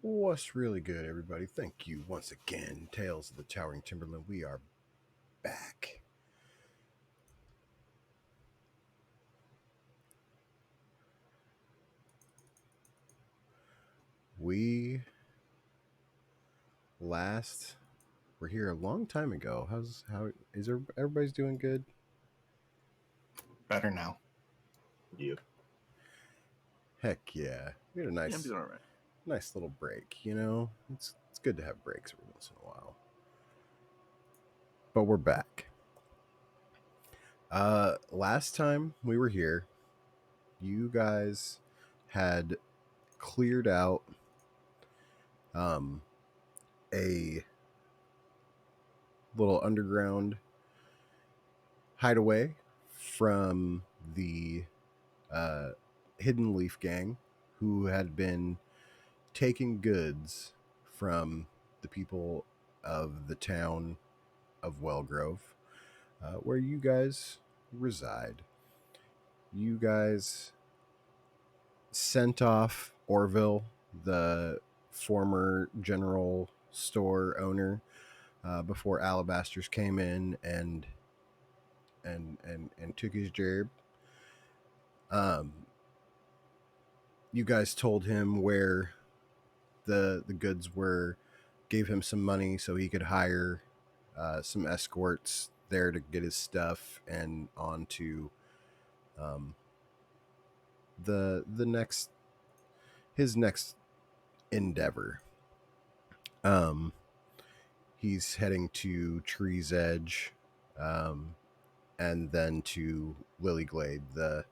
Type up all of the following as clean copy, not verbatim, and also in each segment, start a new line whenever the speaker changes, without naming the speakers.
What's really good, everybody? Thank you once again. Tales of the Towering Timberland. We are back. We last were here a long time ago. How is everybody's doing good?
Better now.
You.
Heck yeah. We had a
Yeah, I'm doing all right.
nice little break, you know? It's good to have breaks every once in a while. But we're back. Last time we were here, you guys had cleared out a little underground hideaway from the uh, Hidden Leaf Gang, who had been taking goods from the people of the town of Wellgrove, where you guys reside. You guys sent off Orville, the former general store owner, before Alabasters came in and took his job. You guys told him where the goods were, gave him some money so he could hire some escorts there to get his stuff and on to um, the next his next endeavor. Um, he's heading to Tree's Edge, um, and then to Lilyglade, the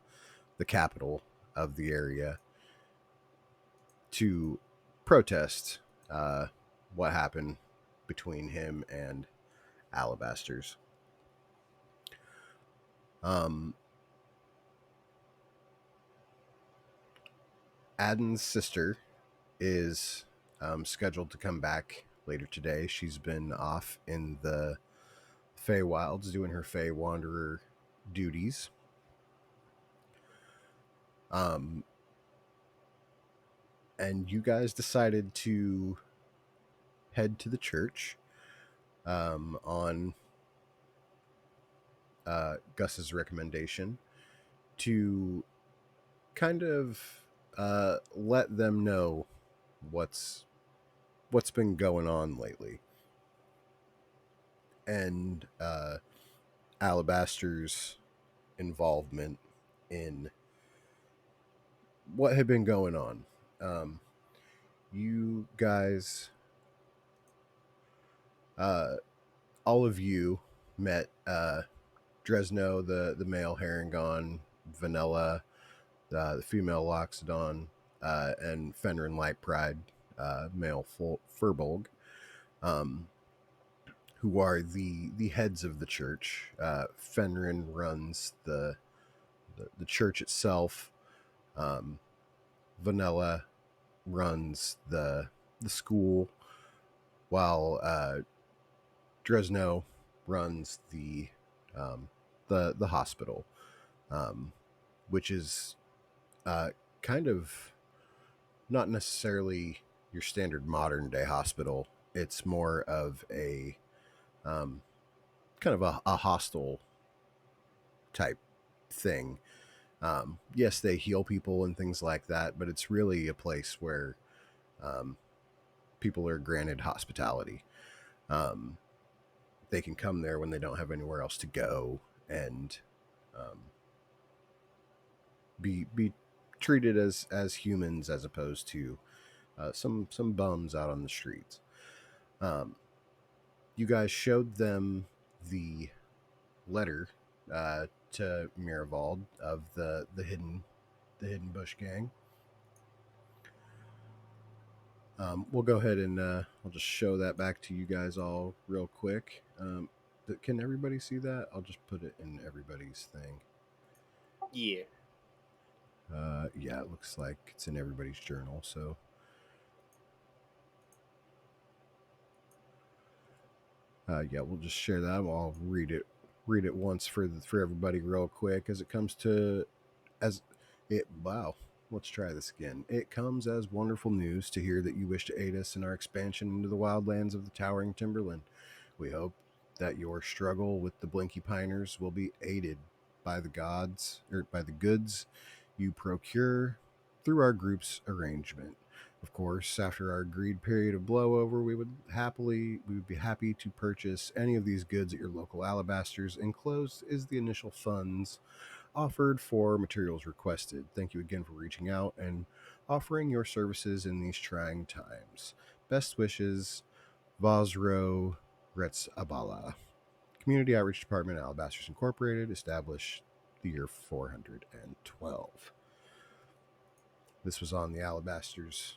capital of the area, to protest what happened between him and Alabasters. Um, Aden's sister is scheduled to come back later today. She's been off in the Feywilds doing her Fey Wanderer duties. And you guys decided to head to the church on Gus's recommendation to kind of let them know what's been going on lately, and Alabaster's involvement in what had been going on. You guys, all of you met Dresno, the male Harangon, Vanilla, the female Loxodon, and Fenrin Light Pride, male Furbolg, who are the heads of the church. Fenrin runs the church itself. Vanilla runs the school, while Dresno runs the hospital, which is kind of not necessarily your standard modern day hospital. It's more of a kind of a hostel type thing. Yes, they heal people and things like that, but it's really a place where people are granted hospitality. They can come there when they don't have anywhere else to go, and be treated as humans, as opposed to some bums out on the streets. You guys showed them the letter to Miravold of the hidden bush gang. We'll go ahead and I'll just show that back to you guys all real quick. Can everybody see that? I'll just put it in everybody's thing.
Yeah.
Yeah, it looks like it's in everybody's journal. So, yeah, we'll just share that. I'll read it once for everybody real quick as it comes to as it. Wow, Let's try this again. It comes as wonderful news to hear that you wish to aid us in our expansion into the wildlands of the towering Timberland. We hope that your struggle with the Blinky Piners will be aided by the gods, or by the goods you procure through our group's arrangement. Of course, after our agreed period of blowover, we would be happy to purchase any of these goods at your local alabasters. Enclosed is the initial funds offered for materials requested. Thank you again for reaching out and offering your services in these trying times. Best wishes, Vosro Retz Abala. Community Outreach Department, Alabasters Incorporated, established the year 412. This was on the Alabasters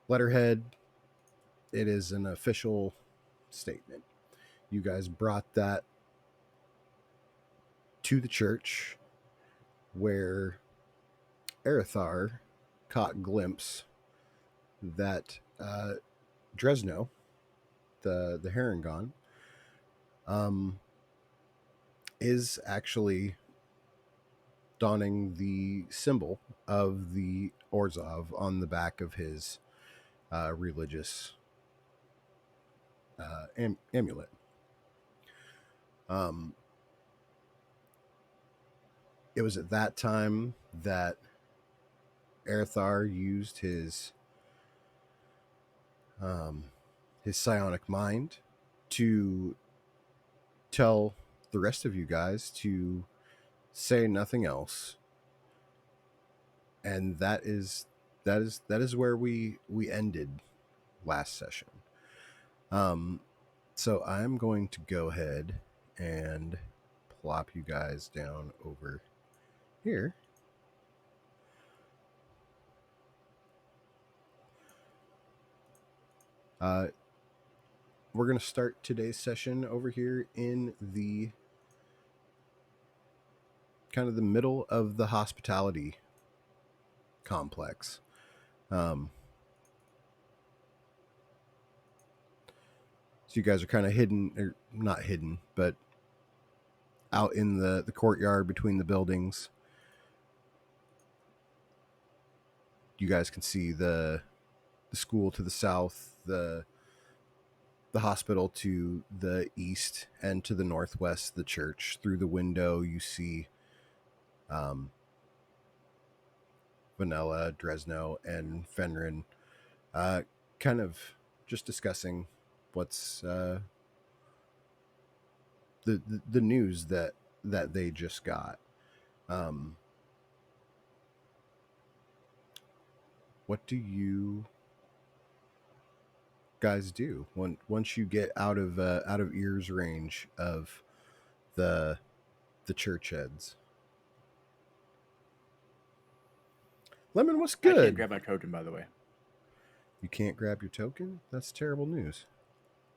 letterhead. It is an official statement. You guys brought that to the church where Erithar caught glimpse that Dresno, the Harangon, is actually donning the symbol of the Orzov on the back of his religious amulet. It was at that time that Erithar used his psionic mind to tell the rest of you guys to say nothing else, and that is where we ended last session. So I'm going to go ahead and plop you guys down over here. We're going to start today's session over here in the kind of the middle of the hospitality complex. So you guys are kind of hidden, or not hidden, but out in the courtyard between the buildings. You guys can see the school to the south, the hospital to the east, and to the northwest, the church. Through the window, you see Vanilla, Dresno, and Fenrin kind of just discussing what's the news that they just got. What do you guys do once you get out of ear's range of the church heads? Lemon, what's good?
I can't grab my token, by the way.
You can't grab your token? That's terrible news.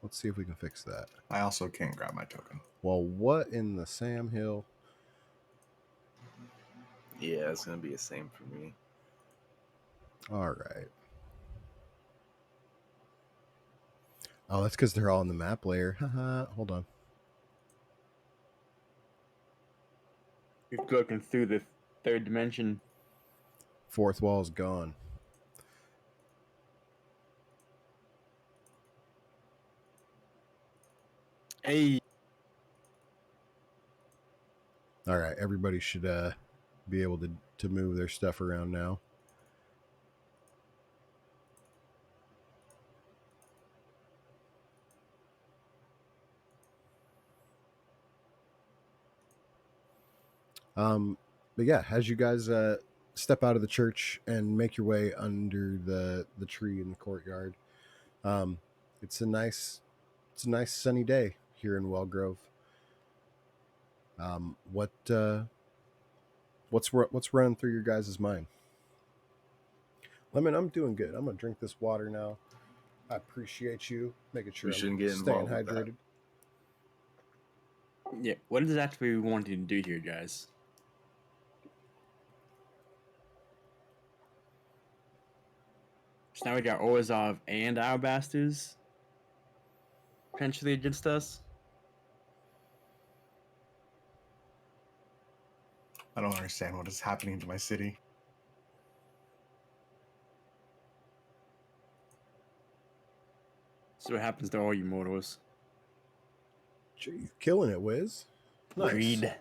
Let's see if we can fix that.
I also can't grab my token.
Well, what in the Sam Hill?
Yeah, it's gonna be the same for me.
All right. Oh, that's because they're all in the map layer. Haha. Hold on.
We've broken through the third dimension.
Fourth wall's gone.
Hey.
All right. Everybody should be able to move their stuff around now. But yeah, as you guys step out of the church and make your way under the tree in the courtyard, it's a nice sunny day here in Wellgrove. What's running through your guys' mind? Lemon, I'm doing good. I'm gonna drink this water now. I appreciate you making sure I'm staying hydrated.
Yeah, what exactly we wanting to do here, guys? So now we got Orzov and Alabasters potentially against us.
I don't understand what is happening to my city.
See what happens to all you mortals.
Gee, killing it, Wiz. Nice.
Greed.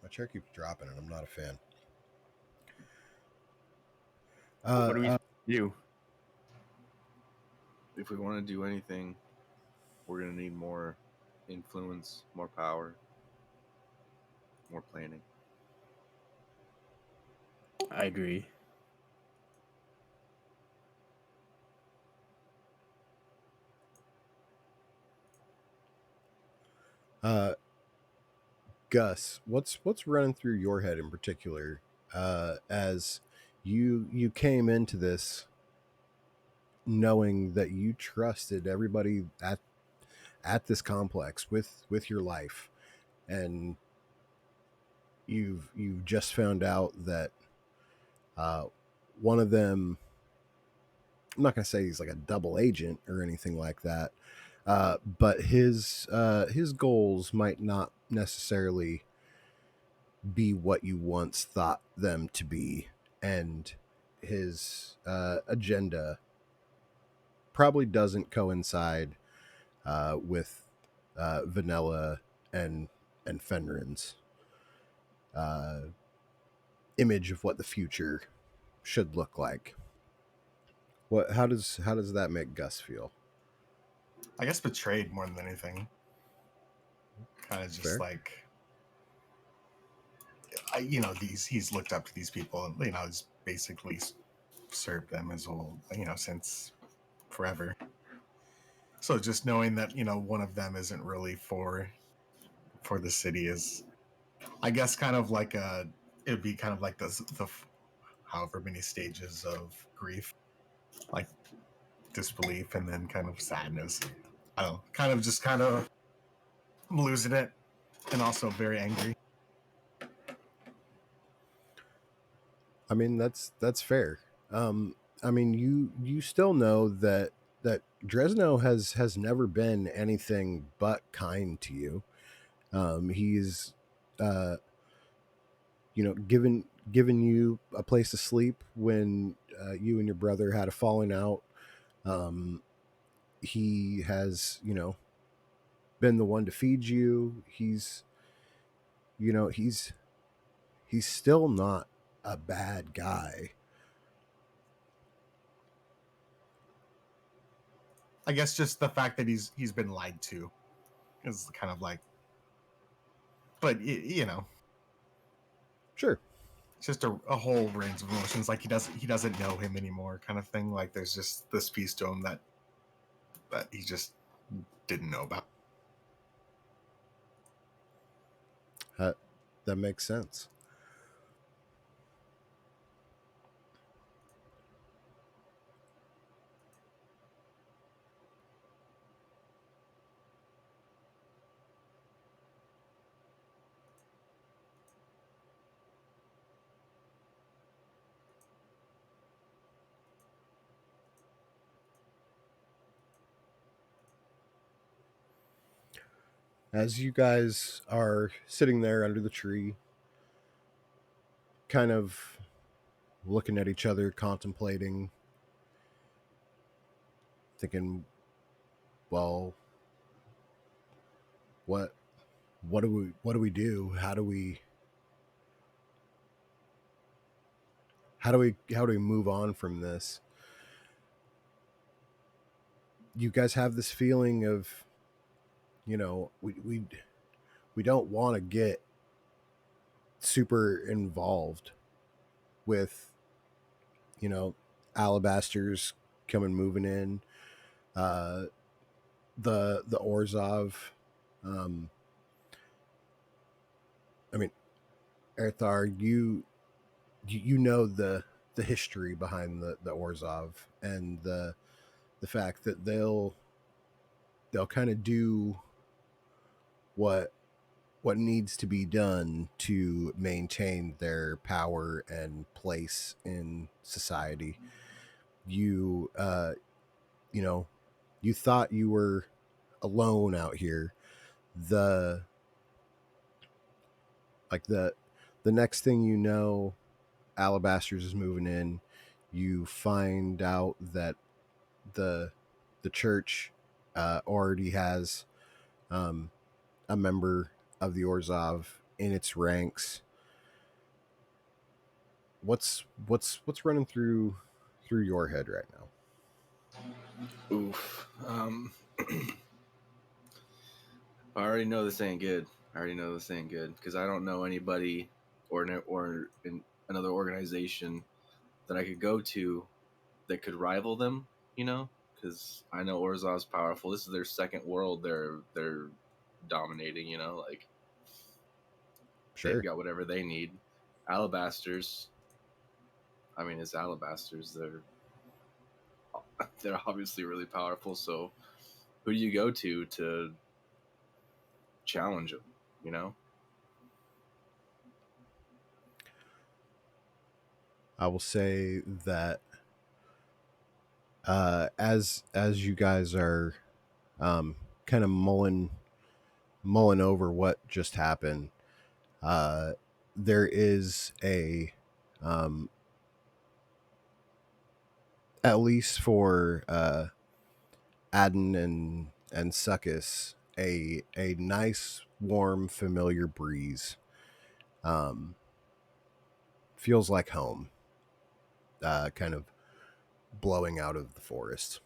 My chair keeps dropping, and I'm not a fan.
What do we do?
If we want to do anything, we're gonna need more influence, more power, more planning.
I agree.
Gus, what's running through your head in particular as you came into this knowing that you trusted everybody at this complex with your life, and you've just found out that one of them, I'm not going to say he's like a double agent or anything like that, but his goals might not necessarily be what you once thought them to be, and his agenda probably doesn't coincide with Vanilla and Fenrin's image of what the future should look like. How does that make Gus feel?
I guess betrayed more than anything. Kind of just
Fair.
like, he's looked up to these people. He's basically served them his whole, since forever. So just knowing that one of them isn't really for the city is, I guess, kind of like it would be kind of like the however many stages of grief, like disbelief and then kind of sadness. I don't know, kind of I'm losing it and also very angry.
I mean, that's fair. I mean, you still know that Dresno has never been anything but kind to you. He's given you a place to sleep when you and your brother had a falling out. He has been the one to feed you. He's still not a bad guy.
I guess just the fact that he's been lied to is kind of like, but
Sure.
it's just a whole range of emotions. Like he doesn't know him anymore, kind of thing. Like there's just this piece to him that he just didn't know about.
That makes sense. As you guys are sitting there under the tree, kind of looking at each other, contemplating, thinking, well, what do we do? How do we move on from this? You guys have this feeling of, we don't want to get super involved with, alabasters coming moving in, the Orzov. I mean, Erthar, you know the history behind the Orzov, and the fact that they'll kind of do what needs to be done to maintain their power and place in society. You you thought you were alone out here. The like the next thing you know, Alabasters is moving in. You find out that the church already has a member of the Orzhov in its ranks. What's running through your head right now?
Oof. I already know this ain't good. Because I don't know anybody or in another organization that I could go to that could rival them. You know, because I know Orzhov's powerful. This is their second world. They're dominating. You know, like they've
Sure.
got whatever they need. Alabasters. I mean, it's Alabasters. They're obviously really powerful. So who do you go to challenge them? You know.
I will say that as you guys are kind of mulling over what just happened, there is a at least for Adden and Succus, a nice warm familiar breeze feels like home, kind of blowing out of the forest.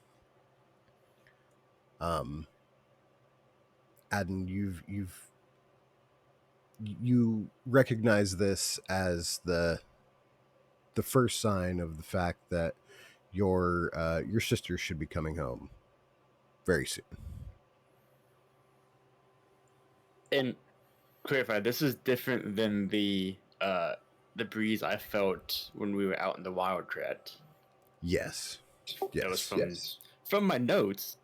Adden, you recognize this as the first sign of the fact that your sister should be coming home very soon.
And clarify, this is different than the breeze I felt when we were out in the wild, correct?
Yes.
That was
Yes.
from my notes.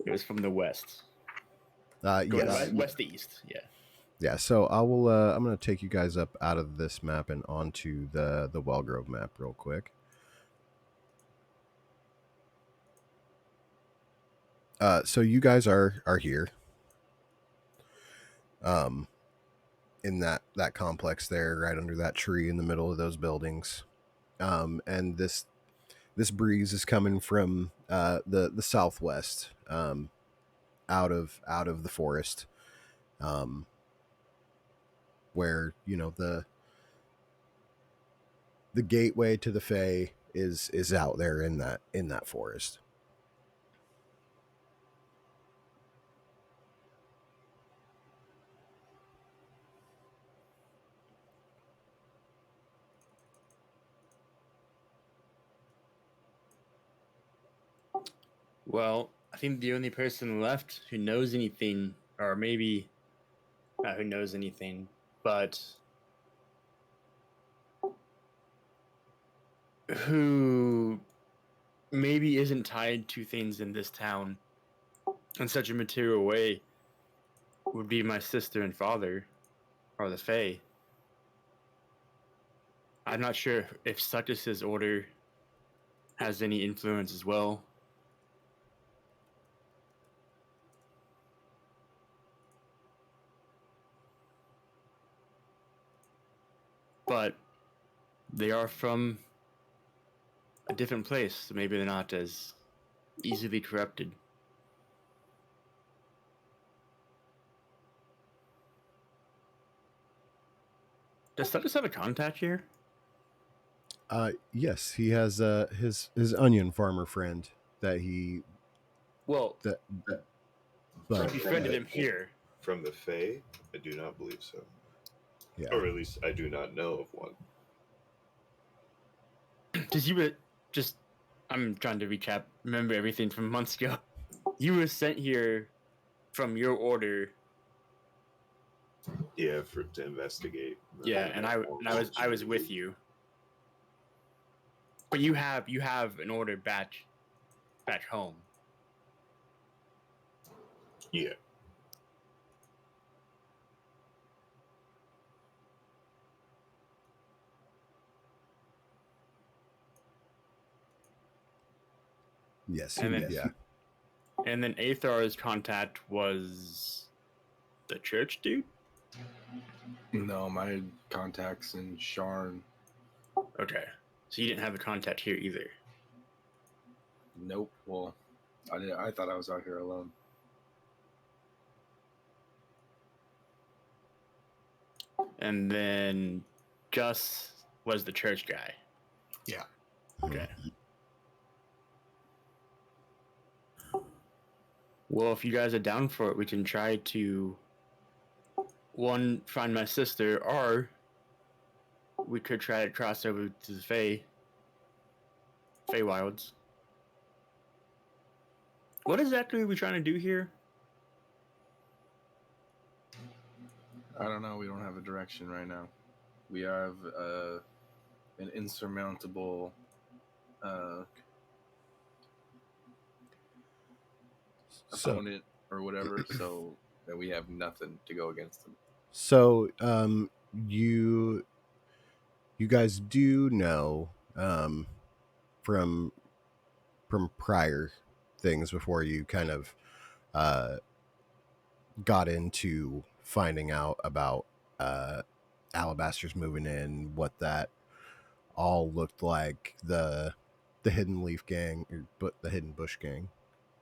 It was from the west. Going
Yes.
west to east. Yeah.
Yeah. So I will. I'm going to take you guys up out of this map and onto the Wellgrove map real quick. So you guys are here. In that complex there, right under that tree in the middle of those buildings. And this breeze is coming from the southwest, out of the forest, where the gateway to the Fae is out there in that forest.
Well, I think the only person left who knows anything, or maybe not who knows anything, but who maybe isn't tied to things in this town in such a material way would be my sister and father, or the Fae. I'm not sure if Succus's order has any influence as well. But they are from a different place, so maybe they're not as easily corrupted. Does Succus have a contact here?
Yes, he has his onion farmer friend that he
Well,
that
he befriended him here.
From the Fae? I do not believe so.
yeah.
Or at least I do not know of one.
Because you were just, I'm trying to recap, remember everything from months ago. You were sent here from your order.
Yeah, to investigate.
Yeah, and I was with you. But you have an order back home.
Yeah.
Yes.
And then,
yeah.
And then Athar's contact was the church dude?
No, my contacts in Sharn.
Okay. So you didn't have a contact here either.
Nope. Well, I thought I was out here alone.
And then Gus was the church guy.
Yeah.
Okay. Well, if you guys are down for it, we can try to one find my sister, or we could try to cross over to the Feywilds. What exactly are we trying to do here?
I don't know. We don't have a direction right now. We have an insurmountable
So,
opponent or whatever, so that we have nothing to go against them.
so you guys do know from prior things before you kind of uh, got into finding out about Alabaster's moving in, what that all looked like, the Hidden Leaf Gang, but the Hidden Bush Gang.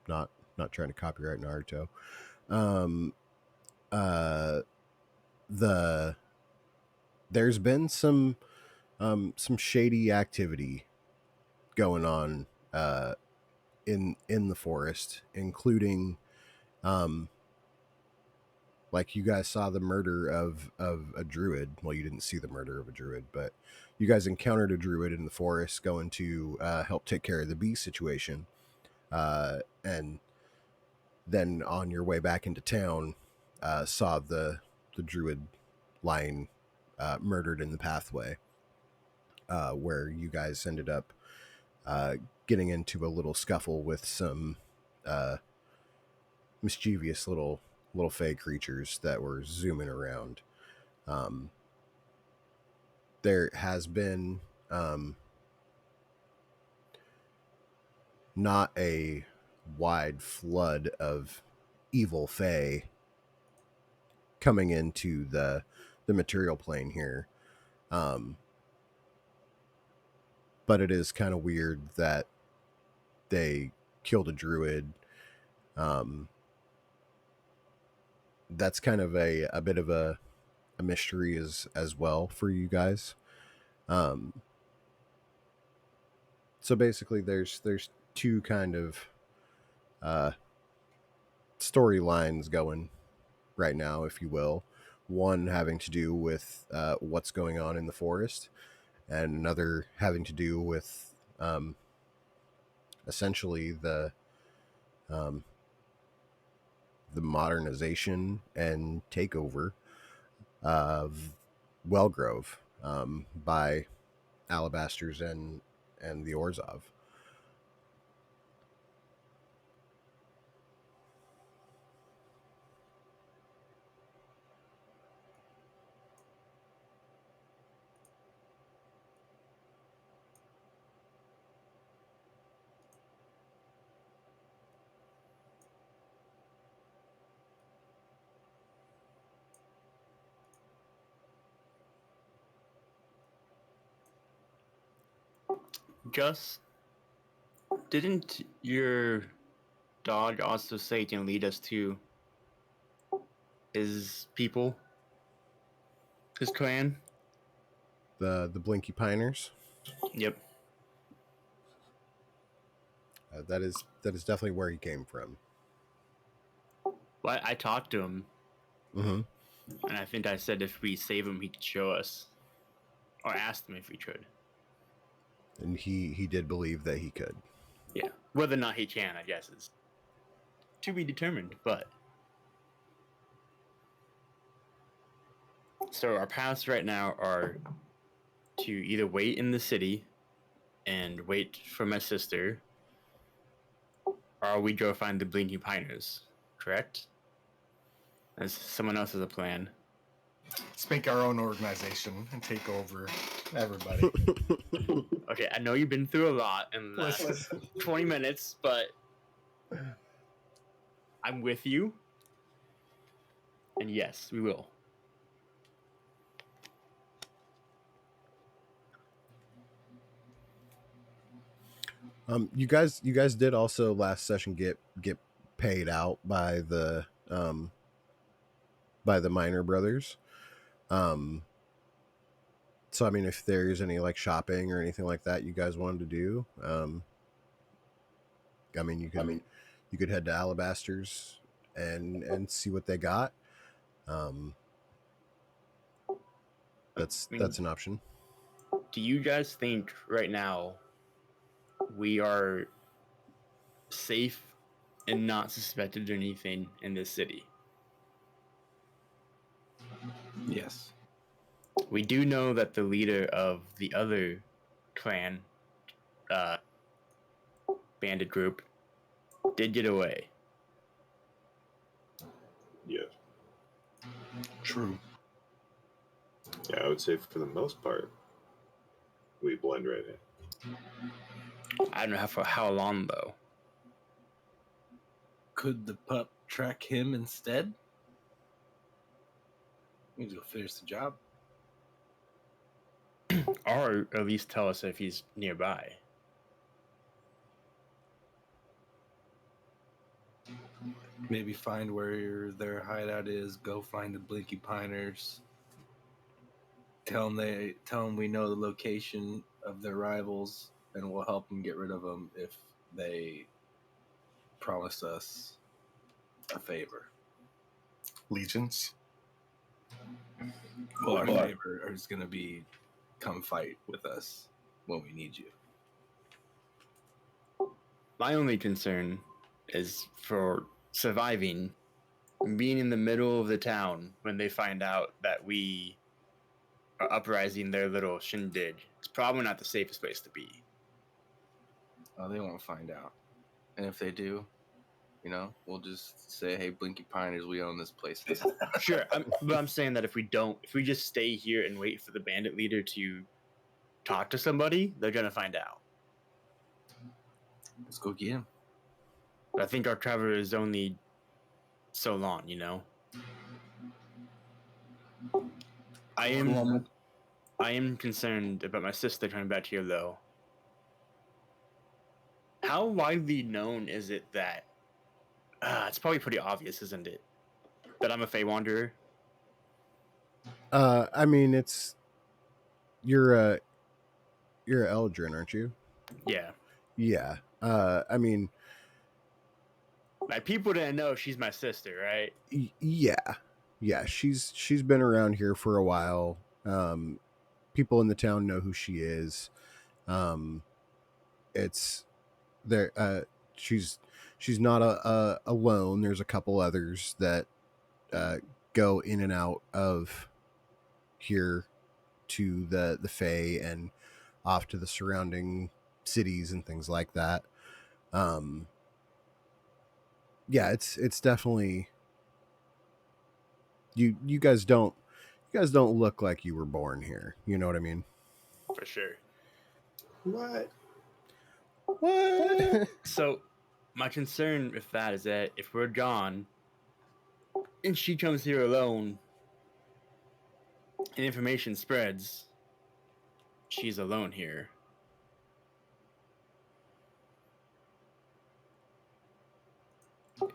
Not trying to copyright Naruto. Um, uh, the There's been some shady activity going on in the forest, including like you guys saw the murder of a druid. Well, you didn't see the murder of a druid, but you guys encountered a druid in the forest going to help take care of the bee situation, and then on your way back into town, saw the druid lying murdered in the pathway, where you guys ended up getting into a little scuffle with some mischievous little fey creatures that were zooming around. There has been not a wide flood of evil fey coming into the material plane here, but it is kind of weird that they killed a druid. That's kind of a bit of a mystery as well for you guys. So basically, there's two kind of storylines going right now, if you will. One having to do with what's going on in the forest, and another having to do with essentially um, the modernization and takeover of Wellgrove by Alabasters and the Orzhov.
Gus, didn't your dog also say he can lead us to his people, his clan?
The Blinky Piners.
Yep.
That is definitely where he came from.
Well, I talked to him,
Mm-hmm.
and I think I said if we save him, he could show us, or asked him if we could.
And he did believe that he could.
Yeah. Whether or not he can, I guess, is to be determined. But so our paths right now are to either wait in the city and wait for my sister, or we go find the Blinking Piners. Correct? As someone else has a plan.
Let's make our own organization and take over everybody.
Okay, I know you've been through a lot in the last
Listen,
20 minutes, but I'm with you. And yes, we will.
You guys did also last session get paid out by the Minor Brothers. Um, so I mean, if there's any like shopping or anything like that you guys wanted to do, I mean, you could head to Alabaster's and see what they got. Um, that's
I mean,
that's an option.
do you guys think right now we are safe and not suspected of anything in this city?
Yes.
We do know that the leader of the other clan, uh, bandit group, did get away.
Yeah.
True.
Yeah, I would say for the most part, we blend right in.
I don't know for how long though.
Could the pup track him instead? We need to go finish the job.
Or at least tell us if he's nearby.
Maybe find where their hideout is. Go find the Blinky Piners. Tell them we know the location of their rivals, and we'll help them get rid of them if they promise us a favor.
Legions.
Well, our favor is going to be come fight with us when we need you.
My only concern is for surviving, being in the middle of the town when they find out that we are uprising their little shindig. It's probably not the safest place to be.
They won't find out, and if they do, we'll just say, "Hey, Blinky Piners, we own this place."
Sure, but I'm saying that if we just stay here and wait for the bandit leader to talk to somebody, they're gonna find out.
Let's go get him.
But I think our travel is only so long, you know. I am concerned about my sister coming back here, though. How widely known is it that? It's probably pretty obvious, isn't it? That I'm a Fey Wanderer.
I mean, you're a Eldrin, aren't you?
Yeah.
Yeah. I mean,
Like people didn't know she's my sister, right?
yeah. She's been around here for a while. People in the town know who she is. It's there. She's not alone. There's a couple others that go in and out of here to the Fae and off to the surrounding cities and things like that. Yeah, it's definitely you guys don't look like you were born here. You know what I mean?
For sure.
What?
What?
So, my concern with that is that if we're gone and she comes here alone and information spreads, she's alone here.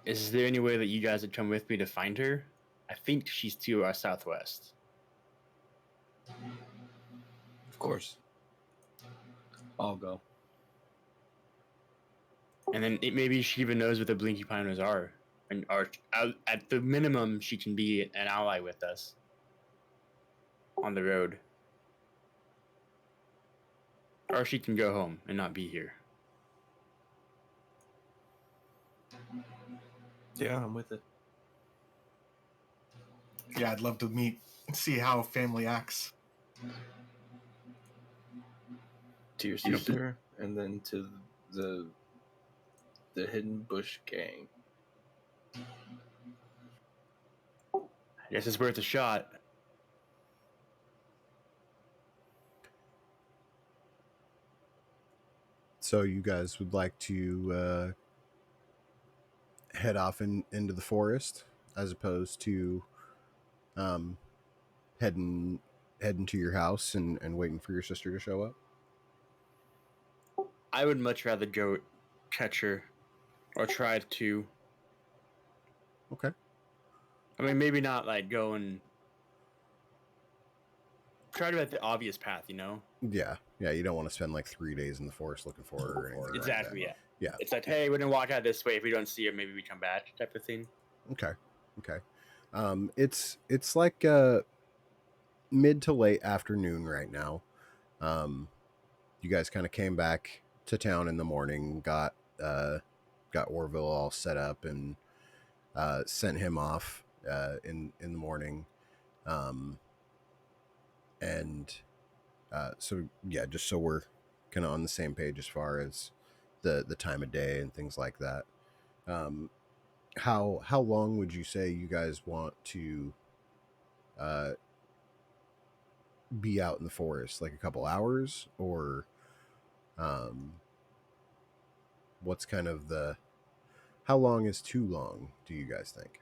Is there any way that you guys would come with me to find her? I think she's to our southwest.
Of course. I'll go.
And then maybe she even knows what the Blinky Piners are. And or at the minimum, she can be an ally with us on the road. Or she can go home and not be here.
Yeah, I'm with it.
Yeah, I'd love to see how family acts.
To your sister, and then to the Hidden Bush gang.
I guess it's worth a shot.
So you guys would like to head off into the forest as opposed to heading to your house and waiting for your sister to show up?
I would much rather go catch her, or try to.
Okay.
I mean, maybe not like go and try to have the obvious path, you know?
Yeah. Yeah. You don't want to spend like 3 days in the forest looking for her or anything
Exactly.
like that.
Yeah.
Yeah.
It's like, hey, we're gonna walk out this way. If we don't see her, maybe we come back, type of thing.
Okay. Okay. It's like mid to late afternoon right now. You guys kind of came back to town in the morning, got Orville all set up, and sent him off in the morning. And so yeah, just so we're kind of on the same page as far as the time of day and things like that. Um, how long would you say you guys want to uh, be out in the forest? Like a couple hours, or um, what's kind of the how long is too long? Do you guys think?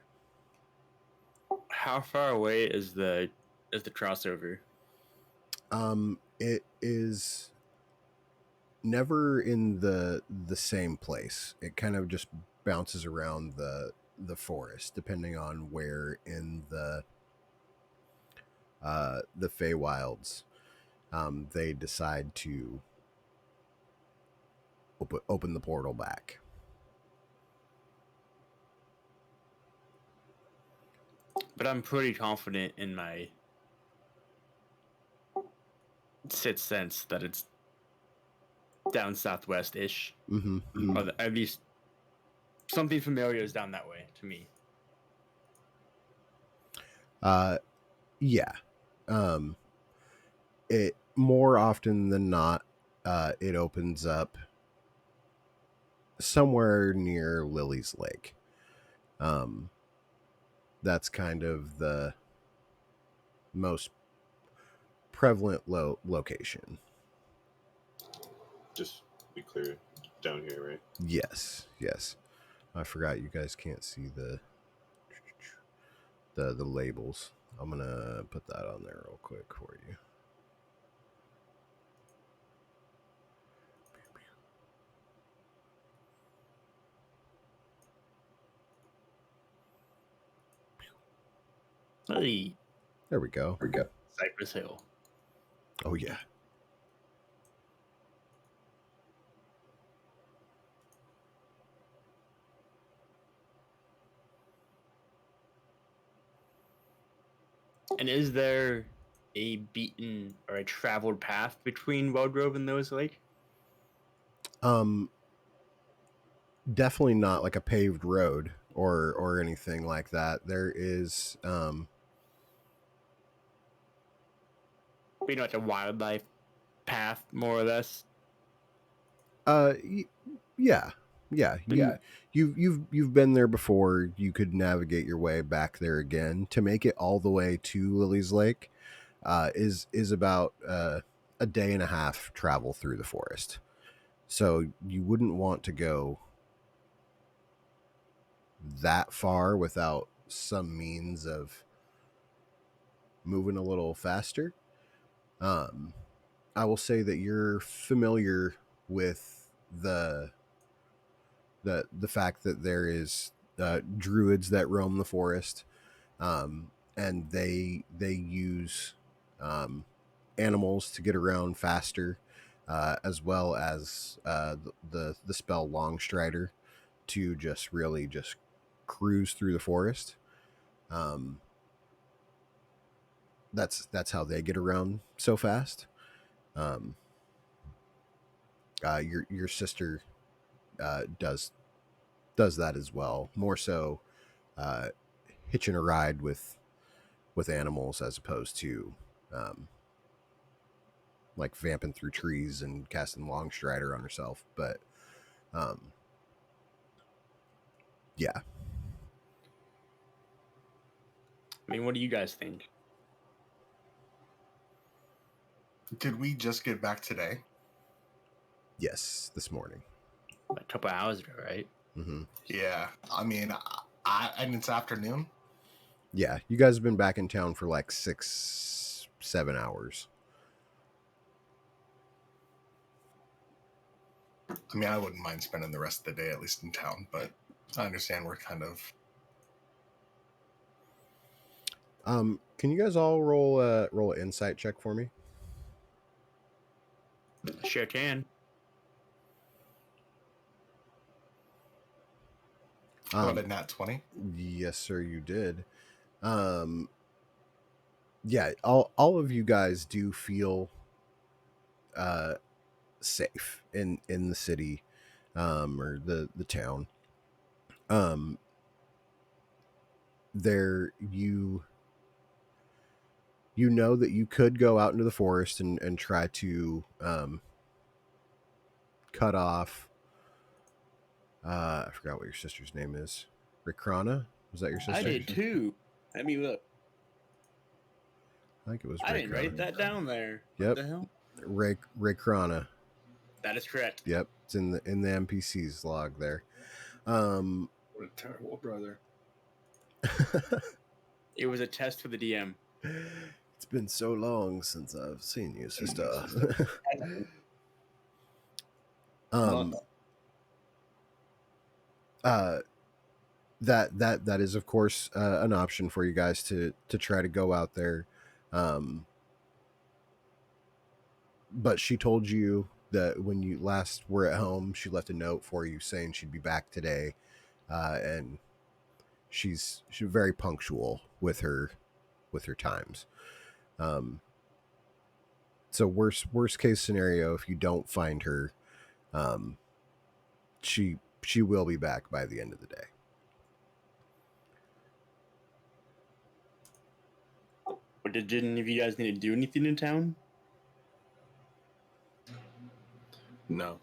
How far away is the crossover?
It is never in the same place. It kind of just bounces around the forest depending on where in the Feywilds they decide to open the portal back.
But I'm pretty confident in my sixth sense that it's down southwest ish,
Mm-hmm.
or at least something familiar is down that way to me.
Yeah. Um, it more often than not, it opens up somewhere near Lily's Lake. Um, that's kind of the most prevalent location.
Just be clear, down here, right?
Yes, yes. I forgot you guys can't see the labels. I'm gonna put that on there real quick for you.
Hey,
There we go.
Cypress Hill.
Oh yeah.
And is there a beaten or a traveled path between Wellgrove and Noah's Lake?
Um, definitely not like a paved road or anything like that. There is
You know, like a wildlife path, more or less.
yeah, yeah. You've been there before. You could navigate your way back there again. To make it all the way to Lily's Lake, is about a day and a half travel through the forest. So you wouldn't want to go that far without some means of moving a little faster. Um, I will say that you're familiar with the fact that there is druids that roam the forest, and they use animals to get around faster, as well as the spell Longstrider to just really just cruise through the forest. Um, that's how they get around so fast. Um, your sister does that as well. More so, uh, hitching a ride with animals as opposed to um, like vamping through trees and casting Longstrider on herself. But um, yeah,
I mean, what do you guys think?
Did we just get back today?
yes, this morning.
A couple hours ago, right?
Mm-hmm.
Yeah. I mean, and it's afternoon.
Yeah, you guys have been back in town for like 6-7 hours.
I mean, I wouldn't mind spending the rest of the day at least in town, but I understand we're kind of.
Can you guys all roll an insight check for me?
Sure can.
Got a nat 20.
Yes, sir, you did. Yeah, all of you guys do feel safe in the city, or the town. There you know that you could go out into the forest and try to cut off. I forgot what your sister's name is. Rikrana? Was that your sister?
I did too. Let me look.
I think it was
I didn't write
Rikrana.
that down there.
Yep.
What the hell?
Rikrana.
That is correct.
Yep, it's in the NPC's log there.
What a terrible brother.
It was a test for the DM.
It's been so long since I've seen you, sister. That is of course an option for you guys to try to go out there. But she told you that when you last were at home, she left a note for you saying she'd be back today, and she's very punctual with her times. So worst case scenario, if you don't find her, she will be back by the end of the day.
But did any of you guys need to do anything in town?
No.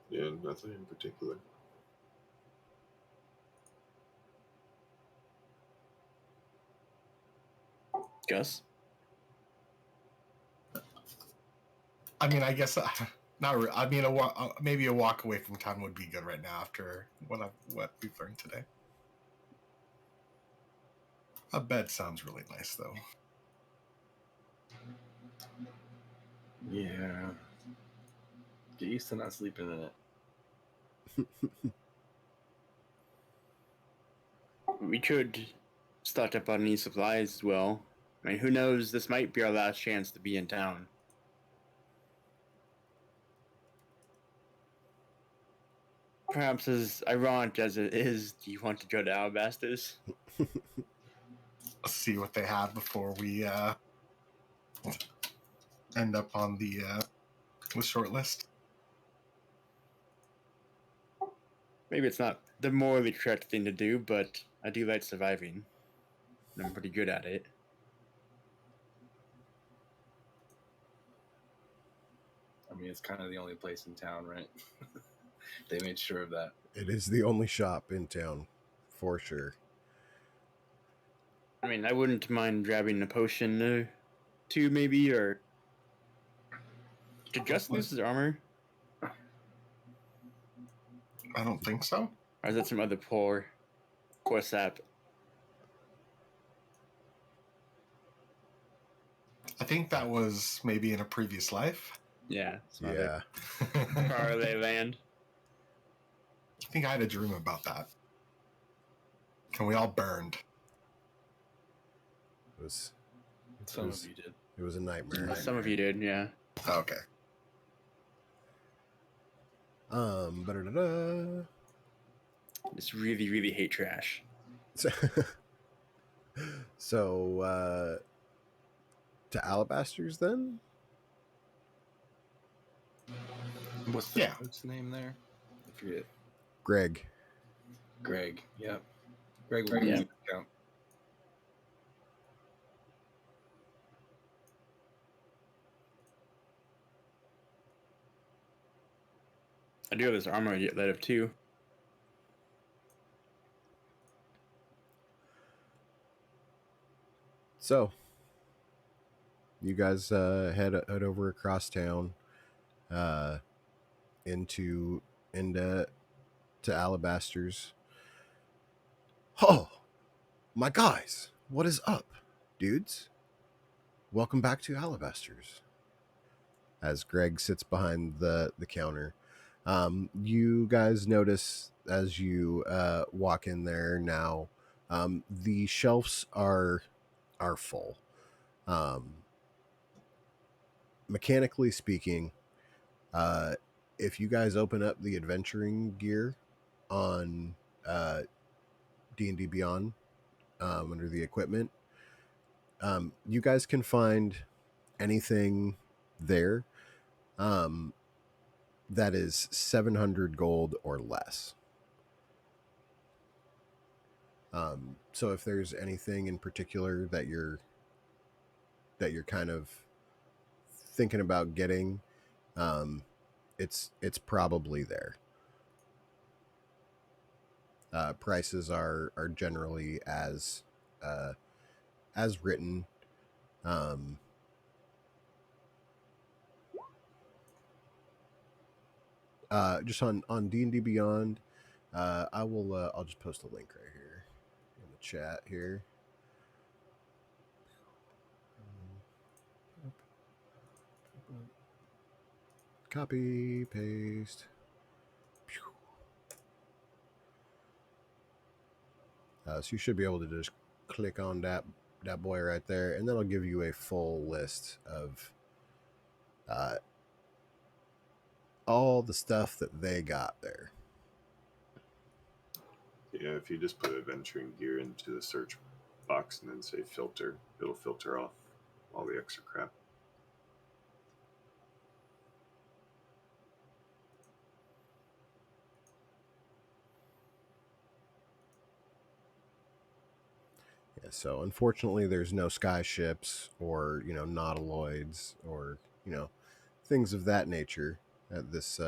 Yeah, nothing in particular.
Gus?
I mean, I guess not. I mean, maybe a walk away from town would be good right now after what we've learned today. A bed sounds really nice, though.
Yeah. Get used to not sleeping in it.
We could stock up on any supplies as well. I mean, who knows? This might be our last chance to be in town. Perhaps as ironic as it is, do you want to go to Alabasters?
Let's see what they have before we end up on the short list.
Maybe it's not the morally correct thing to do, but I do like surviving. And I'm pretty good at it.
I mean, it's kind of the only place in town, right? They made sure of that.
It is the only shop in town, for sure.
I mean, I wouldn't mind grabbing a potion or two, maybe, or... Did Gus lose his armor?
I don't think so.
Or is that some other poor sap?
I think that was maybe in a previous life.
Yeah.
Yeah.
Parlay land.
I think I had a dream about that. And we all burned.
It was
Some of you did.
It was a nightmare.
Some of you did, yeah.
Okay.
Ba-da-da-da.
Just really, really hate trash.
So to Alabasters then?
What's the
Yeah.
coach's name there? I forget.
Greg.
Greg. Yep. Greg will
Yeah.
give you a count.
I do have this armor I get rid of too.
So you guys head over across town into to Alabasters. Oh, my guys, what is up, dudes? Welcome back to Alabasters. as Greg sits behind the counter. You guys notice as you walk in there now, the shelves are full. Mechanically speaking, if you guys open up the adventuring gear on D&D Beyond under the equipment, you guys can find anything there that is 700 gold or less. So if there's anything in particular that you're kind of thinking about getting, it's probably there. Prices are generally as written. Just on D&D Beyond, I'll just post a link right here in the chat here. Copy, paste. So you should be able to just click on that boy right there, and that'll give you a full list of all the stuff that they got there.
Yeah, if you just put adventuring gear into the search box and then say filter, it'll filter off all the extra crap.
Yeah, so unfortunately there's no sky ships or, nautiloids or, things of that nature at this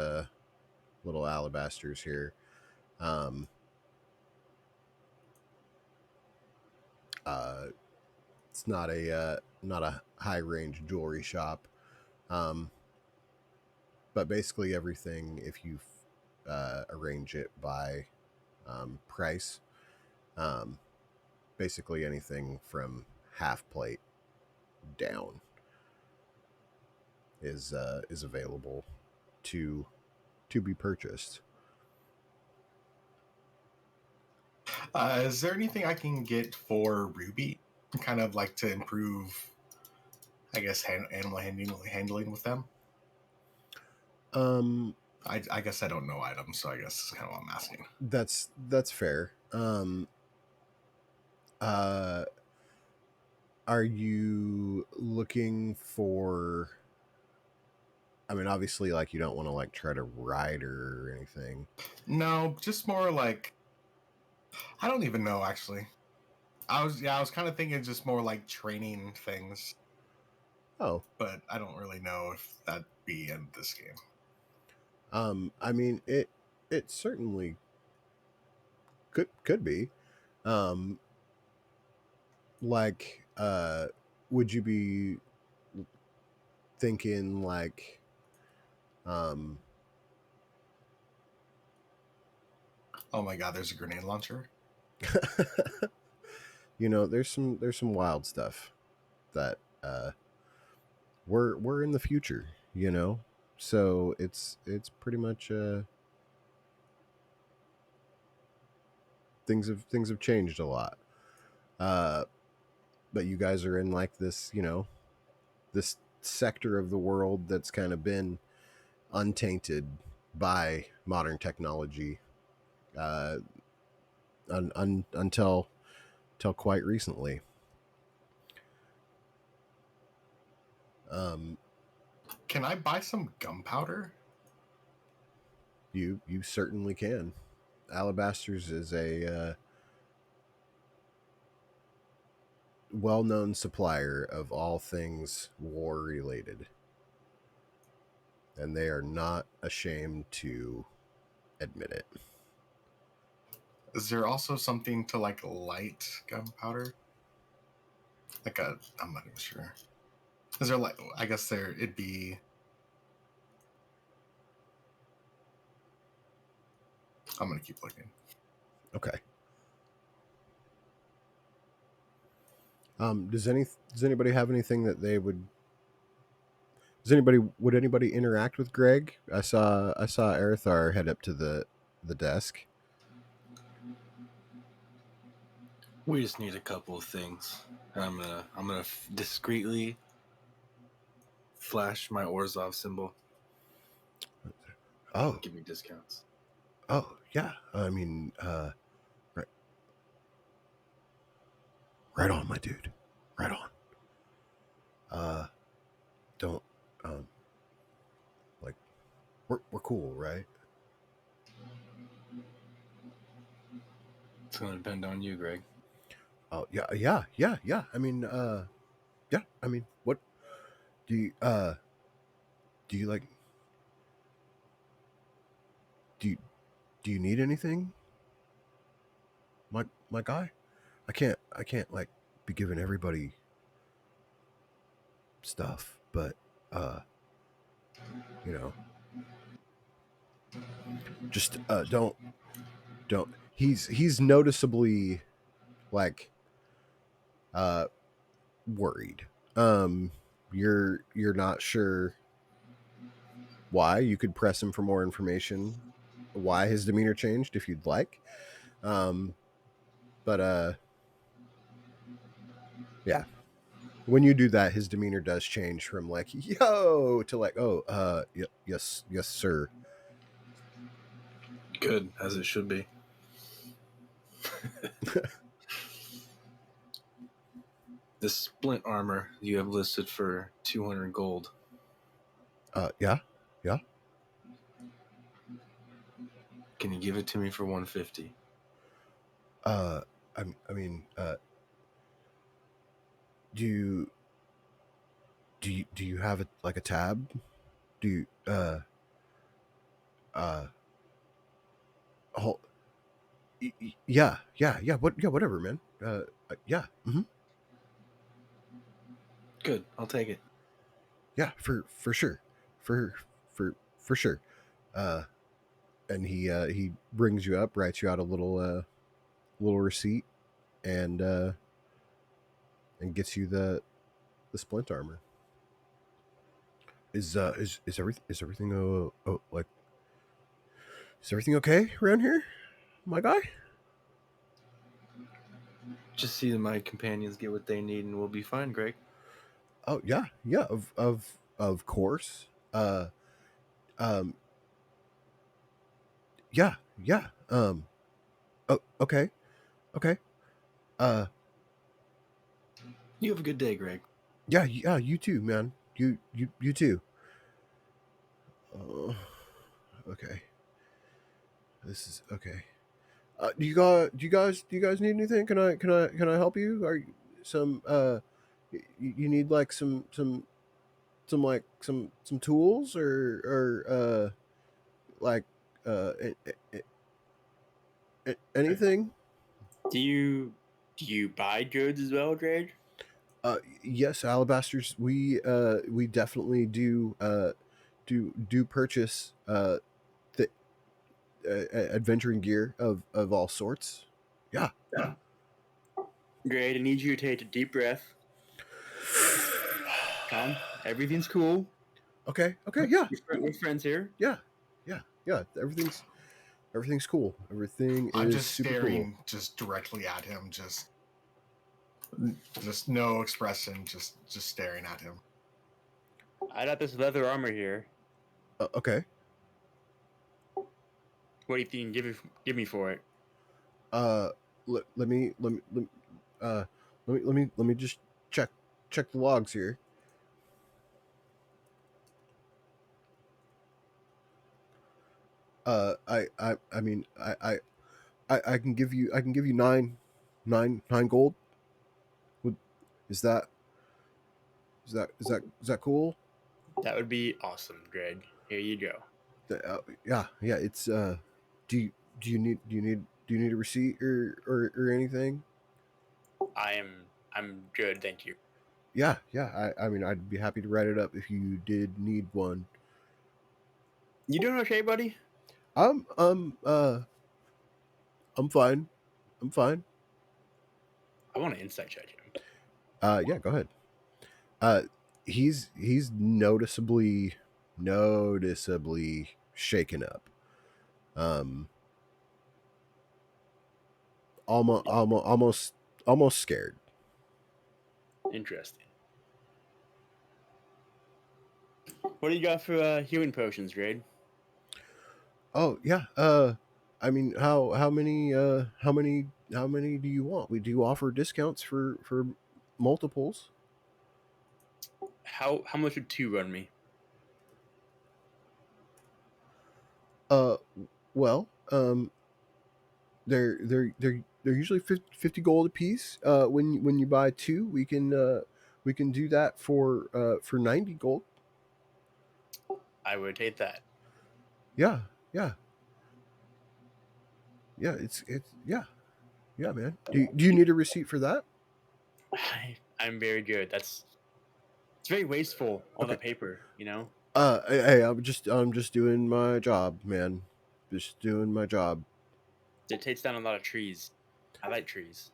little alabasters here. It's not a high range jewelry shop, but basically everything, if you arrange it by price, basically anything from half plate down is available to be purchased.
Is there anything I can get for Ruby? Kind of like to improve, I guess, animal handling with them? I guess I don't know items, so I guess that's kind of what I'm asking.
That's fair. Are you looking for? I mean, obviously, like you don't want to like try to ride her or anything.
No, just more like I don't even know actually. I was kind of thinking just more like training things.
Oh,
but I don't really know if that'd be in this game.
I mean it certainly could be. Like, would you be thinking like, um,
Oh my god, there's a grenade launcher.
there's some wild stuff that we're in the future, so it's pretty much things have changed a lot, but you guys are in like this this sector of the world that's kind of been untainted by modern technology until quite recently.
Can I buy some gunpowder?
You certainly can. Alabasters is a well-known supplier of all things war related, and they are not ashamed to admit it.
Is there also something to like light gunpowder? I'm not even sure. Is there like I guess it'd be. I'm gonna keep looking.
Okay. Does anybody have anything that they would would anybody interact with Greg? I saw Arathar head up to the desk.
We just need a couple of things. And I'm gonna discreetly flash my Orzhov symbol.
Oh,
Give me discounts.
oh yeah. I mean, right, right on, my dude. Right on. Don't like we're cool, right?
It's gonna depend on you, Greg.
Oh yeah. I mean, yeah. I mean, what do you like? Do you do you need anything, my guy? I can't like be giving everybody stuff, but uh, you know, just don't. He's noticeably like worried. You're not sure why. You could press him for more information. Why his demeanor changed, if you'd like. Um, but yeah. When you do that, his demeanor does change from like "yo" to like "oh, yes, yes, sir."
Good, as it should be. This splint armor you have listed for 200 gold.
Yeah, yeah.
Can you give it to me for 150?
Uh, I mean, do you do you have it like a tab? Do you uh, hold, yeah. Whatever, man. Yeah. Mm-hmm.
Good, I'll take it.
Yeah, for sure, for sure. Uh, and he brings you up, writes you out a little receipt, and gets you the splint armor. Is everything like is everything okay around here, my guy?
Just see that my companions get what they need and we'll be fine, Greg.
Oh yeah, of course. Um, yeah. Oh, okay, okay. Uh,
You have a good day, Greg.
yeah. You too, man. You too. Uh, okay. This is okay. Do you guys need anything? Can I help you? Are you some you need like some like some tools or like anything?
Do you buy goods as well, Greg?
Yes, alabasters. We definitely do purchase the adventuring gear of all sorts. Yeah.
Greg, I need you to take a deep breath. Calm. Everything's cool.
Okay. Yeah.
We're friends here.
Yeah. Yeah. Everything's cool. Everything
I'm
is
just
super cool.
staring just directly at him, just no expression, just staring at him.
I got this leather armor here.
Okay.
What do you think you can give me for it?
Let me let me just check the logs here. I mean I can give you nine gold. Would is that is that cool?
That would be awesome, Greg. Here you go.
Yeah. It's do you do you need a receipt or anything?
I'm good, thank you.
Yeah. I mean I'd be happy to write it up if you did need one.
You doing okay, buddy?
Um um uh I'm fine. I'm fine.
I want to insight check him.
Yeah, go ahead. Uh he's noticeably shaken up. Um, almost scared.
Interesting. What do you got for healing potions, Grade?
Oh yeah. I mean, how many do you want? We do offer discounts for multiples.
How much would 2 run me?
Uh, well, they're usually 50 gold a piece. When you buy two, we can do that for 90 gold.
I would take that.
Yeah, yeah, yeah. Yeah, man. Do you need a receipt for that?
I'm very good. It's very wasteful, all
Okay.
that paper, you know?
Hey, I'm just doing my job, man. Just doing my job.
It takes down a lot of trees. I like trees.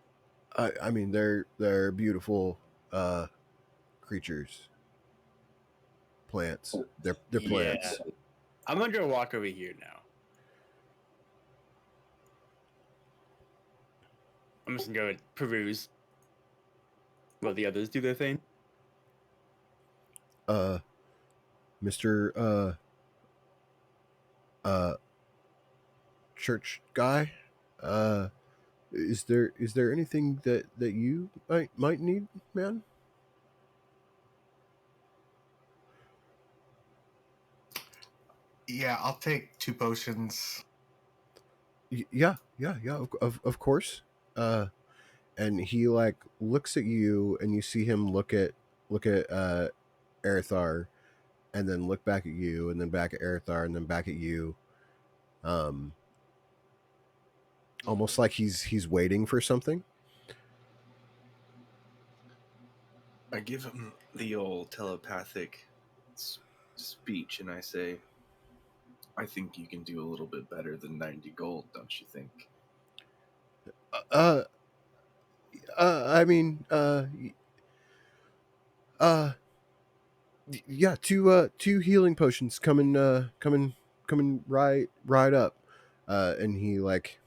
I mean, they're beautiful creatures, plants. They're
Yeah.
plants.
I'm gonna go walk over here now. I'm just gonna go peruse while the others do their thing.
Uh, Mister uh church guy. Uh, is there anything that you might need, man?
Yeah, I'll take 2 potions.
Yeah. Of course. And he like looks at you, and you see him look at Erithar, and then look back at you, and then back at Erithar, and then back at you. Um, almost like he's waiting for something.
I give him the old telepathic speech, and I say, "I think you can do a little bit better than 90 gold, don't you think?"
Uh, I mean, uh, yeah, two healing potions coming right up. And he like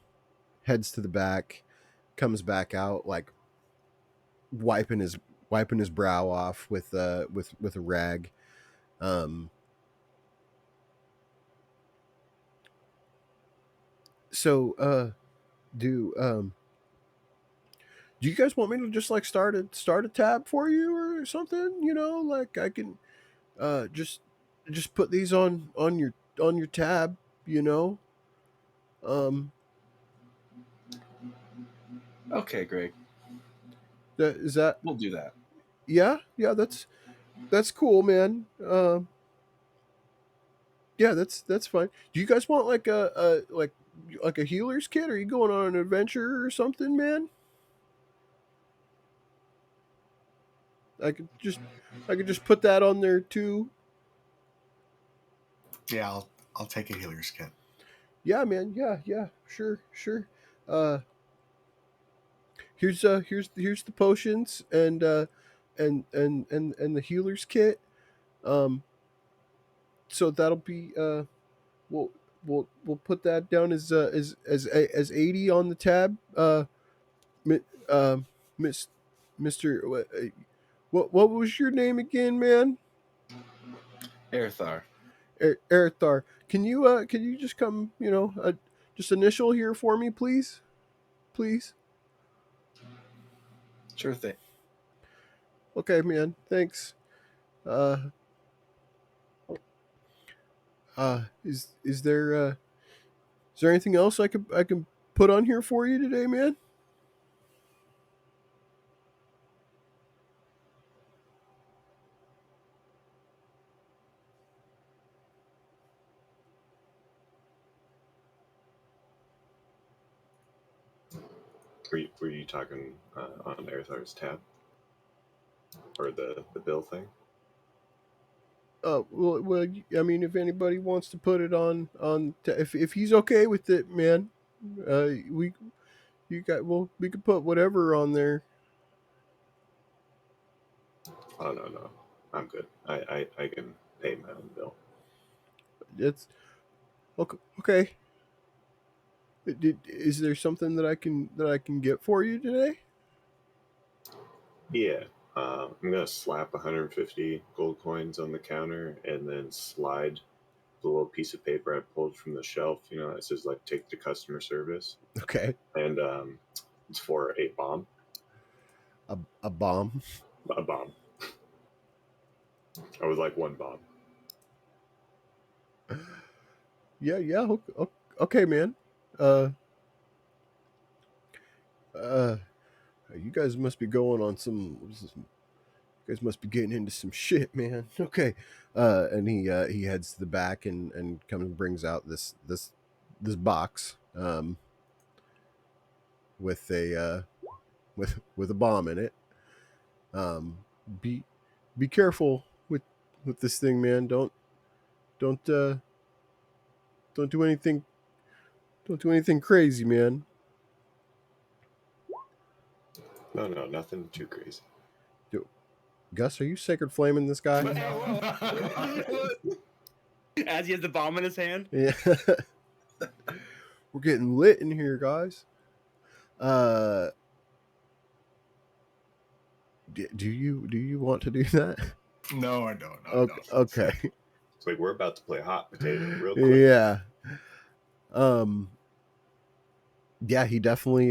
heads to the back, comes back out like wiping his wiping his brow off with a rag. Um, so do you guys want me to just like start a tab for you or something? You know, like I can just put these on your tab. You know, um,
Okay, Greg,
that is that.
we'll do that.
Yeah, that's cool, man. Yeah, that's fine. Do you guys want like like a healer's kit? Are you going on an adventure or something, man? I could just I could just put that on there too.
Yeah, I'll take a healer's kit.
Yeah, man. Yeah. Sure. Uh, here's the potions and the healer's kit. Um, so that'll be we'll we'll put that down as 80 on the tab. Mi- Miss Mister, what was your name again, man?
Erthar,
Erithar. Can you just come, just initial here for me, please? Please.
sure thing.
Okay, man. Thanks. Uh is there anything else I can put on here for you today, man?
Were you talking on Aerthar's tab or the bill thing?
Well, I mean, if anybody wants to put it if he's okay with it, man, we you got well, we could put whatever on there.
Oh no. I'm good. I can pay my own bill.
It's okay. Okay. Is there something that I can get for you today?
Yeah. I'm gonna slap 150 gold coins on the counter and then slide the little piece of paper I pulled from the shelf. You know, it says like "Take to customer service,"
Okay.
and it's for a bomb.
A bomb.
A bomb. I would like one bomb.
Yeah. Yeah. Okay, man. Uh. Uh. You guys must be going on some. You guys must be getting into some shit, man. Okay. And he heads to the back and comes and brings out this box with a with a bomb in it. Um, be be careful with this thing, man. Don't uh don't do anything crazy, man.
No, no, nothing too crazy.
Yo, Gus, are you sacred flaming this guy?
As he has the bomb in his hand.
Yeah. We're getting lit in here, guys. Uh, do you want to do that?
No, I don't. No,
Okay. Okay.
It's like we're about to play hot potato real quick.
Yeah. Um. Yeah, he definitely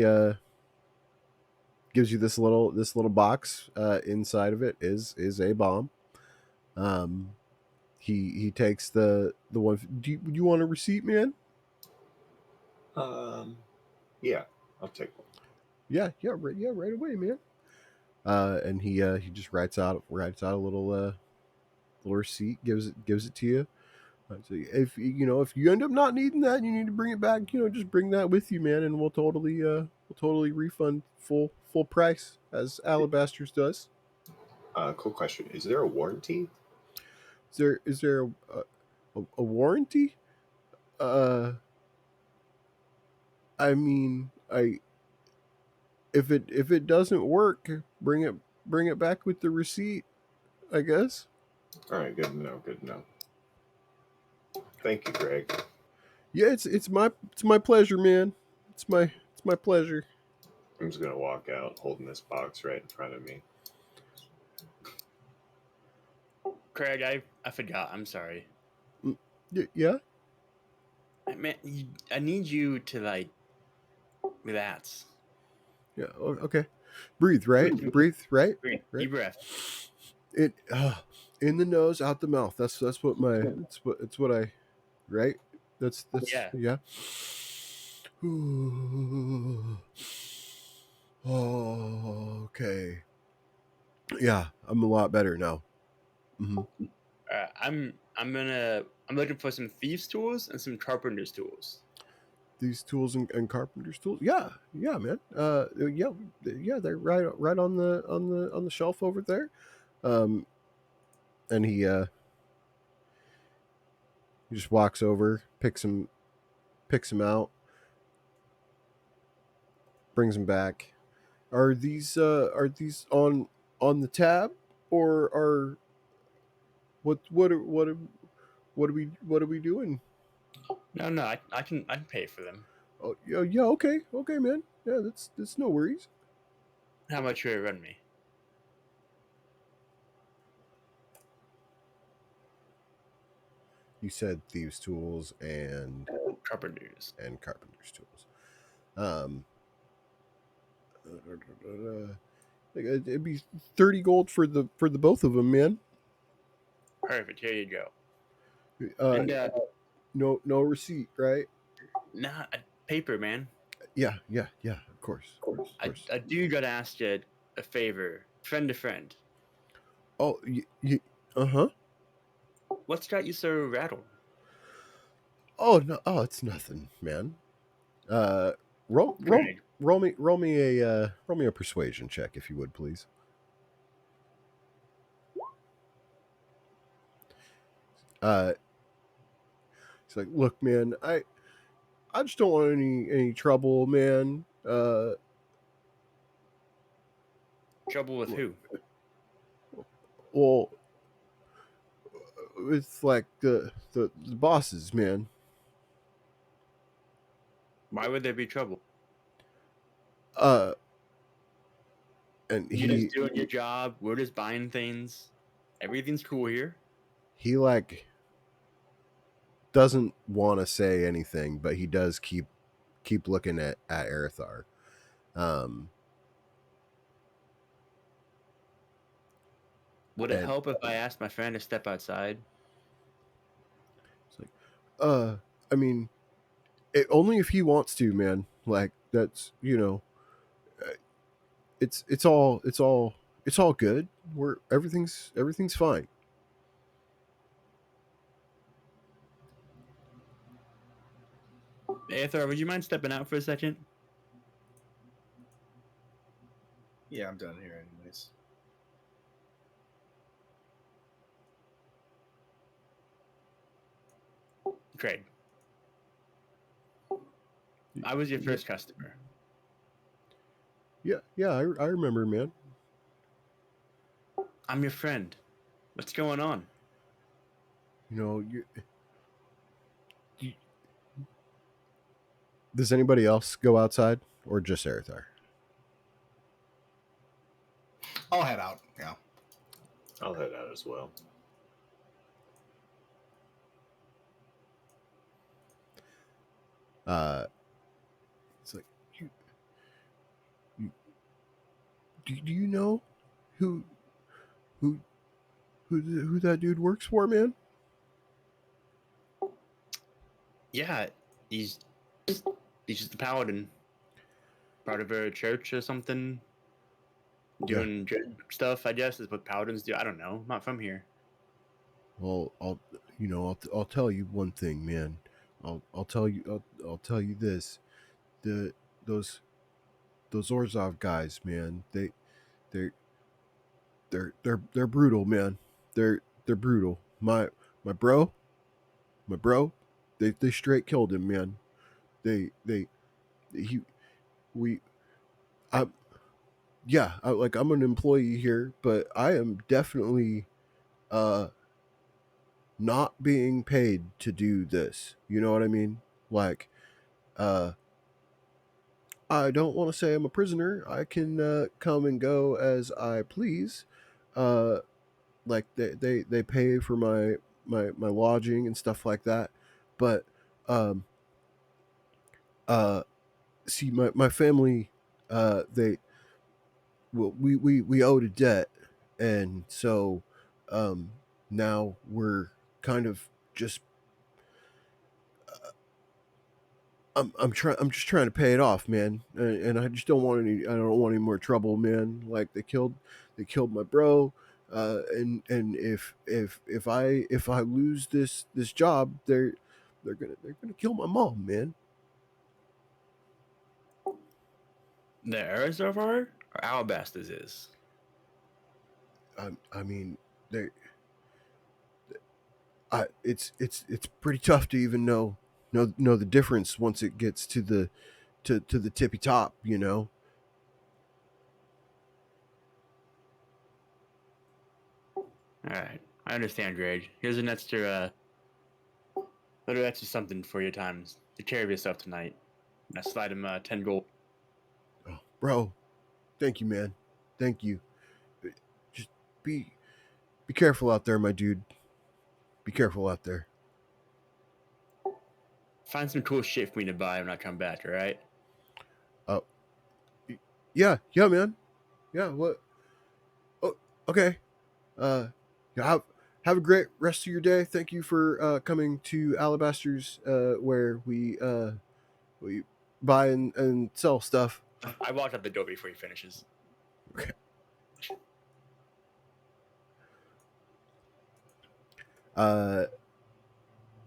gives you this little box. Inside of it is a bomb. Um. He takes the one. Do you want a receipt, man?
Yeah, I'll take one.
Yeah. Right away, man. And he just writes out a little receipt, gives it to you. So if if you end up not needing that, you need to bring it back. Just bring that with you, man, and we'll totally refund full price as Alabasters does.
Cool question. Is there a warranty?
Is there a warranty? Uh, I mean, if it doesn't work, bring it back with the receipt, I guess.
All right, good to know. Good to know. Thank you, Greg.
Yeah, it's my pleasure, man. It's my pleasure.
I'm just gonna walk out holding this box right in front of me.
Craig, I forgot. I'm sorry.
Yeah.
Man, I need you to like relax.
Yeah. Okay. Breathe, right? Breathe, right?
Breathe.
Right.
Deep breath.
It in the nose, out the mouth. That's what it's what I right. That's
Yeah.
yeah. Ooh. Oh, okay. Yeah, I'm a lot better now. Hmm.
I'm looking for some thieves tools and some carpenter's tools.
These tools and carpenter's tools. Yeah, yeah, man. Yeah, they're right on the shelf over there. Um, and he just walks over, picks him out, brings him back. Are these on the tab, or are what are we doing?
No, I can pay for them.
Oh yeah, okay, man. Yeah, that's no worries.
How much will it run me?
You said thieves' tools
Carpenters.
and carpenter's tools. Um, it'd be 30 gold for the both of them, man.
Perfect. Here you go.
Uh,
And
no receipt, right?
nah, paper, man.
Yeah. Of course.
I do gotta ask you a favor, friend to friend.
Oh, uh-huh.
What's got you so rattled?
Oh no, oh, it's nothing, man. Uh,
Craig.
roll me a persuasion check, if you would, please. Uh, he's like, look, man, I just don't want any trouble, man.
Trouble with who?
Well, with like the bosses, man.
Why would there be trouble?
Uh, and
You just doing your job. We're just buying things. Everything's cool here.
he like doesn't want to say anything, but he does keep looking at Erithar.
Would it
And
help if I asked my friend to step outside?
it's like, I mean, only if he wants to, man. Like that's uh, it's all good. We're everything's fine.
Aethar, would you mind stepping out for a second?
Yeah, I'm done here anyways.
Craig, I was your first customer.
Yeah, I remember, man.
I'm your friend. What's going on?
You know, does anybody else go outside or just Erithar?
I'll head out. Yeah.
I'll head out as well.
It's like you do you know who who who that dude works for, man?
Yeah, he's just a paladin. Part of a church or something. Doing good stuff, I guess, is what paladins do. I don't know. I'm not from here.
Well, I'll tell you one thing, man. I'll tell you I'll tell you this. The those Orzov guys, man. They're they're brutal, man. They're brutal. My bro, my bro, they straight killed him, man. They he we I yeah, I'm an employee here, but I am definitely uh not being paid to do this. You know what I mean? Like uh I don't want to say I'm a prisoner. I can come and go as I please. Uh like they pay for my lodging and stuff like that. But um uh see my family they well, we owed a debt, and so um now we're kind of just I'm just trying to pay it off, man, and I just don't want any I don't want any more trouble, man. Like they killed my bro, and if I lose this job, they're gonna kill my mom, man.
The Arizovar or Alabastas is?
I mean they it's pretty tough to even know the difference once it gets to the tippy top, you know.
Alright. I understand, Greg. Here's an extra little extra something for your times. Take care of yourself tonight. I slide him 10 gold.
Oh, bro, thank you, man. Thank you. Just be careful out there, my dude. Be careful out there.
Find some cool shit for me to buy when I come back, alright?
Oh, yeah, man. Yeah, what? Oh, okay. Yeah, have a great rest of your day. Thank you for coming to Alabaster's, where we buy and sell stuff.
I walked out the door before he finishes.
Okay. Uh,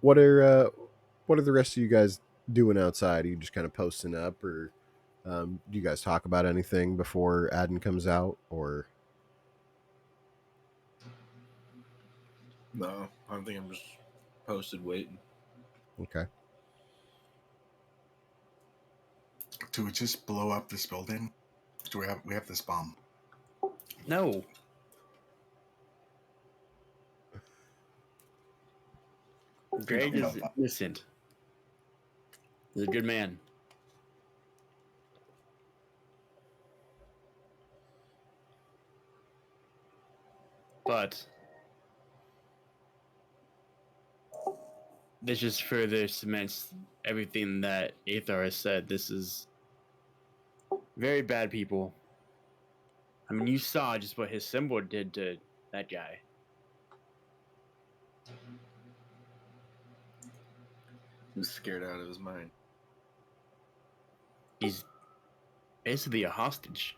what are the rest of you guys doing outside? Are you just kind of posting up, or do you guys talk about anything before Adden comes out, or?
No, I don't think I'm just posted waiting.
Okay.
Do we just blow up this building? Do we have this bomb?
No. Greg
you know,
is innocent. He's a good man. But this just further cements everything that Aethar has said. This is very bad people. I mean, you saw just what his symbol did to that guy.
He was scared out of his mind.
He's basically a hostage.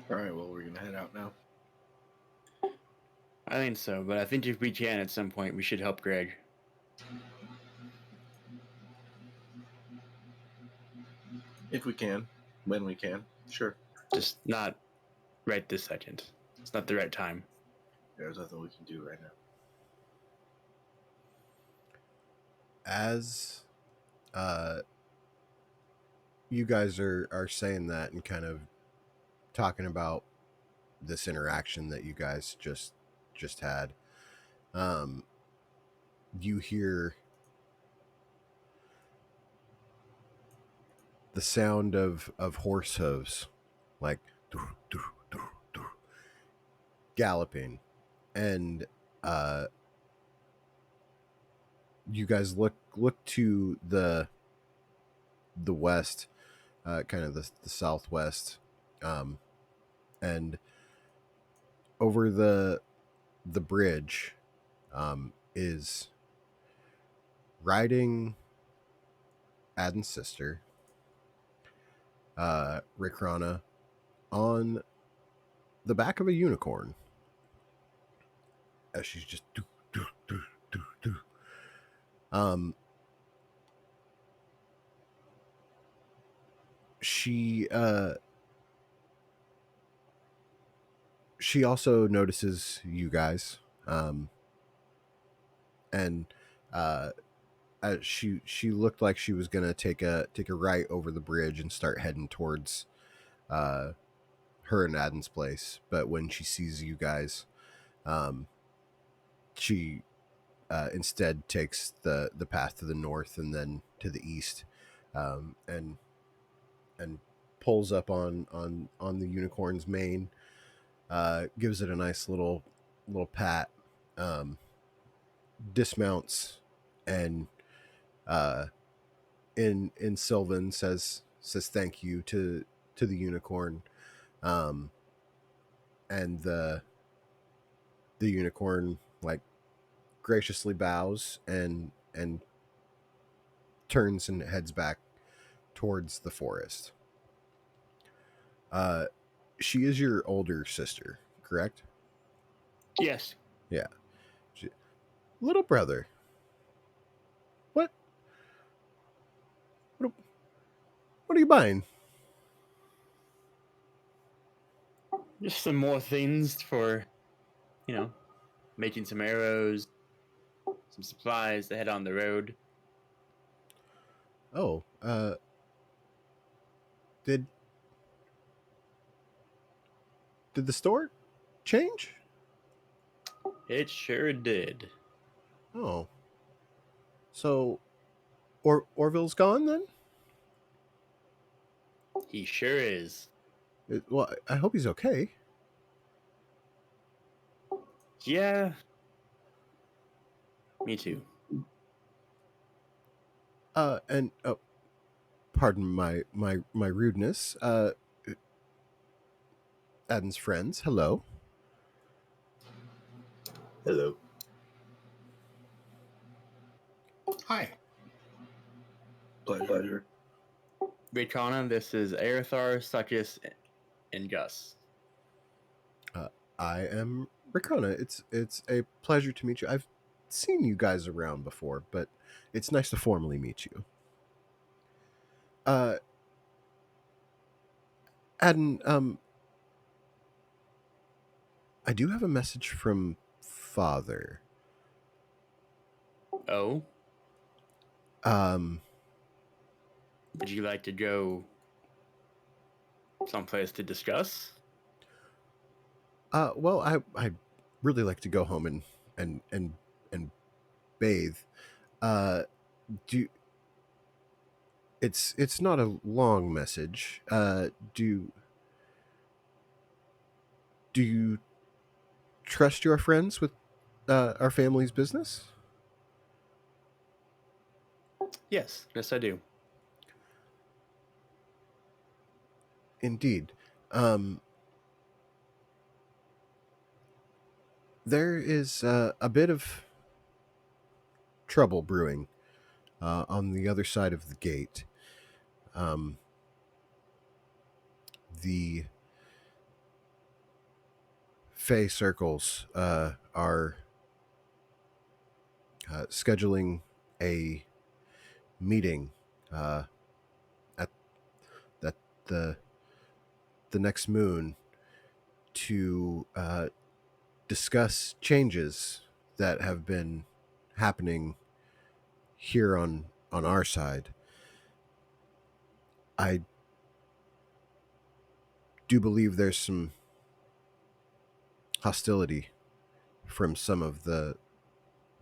All right, well, we're gonna head out now.
I think so, but I think if we can at some point, we should help Greg.
If we can, when we can, sure.
Just not right this second. It's not the right time.
There's nothing we can do right now.
As you guys are saying that and kind of talking about this interaction that you guys just had, you hear the sound of horse hooves, like galloping, and you guys look to the west, kind of the southwest, and over the bridge is riding Adam's sister, Rikrana, on the back of a unicorn, as she's just she she also notices you guys, and she looked like she was gonna take a right over the bridge and start heading towards her and Adam's place, but when she sees you guys, she instead takes the path to the north and then to the east, and pulls up on the unicorn's mane, gives it a nice little pat, dismounts, and in Sylvan says thank you to the unicorn, and the unicorn like graciously bows and turns and heads back towards the forest. She is your older sister, correct?
Yes.
Yeah. Little brother. What? What are you buying?
Just some more things for, making some arrows, some supplies to head on the road.
Oh, did the store change?
It sure did.
Oh. So Orville's gone then?
He sure is.
Well, I hope he's okay.
Yeah. Me too.
And pardon my rudeness. Adam's friends, hello.
Hello.
Hi.
Pleasure.
Raycana, this is Aerithar, Suckus, and Gus.
I am Rikrona. It's a pleasure to meet you. I've seen you guys around before, but it's nice to formally meet you. Adam, I do have a message from Father.
Oh?
Um,
Would you like to go someplace to discuss.
Well, I really like to go home and bathe. Uh, do it's not a long message. Do you trust your friends with our family's business?
Yes, I do.
Indeed. Um, there is a bit of trouble brewing on the other side of the gate. Um, the Fey circles are scheduling a meeting uh, at at the the next moon to discuss changes that have been happening here on our side. I do believe there's some hostility from some of the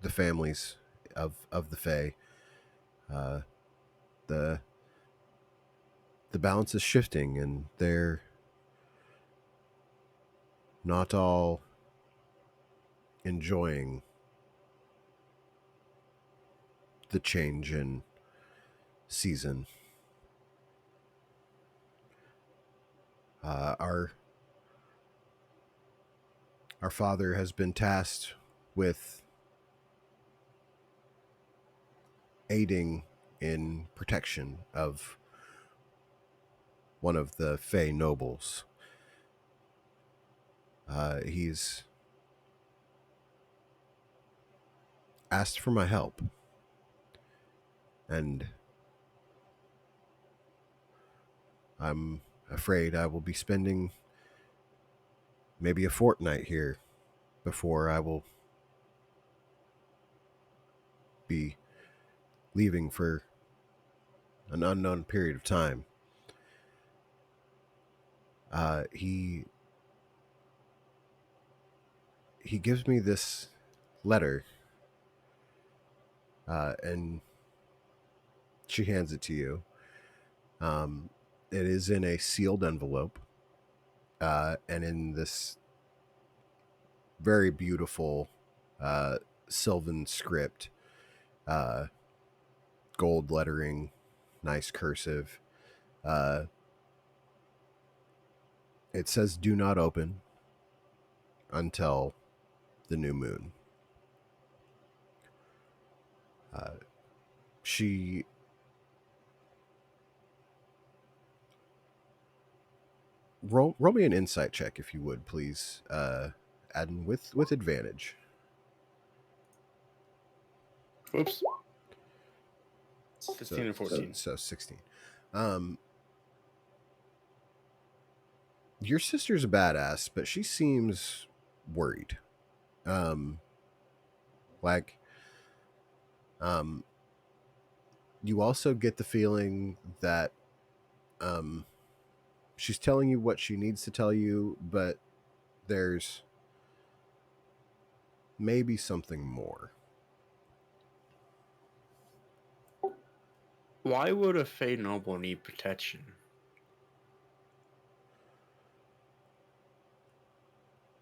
families of the Fae. Uh, the the balance is shifting, and they're not all enjoying the change in season. Our father has been tasked with aiding in protection of one of the Fey nobles. He's asked for my help, and I'm afraid I will be spending maybe a fortnight here before I will be leaving for an unknown period of time. He gives me this letter, and she hands it to you. It is in a sealed envelope, and in this very beautiful Sylvan script, uh, gold lettering, nice cursive. Uh, it says, "Do not open until the new moon." She roll me an insight check if you would, please, Aden, with advantage.
Oops. 16 and 14.
So 16. Um, your sister's a badass, but she seems worried. Um, like, um, you also get the feeling that she's telling you what she needs to tell you, but there's maybe something more.
Why would a Fey noble need protection?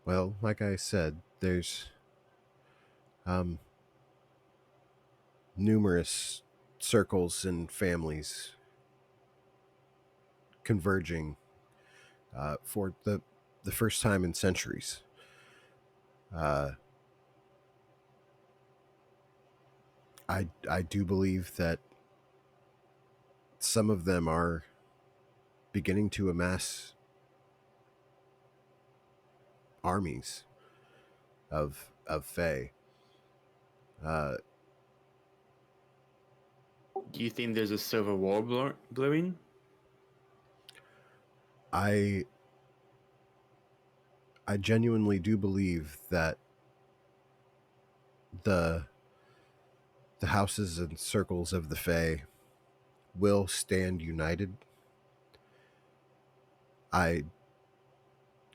Well, like I said, there's um, numerous circles and families converging for the first time in centuries. Uh, I do believe that some of them are beginning to amass armies of Fae. Uh,
Do you think there's a civil war brewing?
I genuinely do believe that the houses and circles of the Fae will stand united I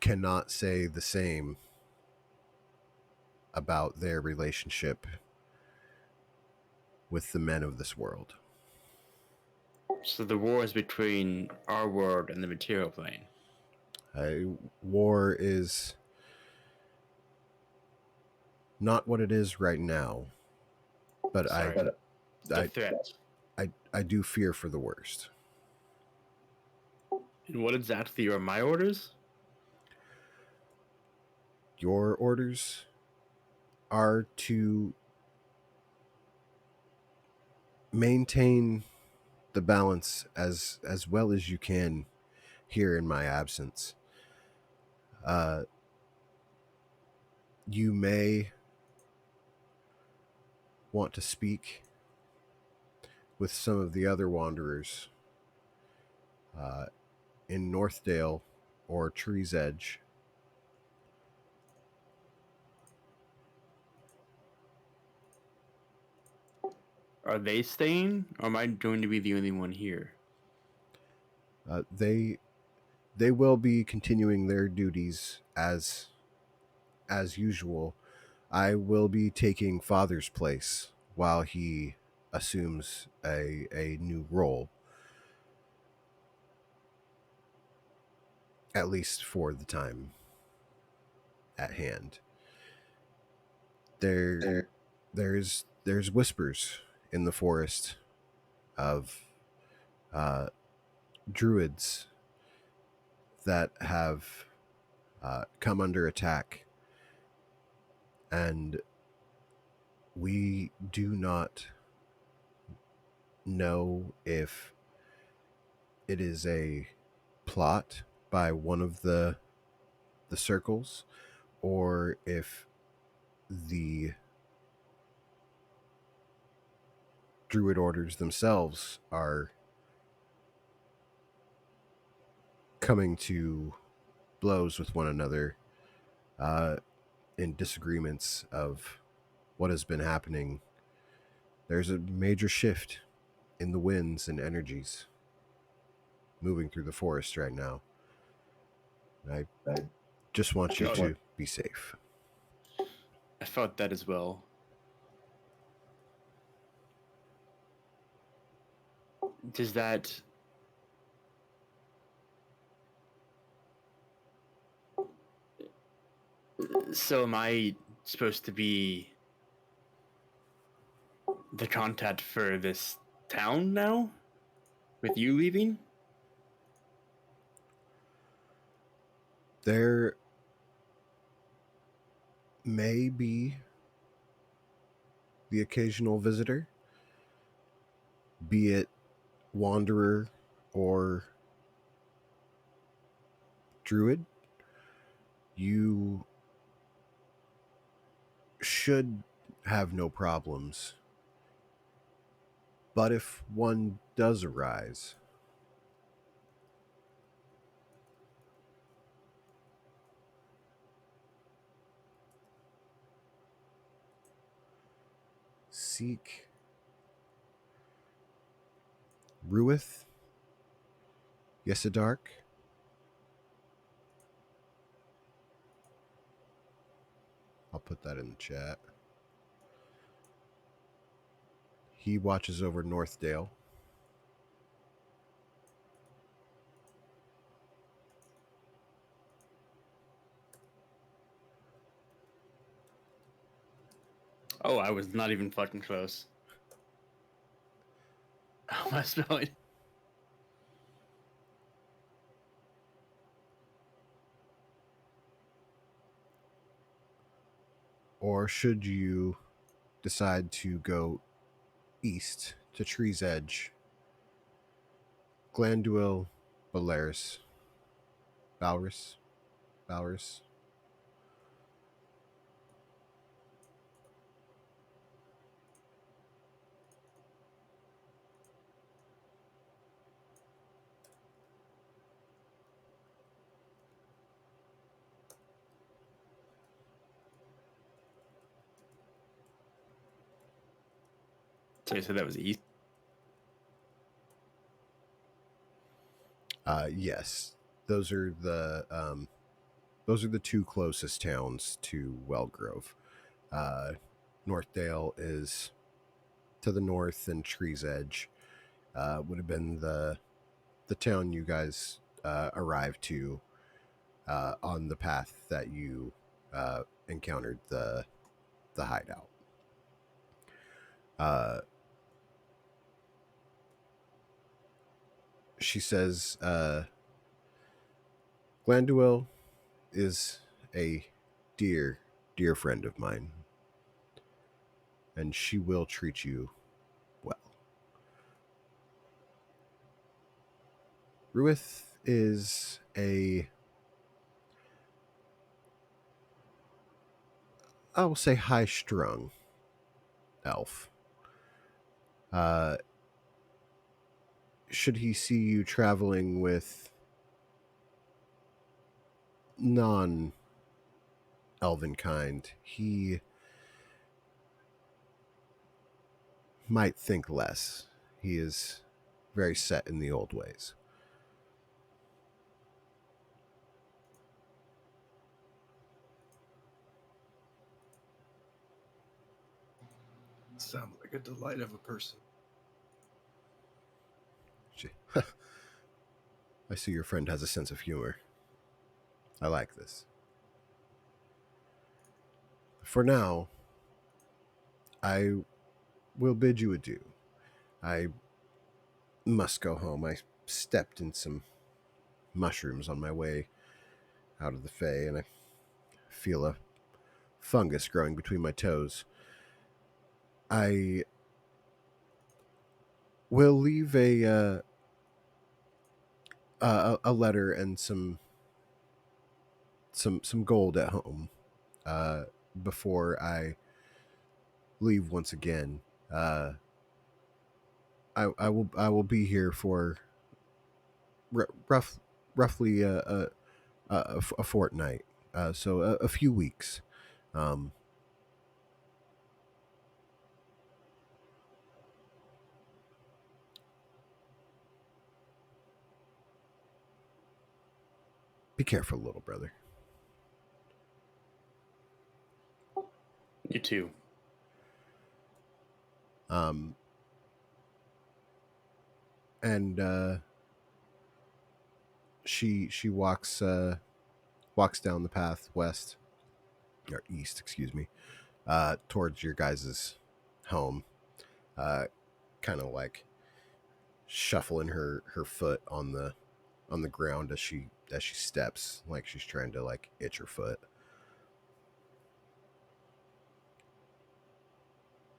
cannot say the same about their relationship with the men of this world.
So the war is between our world and the material plane.
War is not what it is right now, but
Sorry, the
I,
threat.
I do fear for the worst.
And what exactly are my orders?
Your orders are to maintain the balance as well as you can here in my absence. You may want to speak with some of the other wanderers in Northdale or Tree's Edge.
Are they staying, or am I going to be the only one here?
They will be continuing their duties as usual. I will be taking Father's place while he assumes a new role, at least for the time at hand. There's whispers in the forest of druids that have come under attack, and we do not know if it is a plot by one of the circles, or if the druid orders themselves are coming to blows with one another in disagreements of what has been happening. There's a major shift in the winds and energies moving through the forest right now. I just want you to be safe.
I felt that as well. Does that... So am I supposed to be the contact for this town now? With you leaving?
There may be the occasional visitor, be it wanderer or druid. You should have no problems. But if one does arise, seek Ruith, Yesadark. I'll put that in the chat. He watches over Northdale.
Oh, I was not even fucking close. How am I spelling?
Or should you decide to go east to Tree's Edge, Glanduil, Balaris, Balris.
So you said that was east?
Yes. those are the two closest towns to Wellgrove. Northdale is to the north, and Tree's Edge would have been the town you guys arrived to on the path that you encountered the hideout. She says, Glanduel is a dear, dear friend of mine, and she will treat you well. Ruith is I will say, high-strung elf. Should he see you traveling with non-elven kind, he might think less. He is very set in the old ways.
Sounds like a delight of a person.
I see your friend has a sense of humor. I like this. For now, I will bid you adieu. I must go home. I stepped in some mushrooms on my way out of the Fae, and I feel a fungus growing between my toes. I will leave a letter and some gold at home before I leave once again. I will be here for roughly a fortnight, so a few weeks. Be careful, little brother.
You too.
And she walks down the path west or east, excuse me, towards your guys' home. Kind of like shuffling her foot on the ground as she steps, like she's trying to like itch her foot.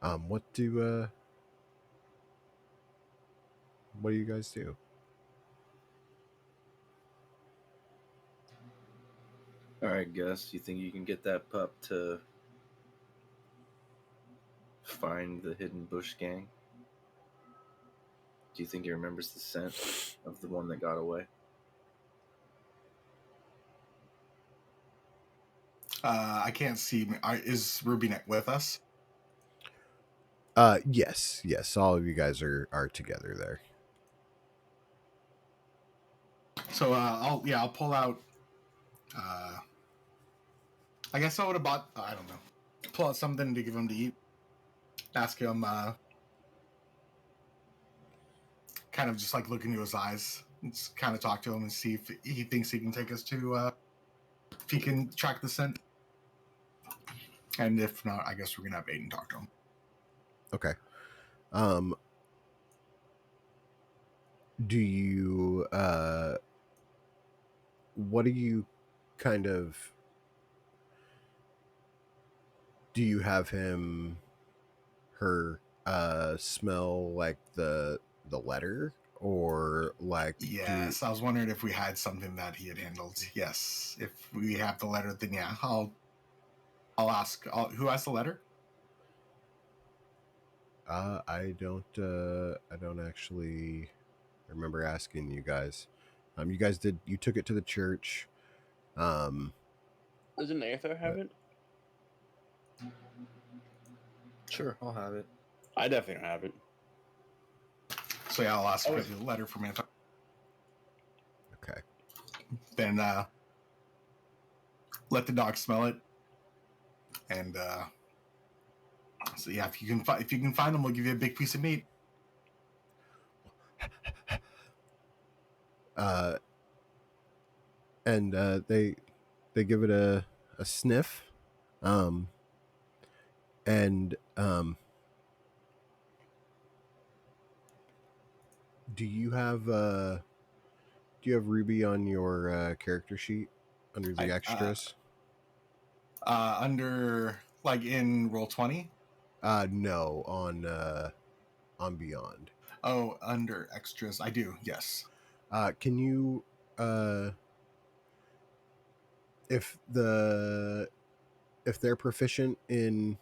What do you guys do?
All right, Gus. You think you can get that pup to find the hidden bush gang? Do you think he remembers the scent of the one that got away?
I can't see. Is Ruby with us?
Yes. All of you guys are together there.
So I'll pull out. I guess I would have bought. I don't know. Pull out something to give him to eat. Ask him. Kind of just like look into his eyes. And just kind of talk to him and see if he thinks he can take us to. If he can track the scent. And if not, I guess we're gonna have Aiden talk to him.
Okay. Do you what do you kind of do you have her smell like the letter, or like
Yes, I was wondering if we had something that he had handled. Yes, if we have the letter, then yeah, I'll ask. Who has the letter?
I don't actually remember asking you guys. You guys you took it to the church.
Doesn't Aether have it?
Sure, I'll have it.
I definitely don't have it.
So yeah, I'll ask
Oh,
for the letter from Anton.
Okay.
then let the dog smell it, and so yeah, if you can find them, we'll give you a big piece of meat.
And they give it a sniff, and do you have Ruby on your character sheet under the extras?
Under like in Roll20.
No, on Beyond.
Oh, under extras, I do. Yes.
Can you if they're proficient in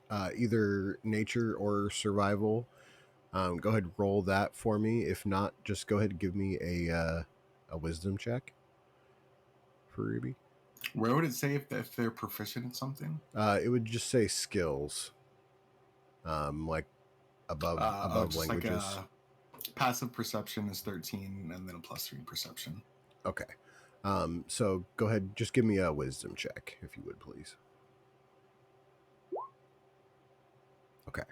either nature or survival, go ahead and roll that for me. If not, just go ahead and give me a wisdom check for Ruby.
Where would it say if they're proficient in something?
It would just say skills, like above languages.
Like passive perception is 13, and then a +3 perception.
Okay. So go ahead, just give me a wisdom check, if you would, please. Okay.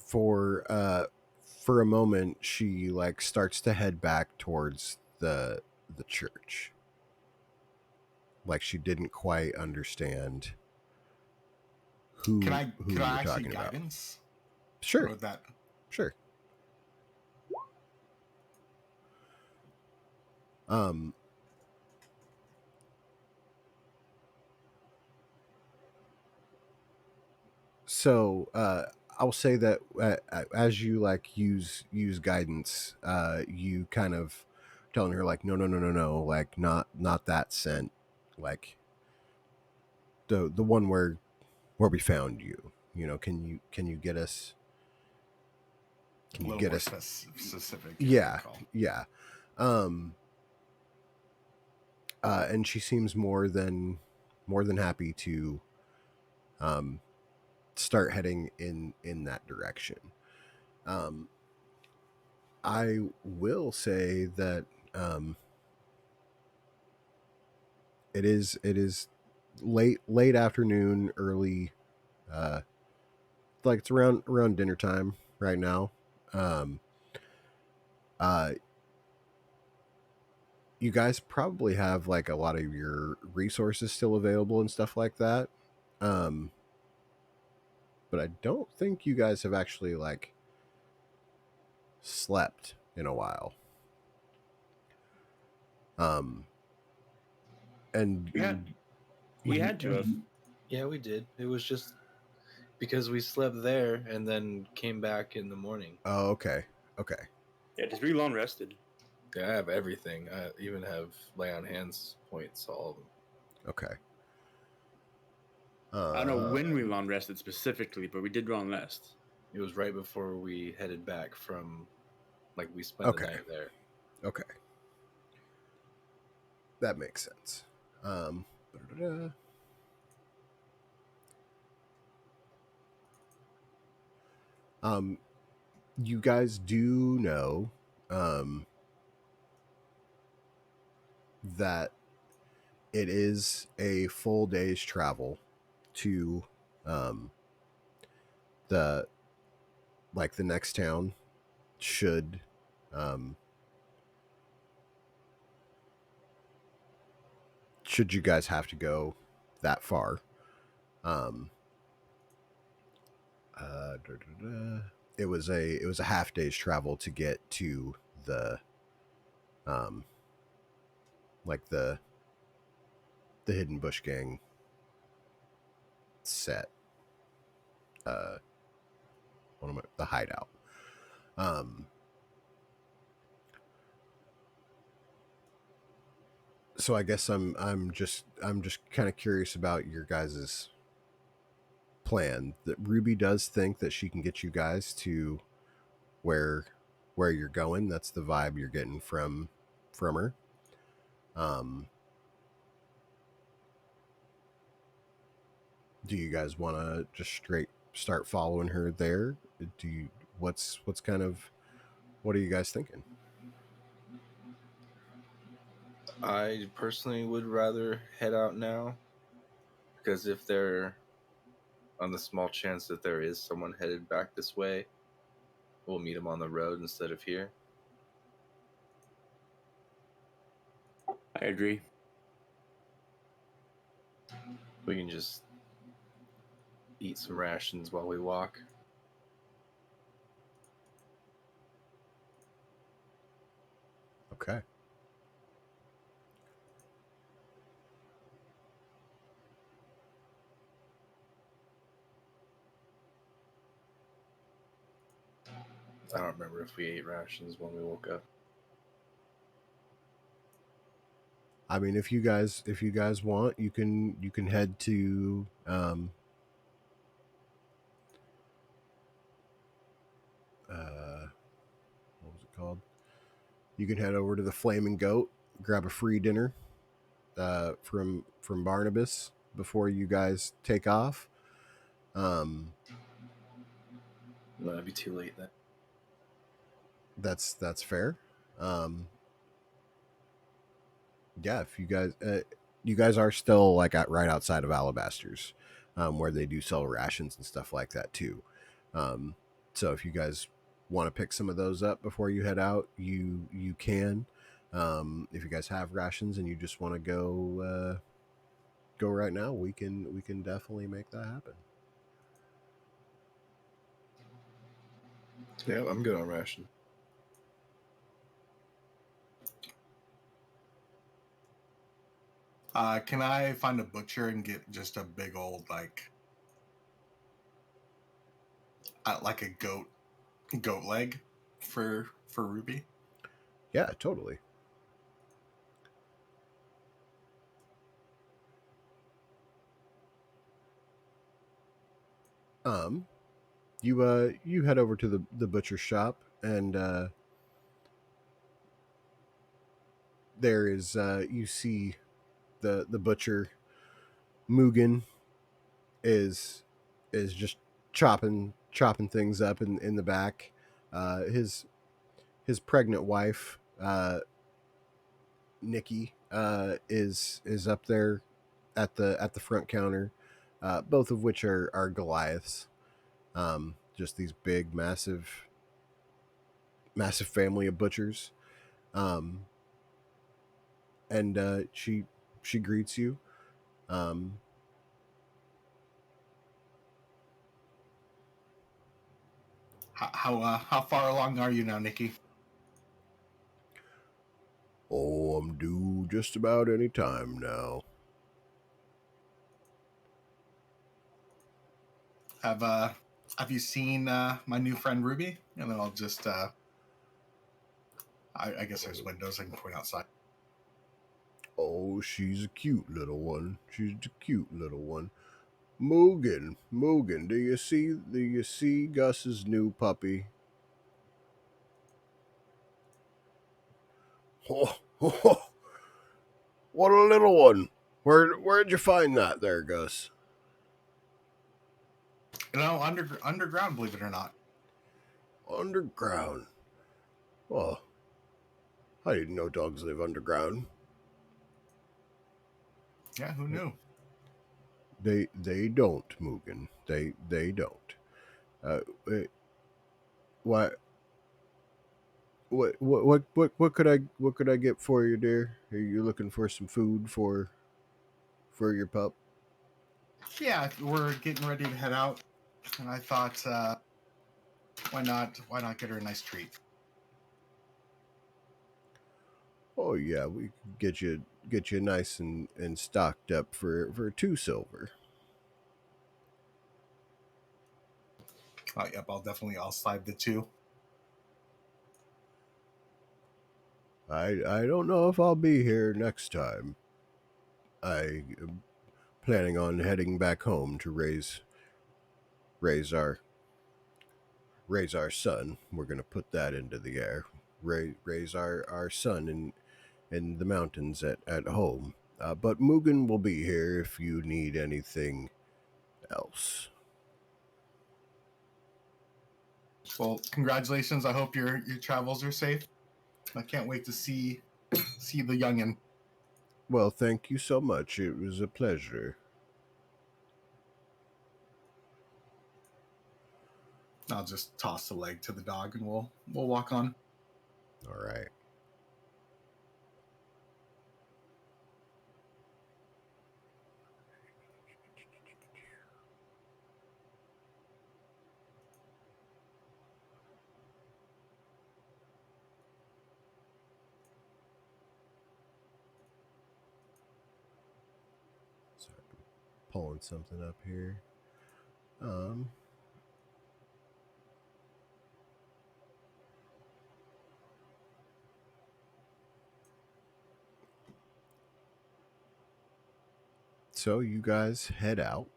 For a moment, she like starts to head back towards the church. Like she didn't quite understand who
Can I
you were
actually
talking about.
guidance?
Sure.
Or that.
Sure. So I'll say that as you like use guidance, you kind of telling her like no, like not that scent, like the one where we found you. You know, can you get us? Can you get us
specific?
Yeah, yeah. And she seems more than happy to start heading in that direction. I will say that it is late afternoon, early, like it's around dinner time right now. You guys probably have like a lot of your resources still available and stuff like that. But I don't think you guys have actually like slept in a while. And
We had to have.
Yeah, we did. It was just because we slept there and then came back in the morning.
oh, okay.
Yeah, just be long rested.
Yeah, I have everything. I even have lay on hands points, all of them.
Okay.
I don't know when we long rested specifically, but we did long rest.
It was right before we headed back from, like, we spent the night there.
Okay. That makes sense. You guys do know that it is a full day's travel to the next town should you guys have to go that far. It was a half day's travel to get to the the Hidden Bush Gang set, the hideout. So I guess I'm just kind of curious about your guys's plan. That Ruby does think that she can get you guys to where you're going. That's the vibe you're getting from her. Do you guys want to just straight start following her there? Do you what's kind of what are you guys thinking?
I personally would rather head out now because if they're on the small chance that there is someone headed back this way, we'll meet them on the road instead of here.
I agree.
We can just eat some rations while we walk.
Okay.
I don't remember if we ate rations when we woke up.
I mean, if you guys want, you can head to what was it called? You can head over to the Flaming Goat, grab a free dinner from Barnabas before you guys take off. Um,
No, that'd be too late then.
that's fair. Um, yeah, if you guys are still like at right outside of Alabasters, where they do sell rations and stuff like that too. Um, so if you guys want to pick some of those up before you head out, you can. If you guys have rations and you just want to go right now, we can definitely make that happen.
Yeah, I'm good on ration.
Can I find a butcher and get just a big old like a goat leg for Ruby?
Yeah, totally. Um, you head over to the butcher shop and there is you see the butcher Mugen is just chopping things up in the back. His pregnant wife Nikki is up there at the front counter, both of which are Goliaths. Just these big, massive family of butchers. Um, and she greets you. Um,
How far along are you now, Nikki?
oh, I'm due just about any time now.
Have you seen my new friend Ruby? And then I'll just I guess there's windows I can point outside.
Oh, she's a cute little one. She's a cute little one. Mugen, do you see Gus's new puppy? Oh, oh, what a little one. Where'd you find that there, Gus?
Underground, believe it or not.
Underground. Oh, I didn't know dogs live underground.
Yeah, who knew?
They don't, Mugen. They don't. Uh, eh, why? What could I get for you, dear? Are you looking for some food for your pup?
Yeah, we're getting ready to head out, and I thought, why not get her a nice treat?
Oh yeah, we could get you nice and stocked up for 2 silver.
Yep, I'll slide the two.
I don't know if I'll be here next time. I am planning on heading back home to raise our raise our son. We're gonna put that into the air. Raise our son in the mountains at home. But Mugen will be here if you need anything else.
Well, congratulations. I hope your travels are safe. I can't wait to see the youngin.
Well, thank you so much. It was a pleasure.
I'll just toss the leg to the dog and we'll walk on.
All right. Sorry, I'm pulling something up here. So you guys head out.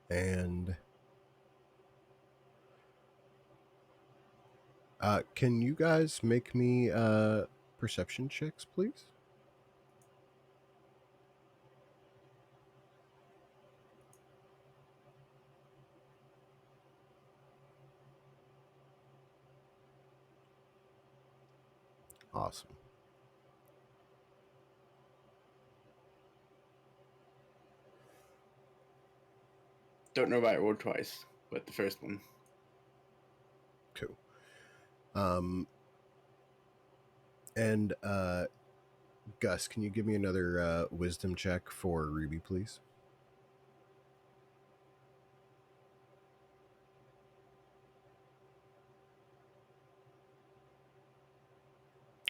And can you guys make me perception checks, please? Awesome.
Don't know about it rolled twice, but the first one.
Cool. And Gus, can you give me another wisdom check for Ruby, please?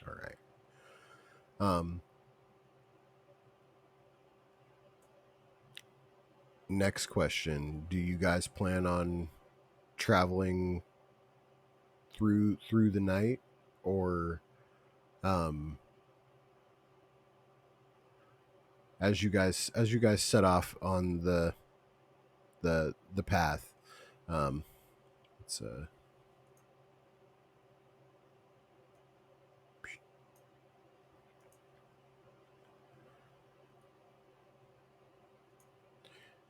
All right. Next question. Do you guys plan on traveling through the night, or as you guys set off on the path, it's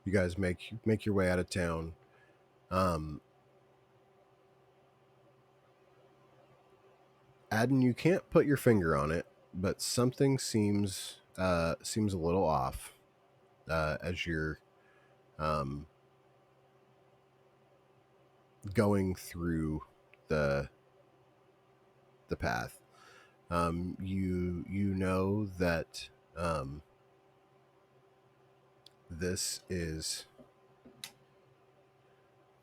you guys make your way out of town. Adden, you can't put your finger on it, but something seems a little off as you're going through the path. You know that this is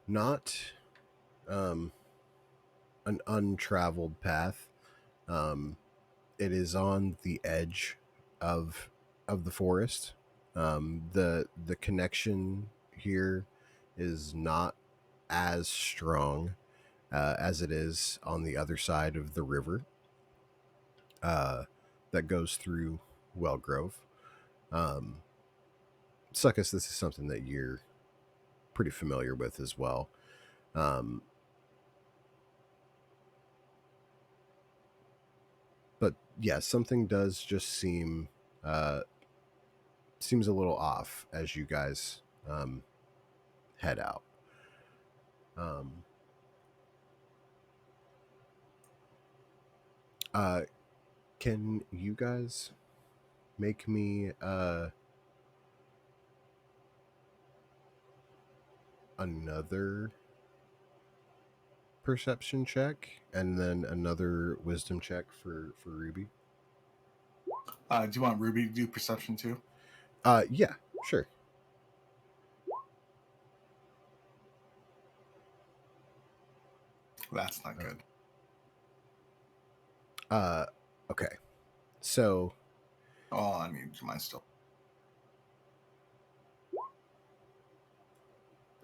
not an untraveled path. It is on the edge of the forest. The connection here is not as strong as it is on the other side of the river that goes through Wellgrove. Suckus, this is something that you're pretty familiar with as well. But yeah, something does just seems a little off as you guys head out. Can you guys make me another perception check and then another wisdom check for Ruby?
Do you want Ruby to do perception too?
Yeah, sure.
That's not good.
Okay. So,
Oh, I mean, mine's still.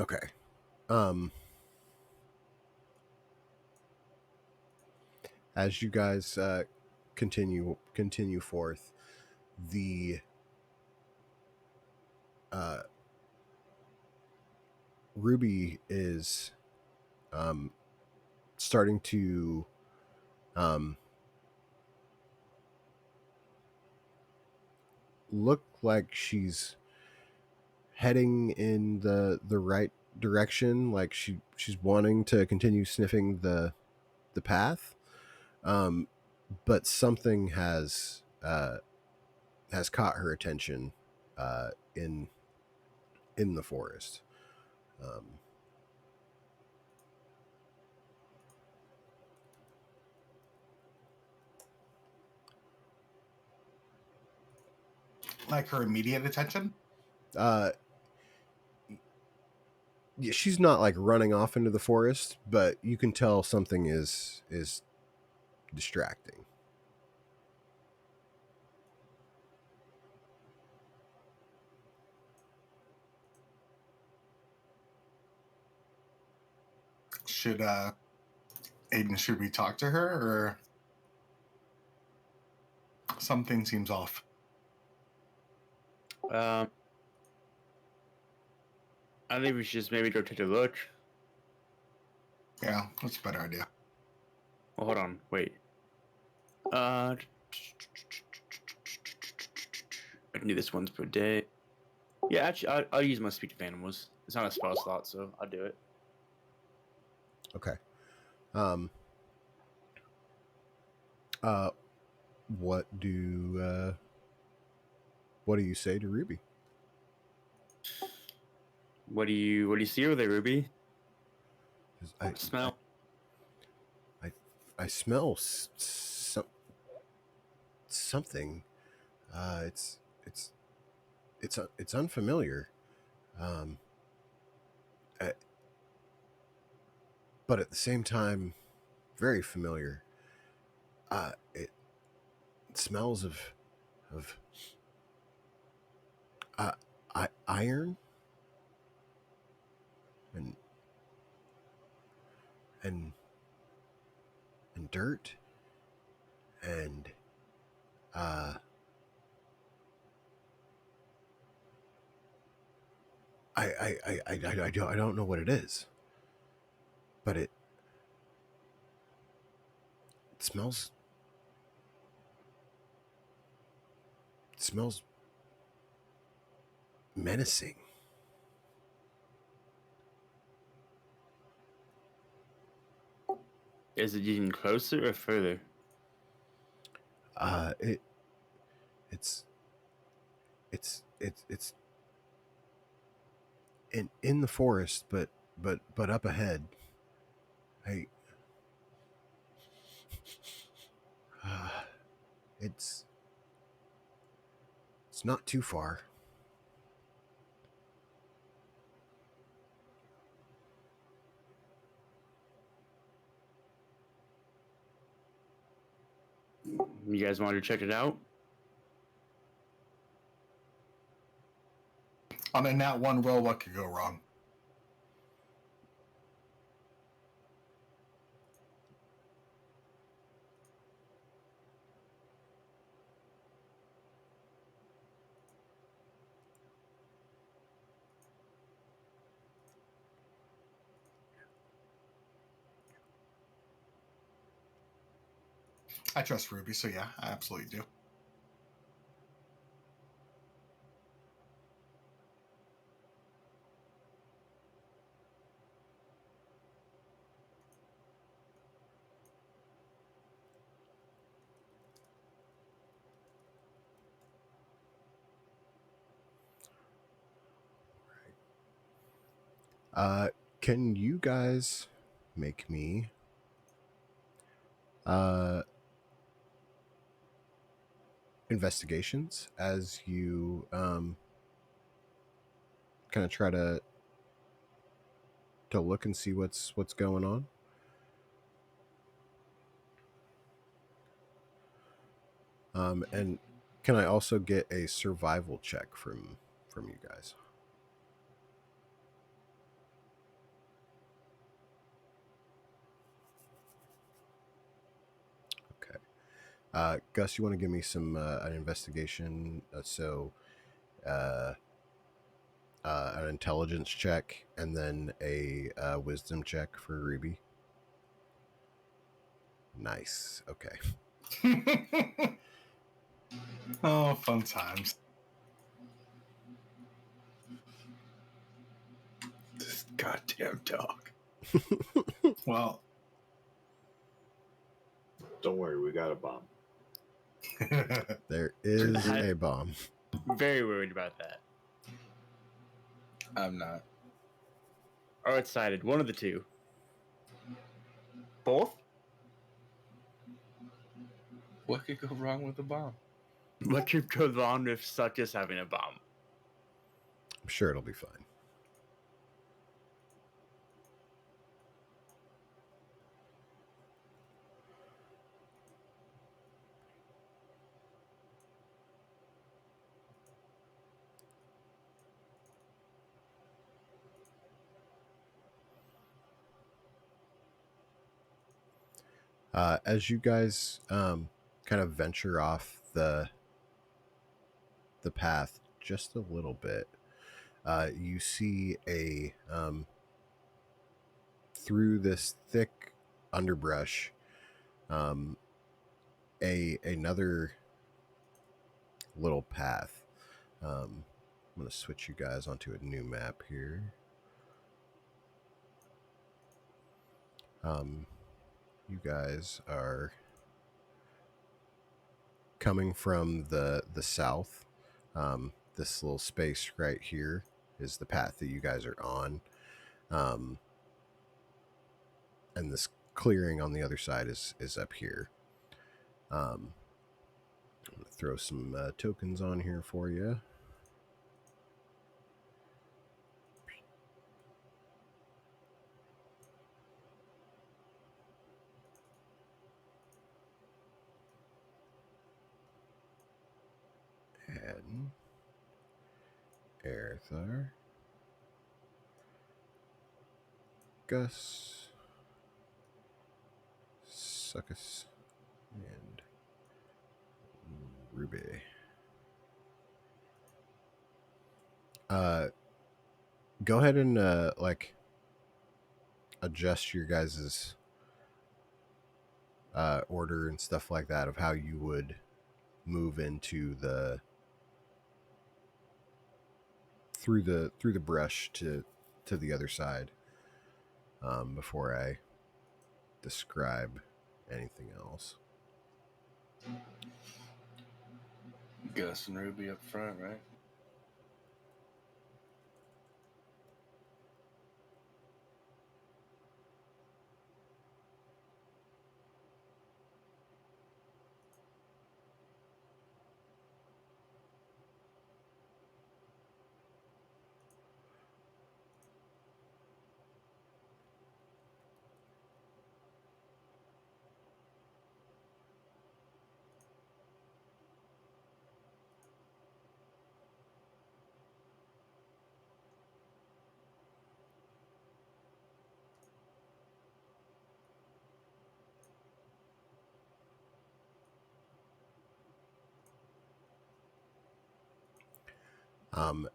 okay. As you guys continue forth, the Ruby is starting to look like she's heading in the right direction. Like she's wanting to continue sniffing the path, but something has caught her attention in the forest. Um,
Like her immediate attention?
uh, yeah, she's not like running off into the forest, but you can tell something is distracting.
Should Aiden, should we talk to her, or something seems off?
I think we should just maybe go take a look.
Yeah, that's a better idea.
Well, hold on, wait. I can do this once per day. Yeah, actually, I'll use my speech of animals. It's not a spell slot, so I'll do it.
Okay. Um. What do you say to Ruby?
What do you see over there, Ruby?
I
Smell.
I smell something. It's unfamiliar. Um. uh, but at the same time, very familiar. It smells of uh, iron and and dirt and uh, I don't know what it is, but it smells menacing.
Is it getting closer or further?
It it's it's in the forest, but up ahead. I uh, it's not too far.
You guys want to check it out?
On a nat one roll, what could go wrong? I trust Ruby, so yeah, I absolutely do.
Can you guys make me uh investigations as you kind of try to look and see what's going on? And can I also get a survival check from you guys? Okay. Gus, you want to give me some an investigation? Uh, an intelligence check and then a wisdom check for Ruby. Nice. Okay.
Oh, fun times.
This goddamn dog.
Well,
Don't worry, we got a bomb.
There is
I-
a bomb.
Very worried about that.
I'm not.
Or excited. One of the two.
Both?
What could go wrong with the bomb?
What could go wrong with such as having a bomb?
I'm sure it'll be fine. As you guys kind of venture off the path just a little bit, you see a through this thick underbrush, another little path. I'm going to switch you guys onto a new map here. You guys are coming from the south. This little space right here is the path that you guys are on. And this clearing on the other side is up here. I'm going to throw some tokens on here for you. Add Arthur, Gus, Suckus, and Ruby. Go ahead and like adjust your guys's order and stuff like that of how you would move into the through the brush to the other side before I describe anything else.
Gus and Ruby up front, right?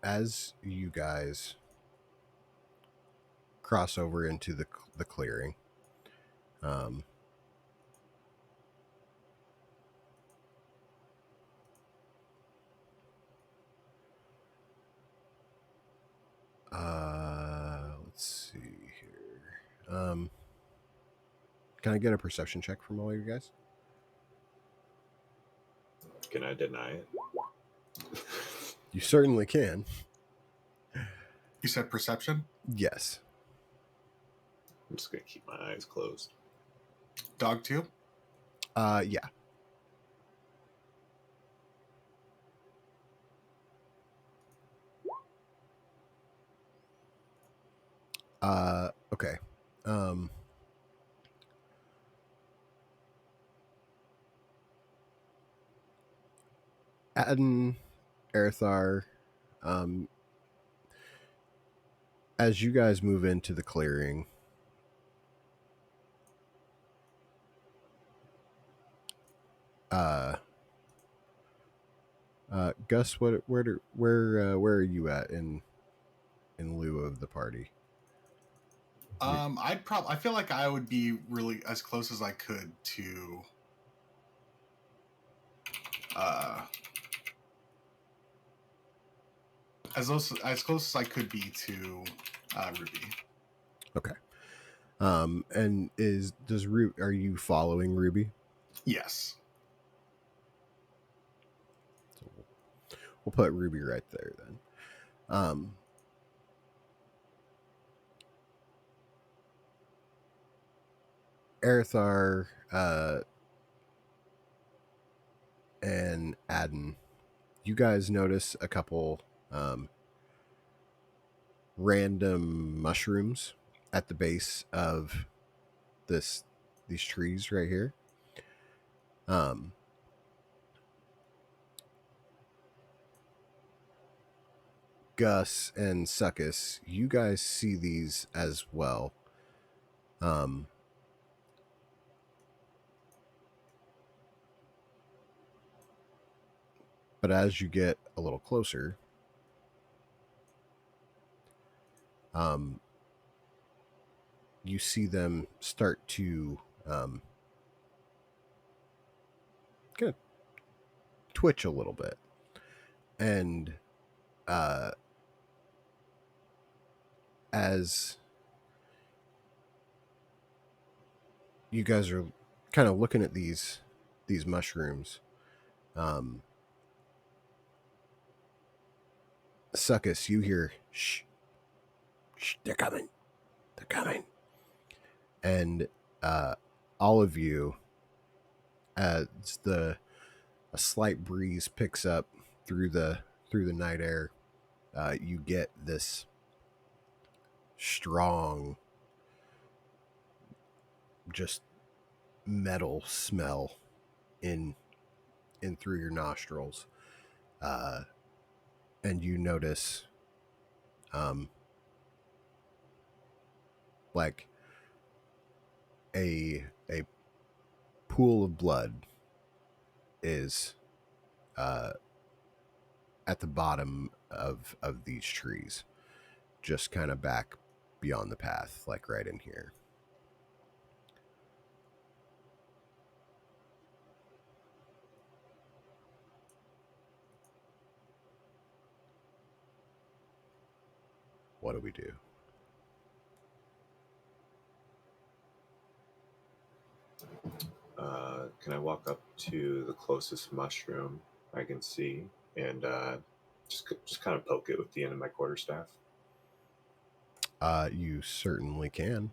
As you guys cross over into the clearing, let's see here. Can I get a perception check from all of you guys?
Can I deny it?
You certainly can.
You said perception?
Yes.
I'm just gonna keep my eyes closed.
Dog too?
Yeah. Okay. Adden, Erthar, as you guys move into the clearing, Gus, where are you at in lieu of the party?
I feel like I would be really as close as I could to as close as I could be to Ruby.
Okay. And are you following Ruby?
Yes.
So we'll put Ruby right there then. Erithar and Adden, you guys notice a couple random mushrooms at the base of these trees right here. Gus and Succus, you guys see these as well. But as you get a little closer, you see them start to kind of twitch a little bit. And as you guys are kind of looking at these mushrooms, Succus, you hear, shh, shh, they're coming. And all of you, as a slight breeze picks up through the night air, you get this strong, just metal smell in through your nostrils, and you notice, like a pool of blood is at the bottom of these trees, just kind of back beyond the path, like right in here. What do we do?
Can I walk up to the closest mushroom I can see and just kind of poke it with the end of my quarterstaff?
You certainly can.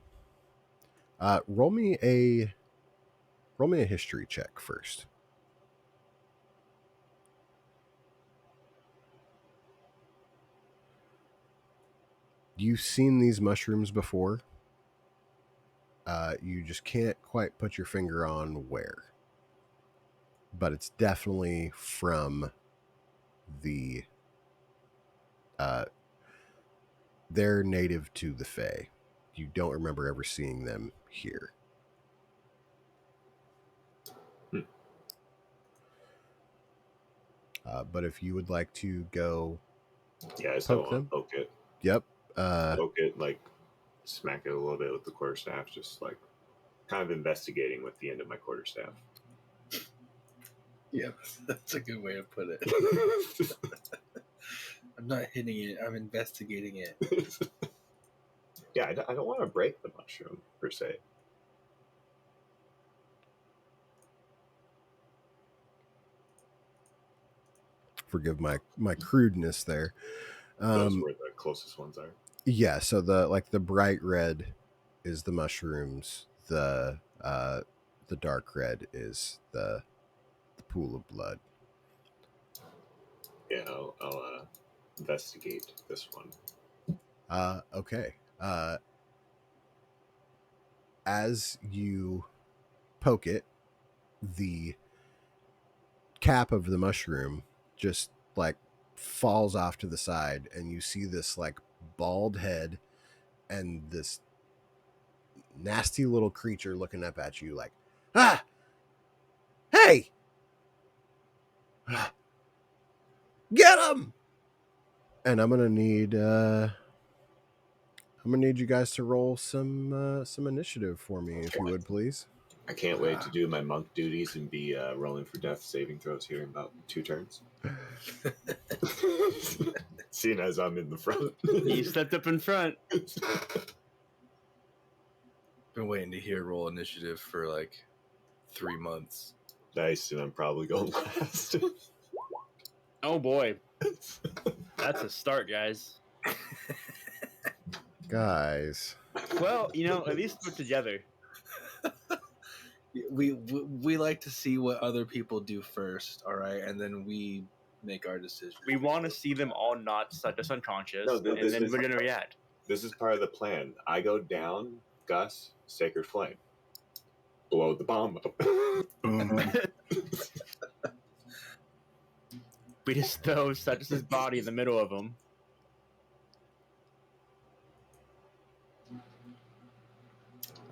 Roll me a history check first. You've seen these mushrooms before. You just can't quite put your finger on where. But it's definitely from the... they're native to the Fae. You don't remember ever seeing them here. But if you would like to go
Yeah, I still
poke
want
them.
to poke it.
Yep.
Poke it, like smack it a little bit with the quarterstaff, just like kind of investigating with the end of my quarterstaff.
Yeah, that's a good way to put it. I'm not hitting it, I'm investigating it.
Yeah, I don't want to break the mushroom, per se.
Forgive my crudeness there.
Those where the closest ones are.
Yeah, so the bright red is the mushrooms. The dark red is the pool of blood.
Yeah, I'll investigate this one.
Okay. As you poke it, the cap of the mushroom just like falls off to the side, and you see this like bald head and this nasty little creature looking up at you like, ah, hey, get him. And I'm gonna need I'm gonna need you guys to roll some initiative for me, if you would, please.
I can't wait to do my monk duties and be rolling for death saving throws here in about 2 turns. Seeing as I'm in the front.
You stepped up in front.
Been waiting to hear roll initiative for like 3 months.
Nice, and I'm probably going last.
Oh boy, that's a start, guys.
Guys,
Well, at least we're together.
We like to see what other people do first, all right, and then we make our decision.
We want to see them all not suck us unconscious,
No,
and then we're gonna react.
This is part of the plan. I go down, Gus, Sacred Flame. Blow the bomb up.
Boom.
We just throw Suchus's body in the middle of them.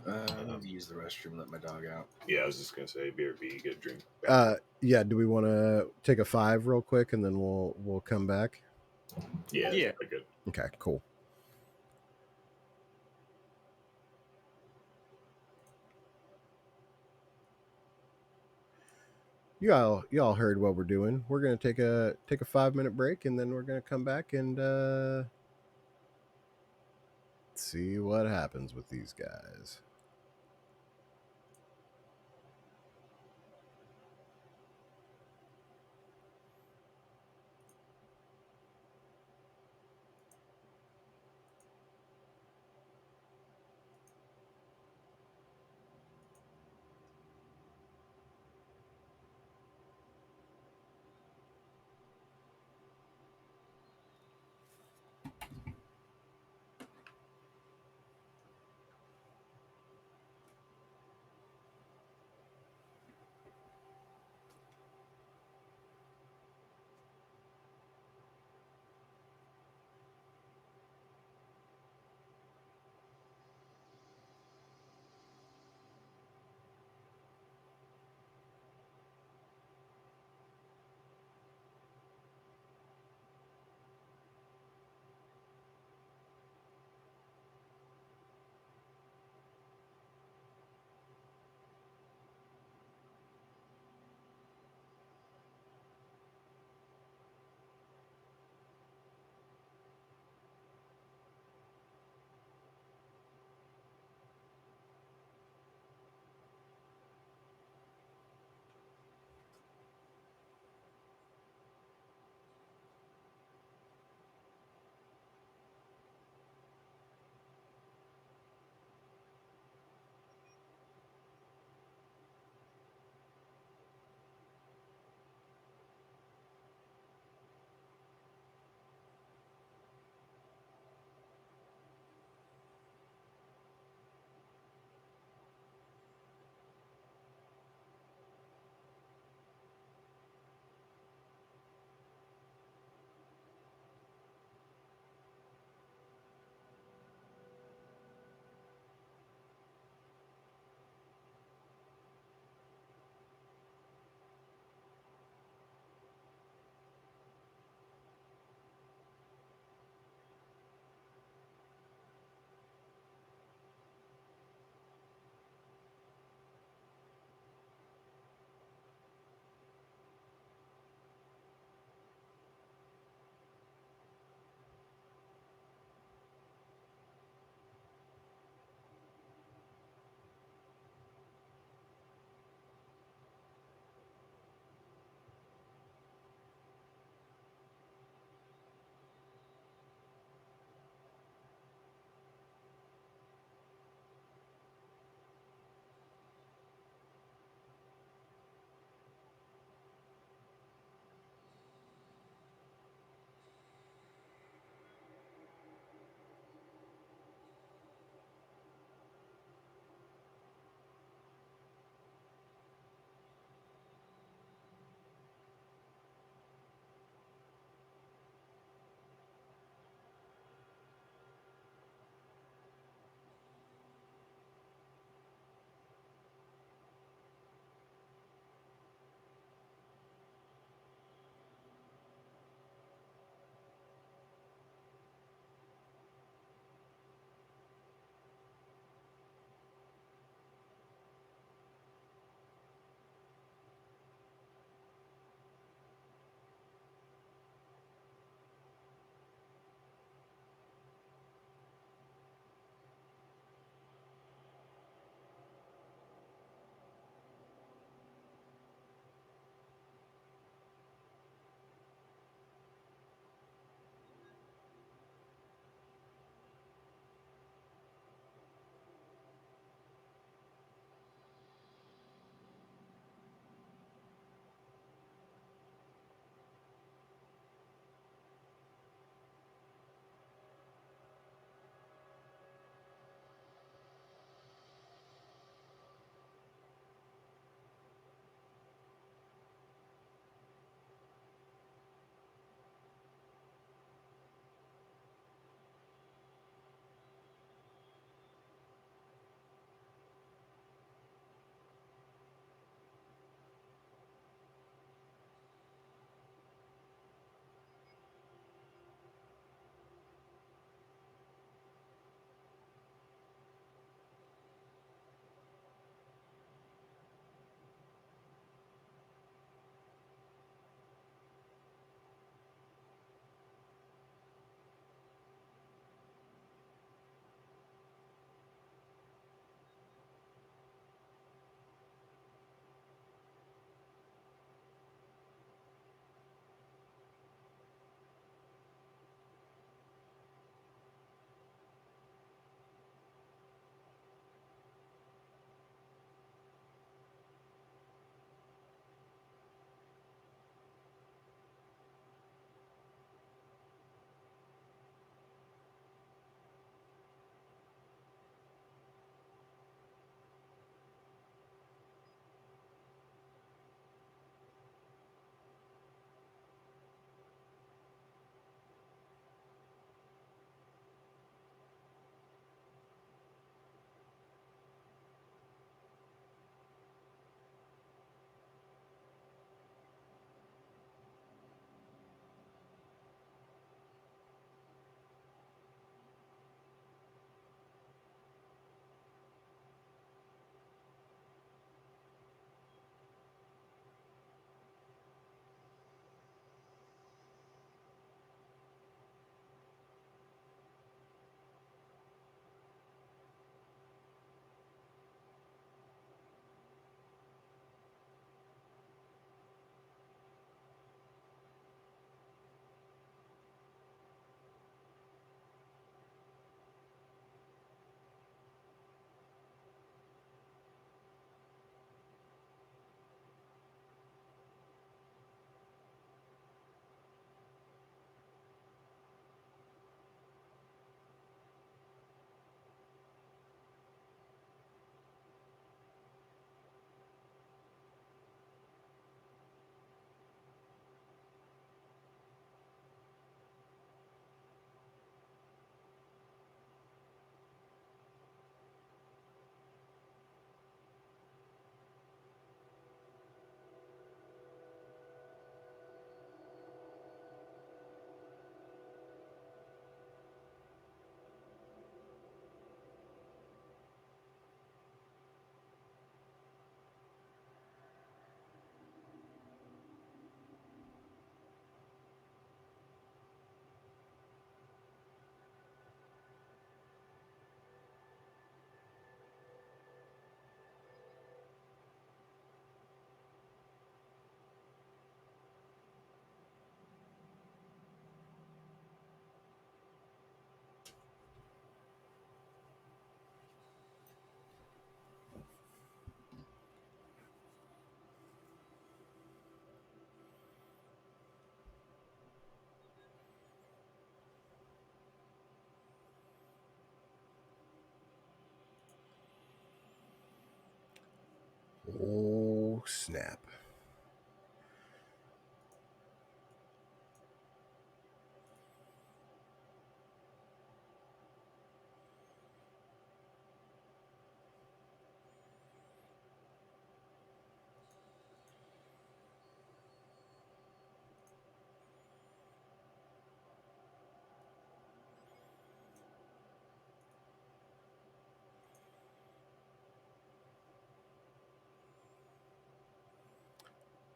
I need to use the restroom, let my dog out.
Yeah, I was just gonna say BRB, get a drink.
yeah. Do we want to take a 5 real quick, and then we'll come back?
Yeah,
Yeah.
good.
Okay, cool. You all heard what we're doing. We're gonna take a 5-minute break, and then we're gonna come back and see what happens with these guys. Oh, snap.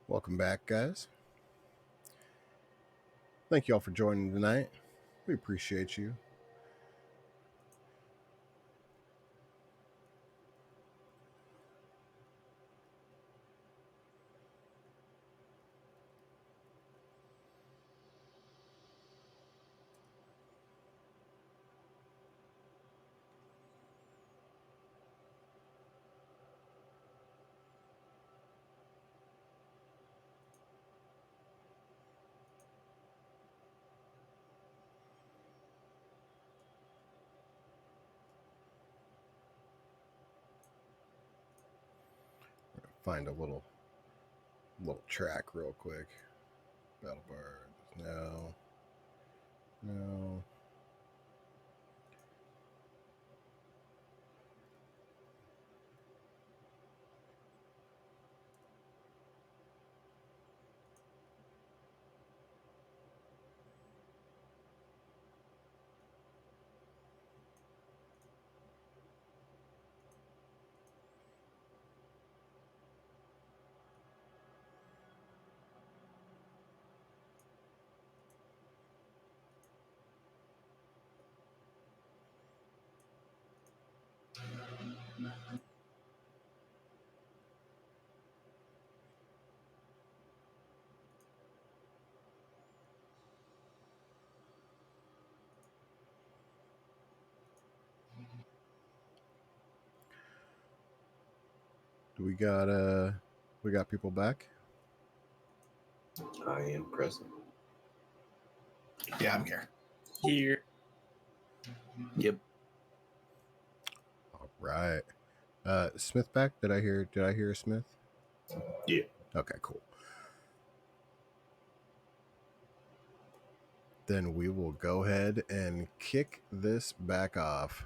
Welcome back, guys. Thank you all for joining tonight. We appreciate you. Find a little track real quick. Battle Bard. No. No. Do we got people back?
I am present.
Yeah, I'm here.
Here.
Yep.
All right. Smith back? Did I hear a Smith?
Yeah.
Okay, cool. Then we will go ahead and kick this back off.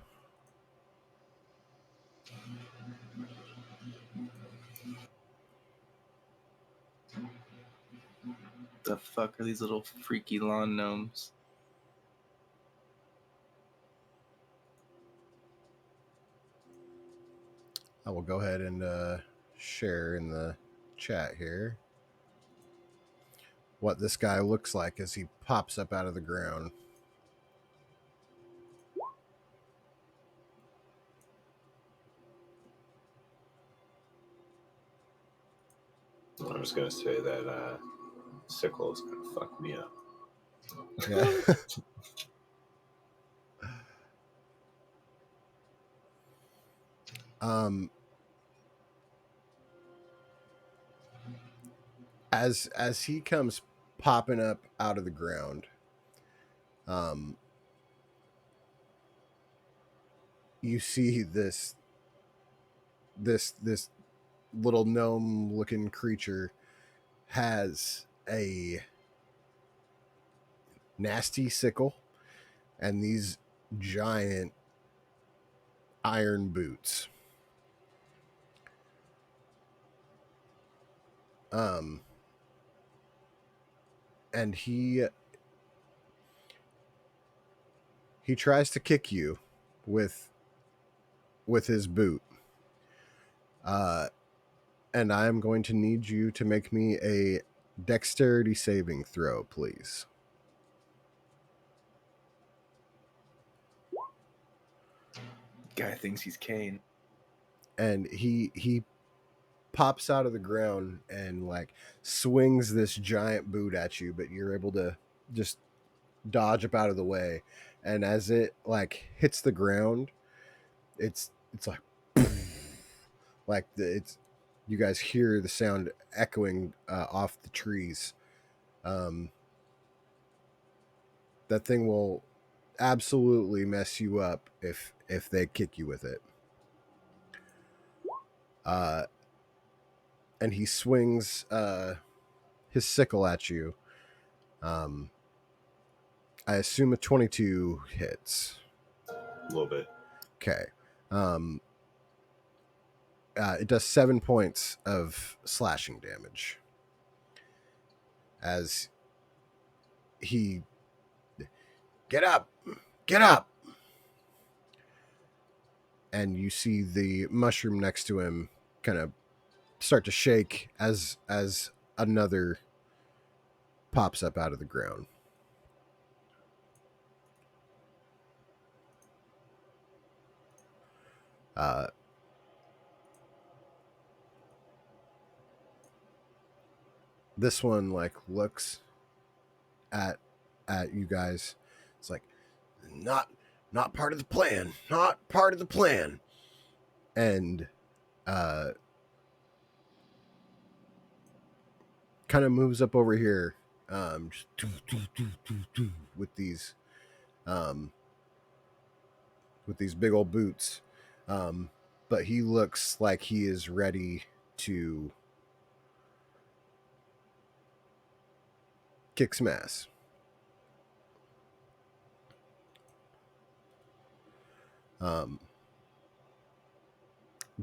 The fuck are these little freaky lawn gnomes?
I will go ahead and share in the chat here what this guy looks like as he pops up out of the ground.
I was gonna say that sickle is gonna fuck me up.
Yeah. As he comes popping up out of the ground, you see this little gnome looking creature has a nasty sickle and these giant iron boots. And he tries to kick you with his boot. And I am going to need you to make me a dexterity saving throw, please.
Guy thinks he's Kane.
And he pops out of the ground and like swings this giant boot at you, but you're able to just dodge up out of the way. And as it like hits the ground, it's like it's you guys hear the sound echoing off the trees. That thing will absolutely mess you up if they kick you with it. and he swings his sickle at you. I assume a 22 hits.
A little bit.
Okay. It does 7 points of slashing damage as he get up, and you see the mushroom next to him kind of start to shake as another pops up out of the ground. This one like looks at you guys. It's like not part of the plan. Not part of the plan. And kind of moves up over here, just with these big old boots. But he looks like he is ready to kick some ass.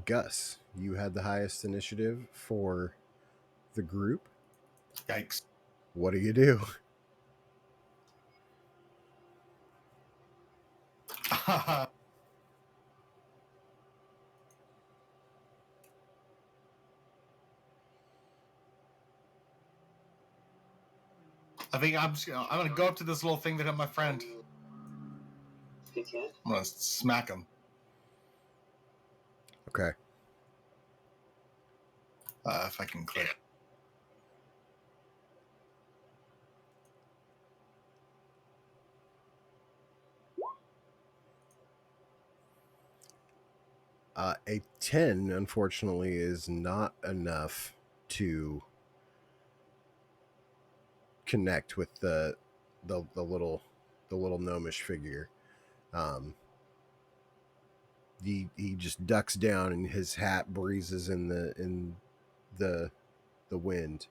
Gus, you had the highest initiative for the group.
Yikes.
What do you do?
I think I'm gonna go up to this little thing that hit my friend. I'm gonna smack him.
Okay.
If I can click.
A 10, unfortunately, is not enough to connect with the little gnomish figure. He just ducks down, and his hat breezes in the wind,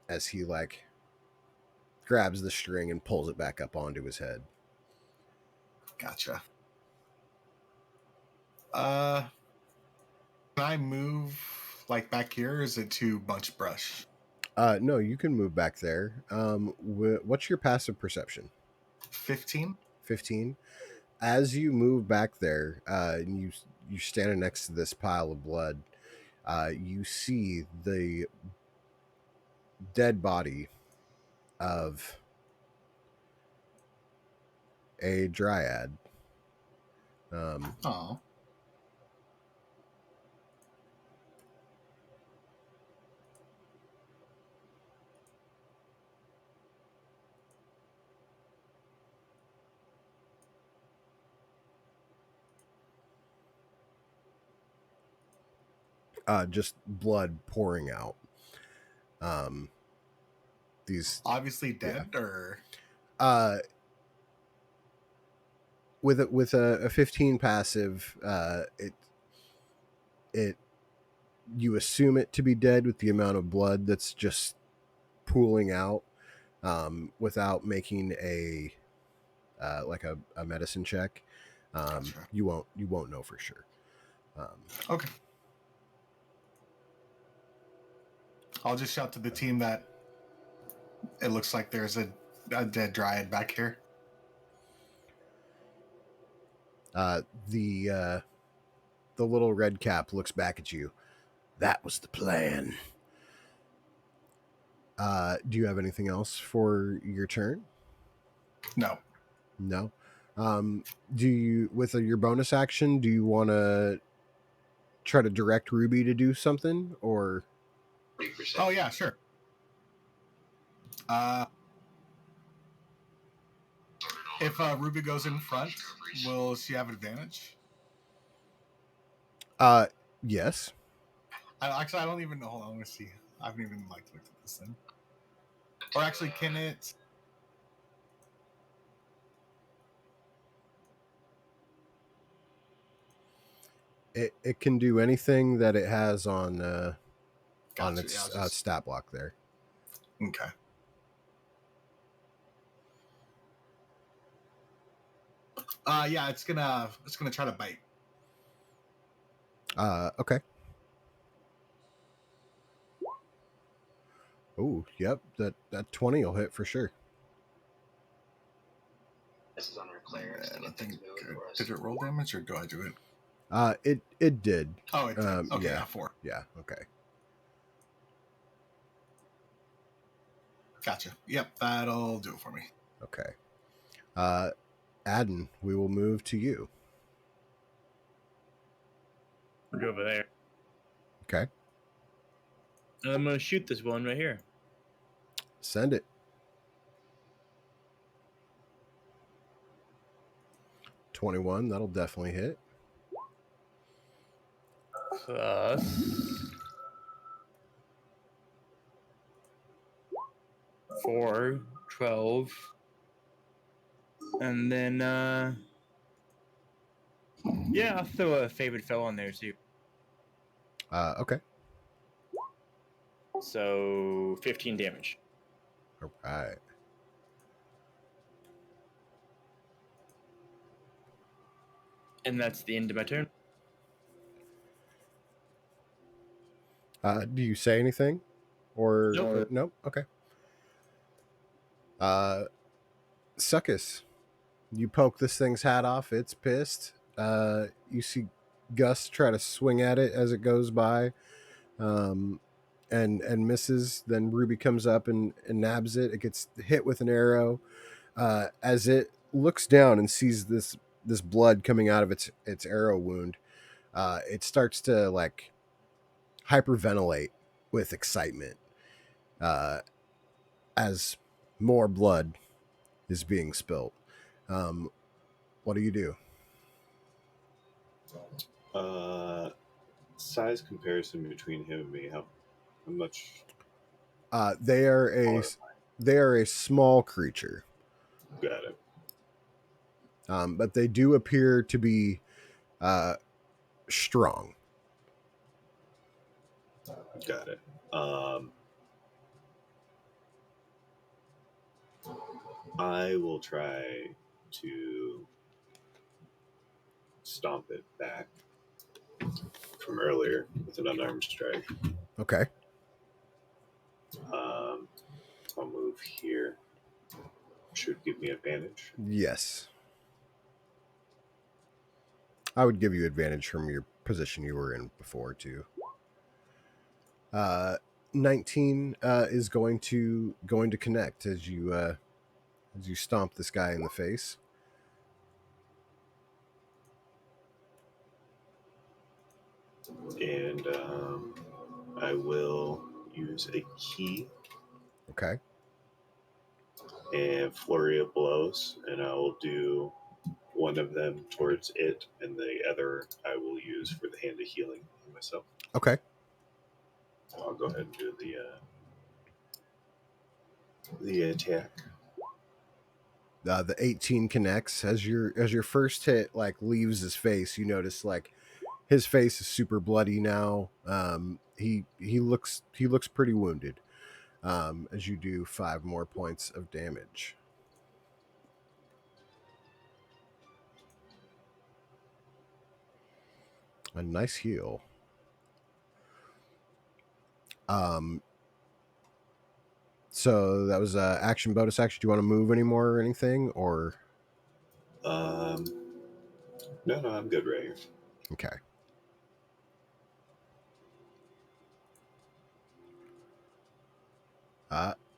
as he like grabs the string and pulls it back up onto his head.
Gotcha. Can I move like back here? Or is it too much brush?
No, you can move back there. What's your passive perception?
15.
15. As you move back there, and you're standing next to this pile of blood, you see the dead body of a dryad.
Oh.
Just blood pouring out. These
Obviously dead, or
with a 15 passive, it you assume it to be dead with the amount of blood that's just pooling out, without making a like a medicine check.
Gotcha.
You won't know for sure.
Okay. I'll just shout to the team that it looks like there's a dead dryad back here.
The little red cap looks back at you. That was the plan. Do you have anything else for your turn?
No.
No. Do you, with your bonus action, do you want to try to direct Ruby to do something, or?
Oh yeah, sure. If Ruby goes in front, will she have advantage?
Yes.
Actually, I don't even know. Hold on, let me see. I haven't even looked at this thing. Or actually, can it?
It can do anything that it has on
Gotcha.
its
Yeah, I was just-
stat block there.
okay. Yeah, it's gonna try to bite.
Okay. Oh, yep. That 20 will hit for sure.
This is unclear.
And I think did it roll damage or do I do it?
It did.
Oh, it did. Okay,
yeah.
yeah, 4.
Yeah. Okay.
Gotcha. Yep, that'll do it for me.
Okay. Adden, we will move to you.
We'll go over there.
Okay.
And I'm gonna shoot this one right here.
Send it. 21. That'll definitely hit.
Plus 4, 12. And then yeah, I'll throw a favorite foe on there too.
Okay.
So 15 damage.
All right.
And that's the end of my turn.
Do you say anything? Or
Nope.
nope? Okay. Succus, you poke this thing's hat off. It's pissed. You see Gus try to swing at it as it goes by, and misses. Then Ruby comes up and nabs it. It gets hit with an arrow. As it looks down and sees this blood coming out of its arrow wound, it starts to like hyperventilate with excitement as more blood is being spilled. What do you do?
Size comparison between him and me. How much?
They are a small creature,
Got it.
but they do appear to be strong.
Got it. I will try to stomp it back from earlier with an unarmed strike.
Okay.
I'll move here. Should give me advantage.
Yes. I would give you advantage from your position you were in before too. 19 is going to connect as you stomp this guy in the face.
And I will use a key
Okay.
and flurry of blows, and I will do one of them towards it, and the other I will use for the hand of healing myself.
Okay.
I'll go ahead and do the attack.
The 18 connects as your first hit like leaves his face. You notice like his face is super bloody now. He looks pretty wounded. As you do 5 more points of damage. A nice heal. So that was action, bonus action. Do you want to move anymore or anything? Or
No, I'm good right here.
okay.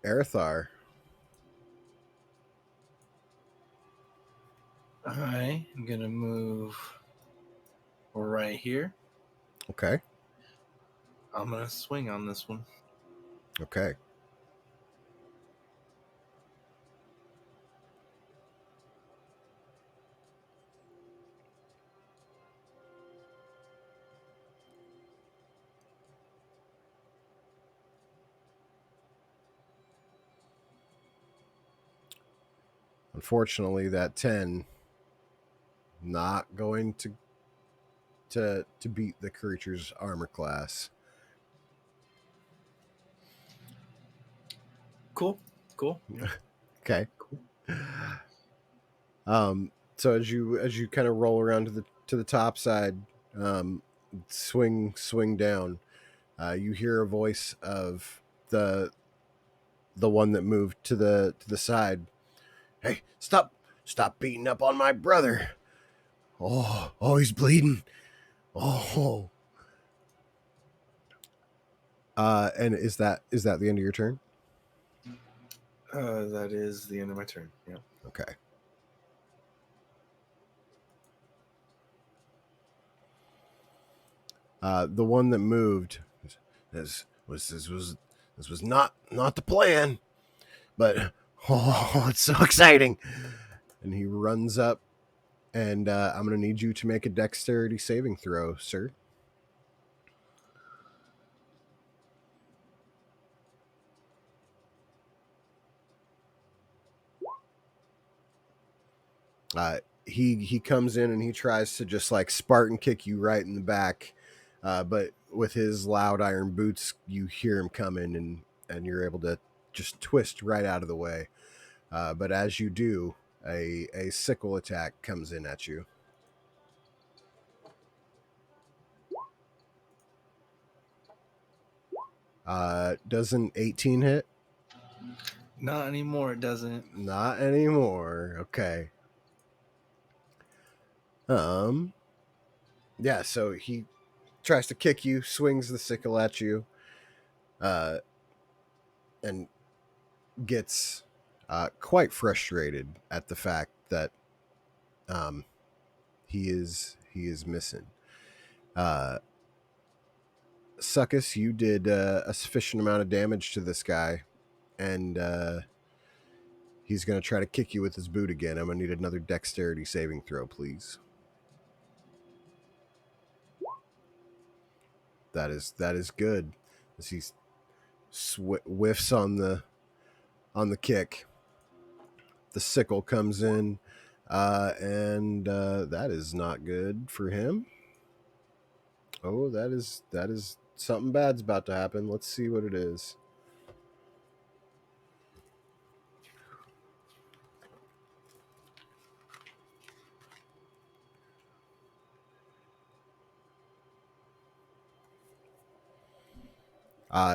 Arathar.
I'm gonna move right here.
Okay.
I'm gonna swing on this one.
Okay. Unfortunately, that 10 not going to to beat the creature's armor class.
Cool.
Okay. So as you kind of roll around to the top side, swing down, you hear a voice of the one that moved to the side. Hey, stop beating up on my brother. Oh, he's bleeding. Oh. And is that the end of your turn?
That is the end of my turn. Yeah.
Okay. The one that moved this was not the plan, but it's so exciting. And he runs up, and I'm going to need you to make a dexterity saving throw, sir. He comes in and he tries to just like Spartan kick you right in the back, but with his loud iron boots, you hear him coming, and you're able to just twist right out of the way. But as you do, a sickle attack comes in at you. Doesn't 18 hit?
Not anymore. It doesn't.
Not anymore. Okay. Yeah, so he tries to kick you, swings the sickle at you, and gets quite frustrated at the fact that he is missing. Succus, you did a sufficient amount of damage to this guy, and he's going to try to kick you with his boot again. I'm going to need another dexterity saving throw, please. That is good. As he whiffs on the kick, the sickle comes in, and that is not good for him. Oh, that is something bad's about to happen. Let's see what it is.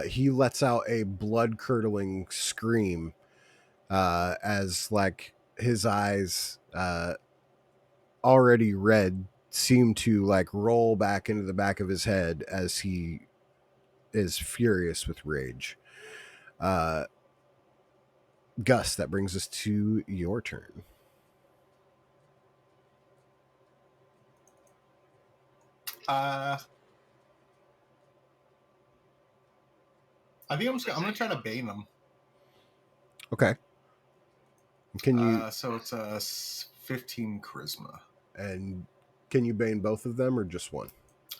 He lets out a blood-curdling scream as like his eyes, already red, seem to like roll back into the back of his head as he is furious with rage. Gus, that brings us to your turn.
I think I'm gonna try to bane them.
Okay. Can you?
So it's a 15 charisma.
And can you bane both of them or just one?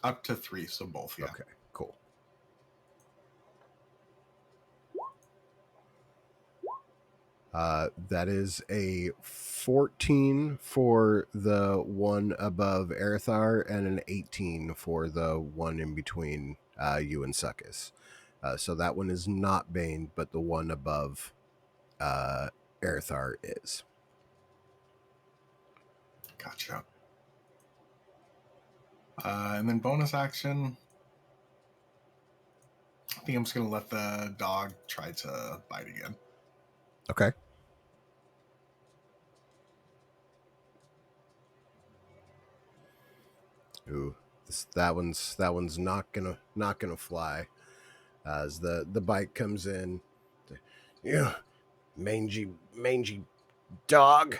Up to 3, so both. Yeah.
Okay. Cool. That is a 14 for the one above Erithar and an 18 for the one in between you and Succus. So that one is not baned, but the one above Erithar is.
Gotcha. And then bonus action. I think I'm just gonna let the dog try to bite again.
Okay. Ooh, that one's not gonna fly. As the bite comes in, you mangy dog.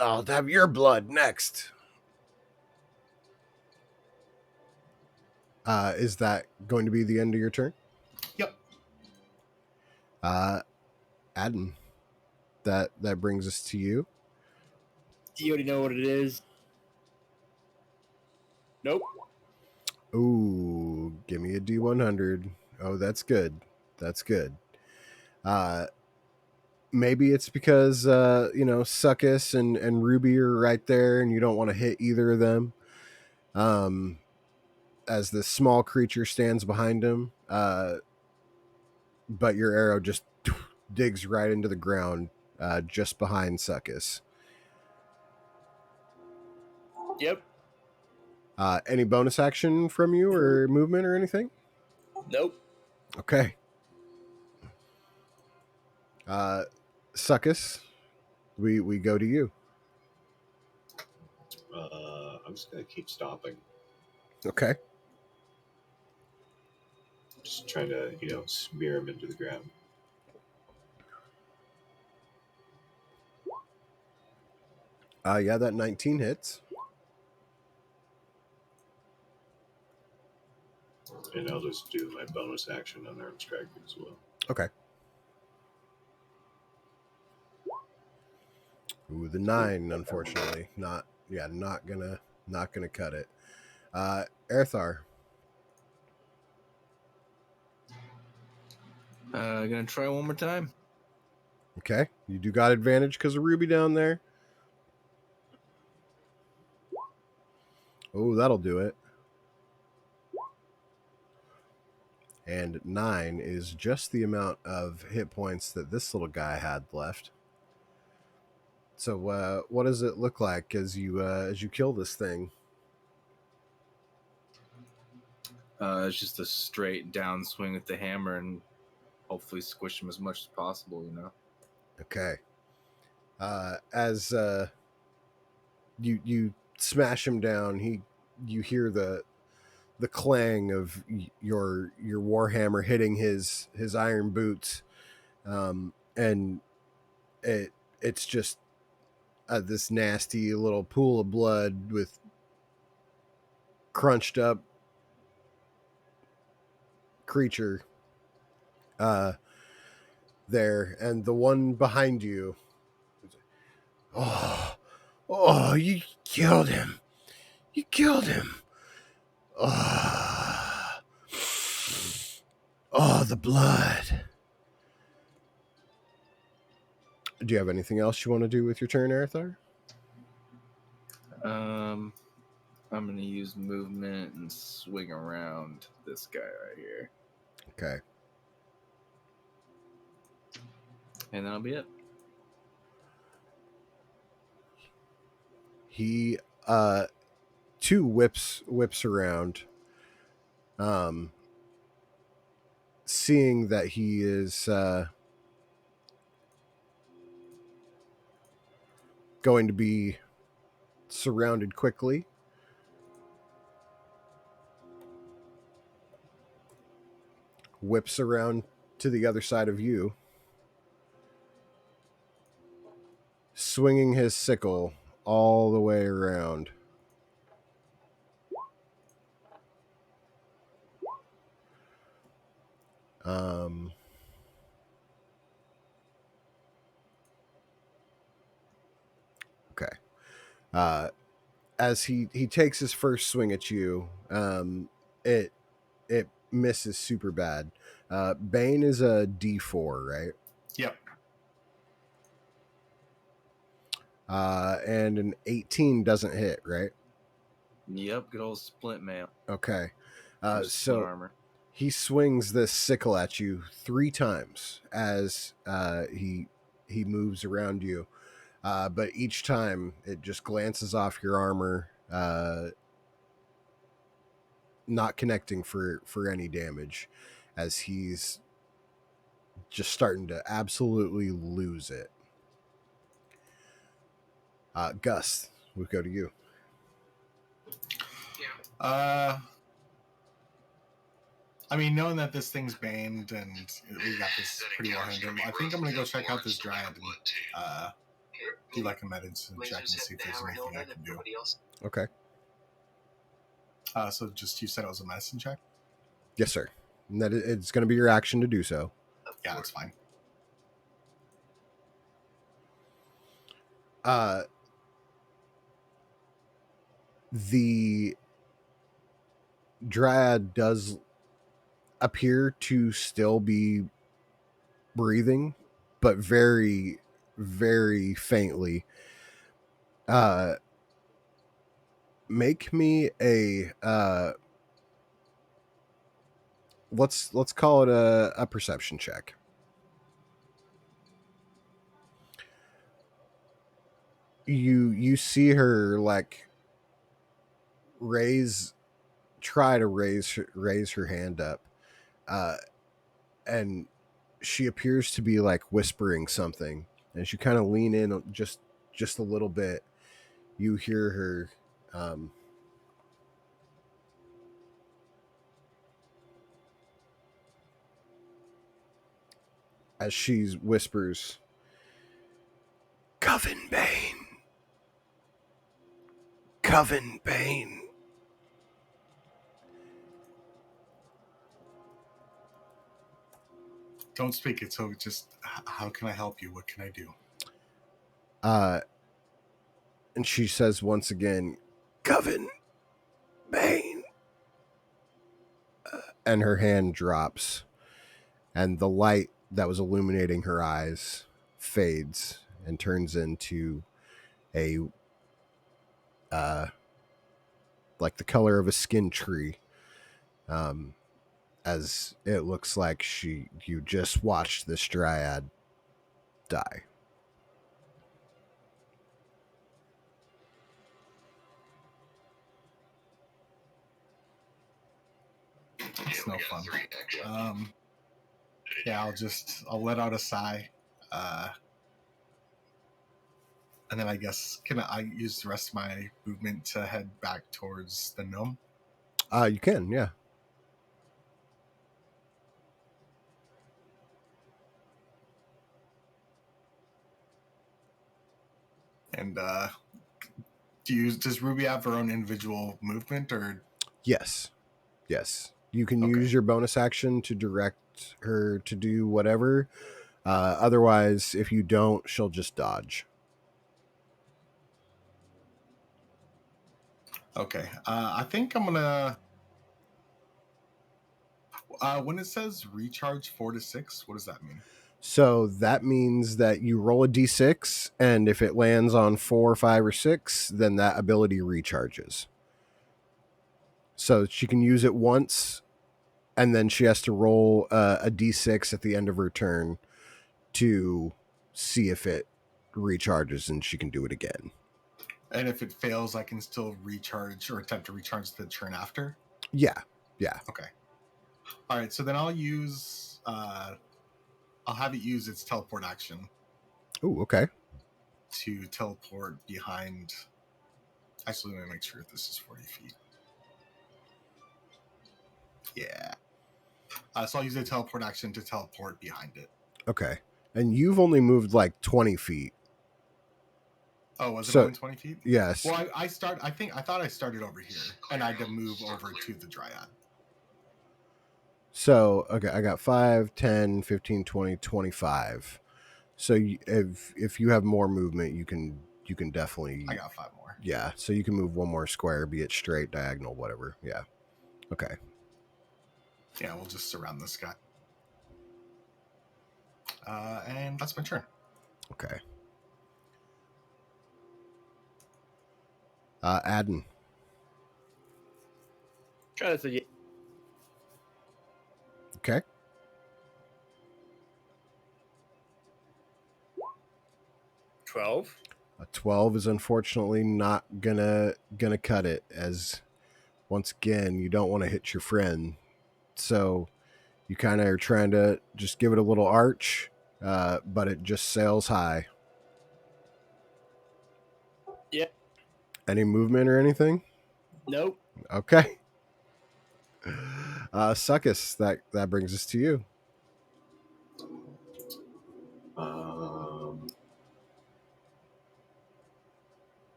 I'll have your blood next. Is that going to be the end of your turn?
Yep.
Adden, that brings us to you.
Do you already know what it is? Nope.
Ooh, give me a D100. Oh, that's good. That's good. Maybe it's because Succus and Ruby are right there, and you don't want to hit either of them. as this small creature stands behind him, but your arrow just digs right into the ground just behind Succus.
Yep.
Any bonus action from you or movement or anything?
Nope.
Okay. Succus, we go to you.
I'm just gonna keep stomping.
Okay.
Just trying to, smear him into the ground.
Yeah, that 19 hits.
And I'll just do my bonus action on arm striking as well.
Okay. Ooh, the 9, unfortunately. Not gonna cut it. Erthar.
Gonna try one more time.
Okay. You do got advantage because of Ruby down there. Oh, that'll do it. And 9 is just the amount of hit points that this little guy had left. So, what does it look like as you kill this thing?
It's just a straight down swing with the hammer and hopefully squish him as much as possible,
Okay. As you smash him down, you hear the clang of your warhammer hitting his iron boots, and it's just this nasty little pool of blood with crunched up creature there, and the one behind you. Oh, you killed him. You killed him. Oh, the blood. Do you have anything else you want to do with your turn, Arthur?
I'm gonna use movement and swing around this guy right here,
Okay.
and that'll be it.
He two whips around, seeing that he is going to be surrounded quickly. Whips around to the other side of you, swinging his sickle all the way around. Okay. As he takes his first swing at you, it misses super bad. Bane is a D4, right?
Yep.
And an 18 doesn't hit, right?
Yep, good old splint mail.
Okay.
Split
So
armor.
he swings this sickle at you 3 times as he moves around you. But each time it just glances off your armor, not connecting for any damage, as he's just starting to absolutely lose it. Gus, we'll go to you.
I mean, knowing that this thing's banned and we got this pretty well handled, I think I'm gonna go check out this dryad and do like a medicine check and see if there's anything I can do.
Okay.
So just you said it was a medicine check?
Yes, sir. And that it's going to be your action to do so.
Yeah, that's fine.
The dryad does appear to still be breathing, but very, very faintly. make me a let's call it a perception check. You see her like try to raise her hand up, and she appears to be like whispering something. As you kind of lean in just a little bit, you hear her. As she whispers, Coven Bane. Coven Bane.
Don't speak it. So just, how can I help you? What can I do?
And she says once again, Coven Bane. And her hand drops, and the light that was illuminating her eyes fades and turns into a like the color of a skin tree, as it looks like you just watched this dryad die.
It's no fun. Yeah, I'll let out a sigh, and then I guess can I use the rest of my movement to head back towards the gnome?
You can, yeah.
And does Ruby have her own individual movement, or
Yes. You can
Okay.
use your bonus action to direct her to do whatever. Otherwise, if you don't, she'll just dodge.
Okay. I think I'm gonna. When it says recharge 4 to 6, what does that mean?
So that means that you roll a d6, and if it lands on 4, 5, or 6, then that ability recharges. So she can use it once, and then she has to roll a d6 at the end of her turn to see if it recharges, and she can do it again.
And if it fails, I can still recharge or attempt to recharge the turn after?
Yeah.
Okay. All right, so then I'll have it use its teleport action
Oh, okay.
to teleport behind. Actually, let me make sure this is 40 feet. Yeah. So I'll use a teleport action to teleport behind it.
Okay. And you've only moved like 20 feet.
Oh, was it
So-
only 20 feet?
Yes.
Well, I thought I started over here, and I had to move over to the Dryad.
So, okay, I got 5, 10, 15, 20, 25. So if you have more movement, you can definitely.
I got 5 more.
Yeah, so you can move one more square, be it straight, diagonal, whatever. Yeah. Okay.
Yeah, we'll just surround this guy. And that's my turn.
Okay. Adden.
Try to say
Okay.
12.
A 12 is unfortunately not gonna cut it, as once again you don't want to hit your friend. So you kind of are trying to just give it a little arch, but it just sails high.
Yep.
Any movement or anything?
Nope.
Okay. Suckus, that brings us to you.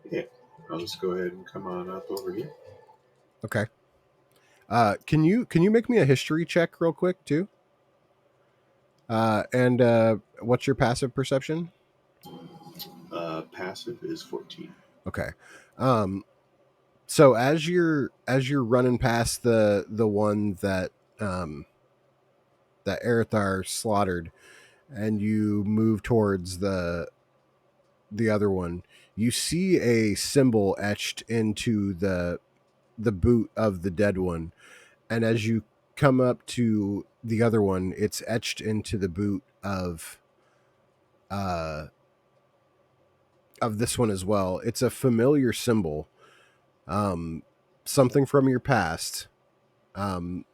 Yeah, I'll just go ahead and come on up over here.
Okay. Can you make me a history check real quick too? And what's your passive perception?
Passive is 14.
Okay. So as you're running past the one that that Erithar slaughtered, and you move towards the the other one, you see a symbol etched into the boot of the dead one, and as you come up to the other one, it's etched into the boot of this one as well. It's a familiar symbol, something from your past, but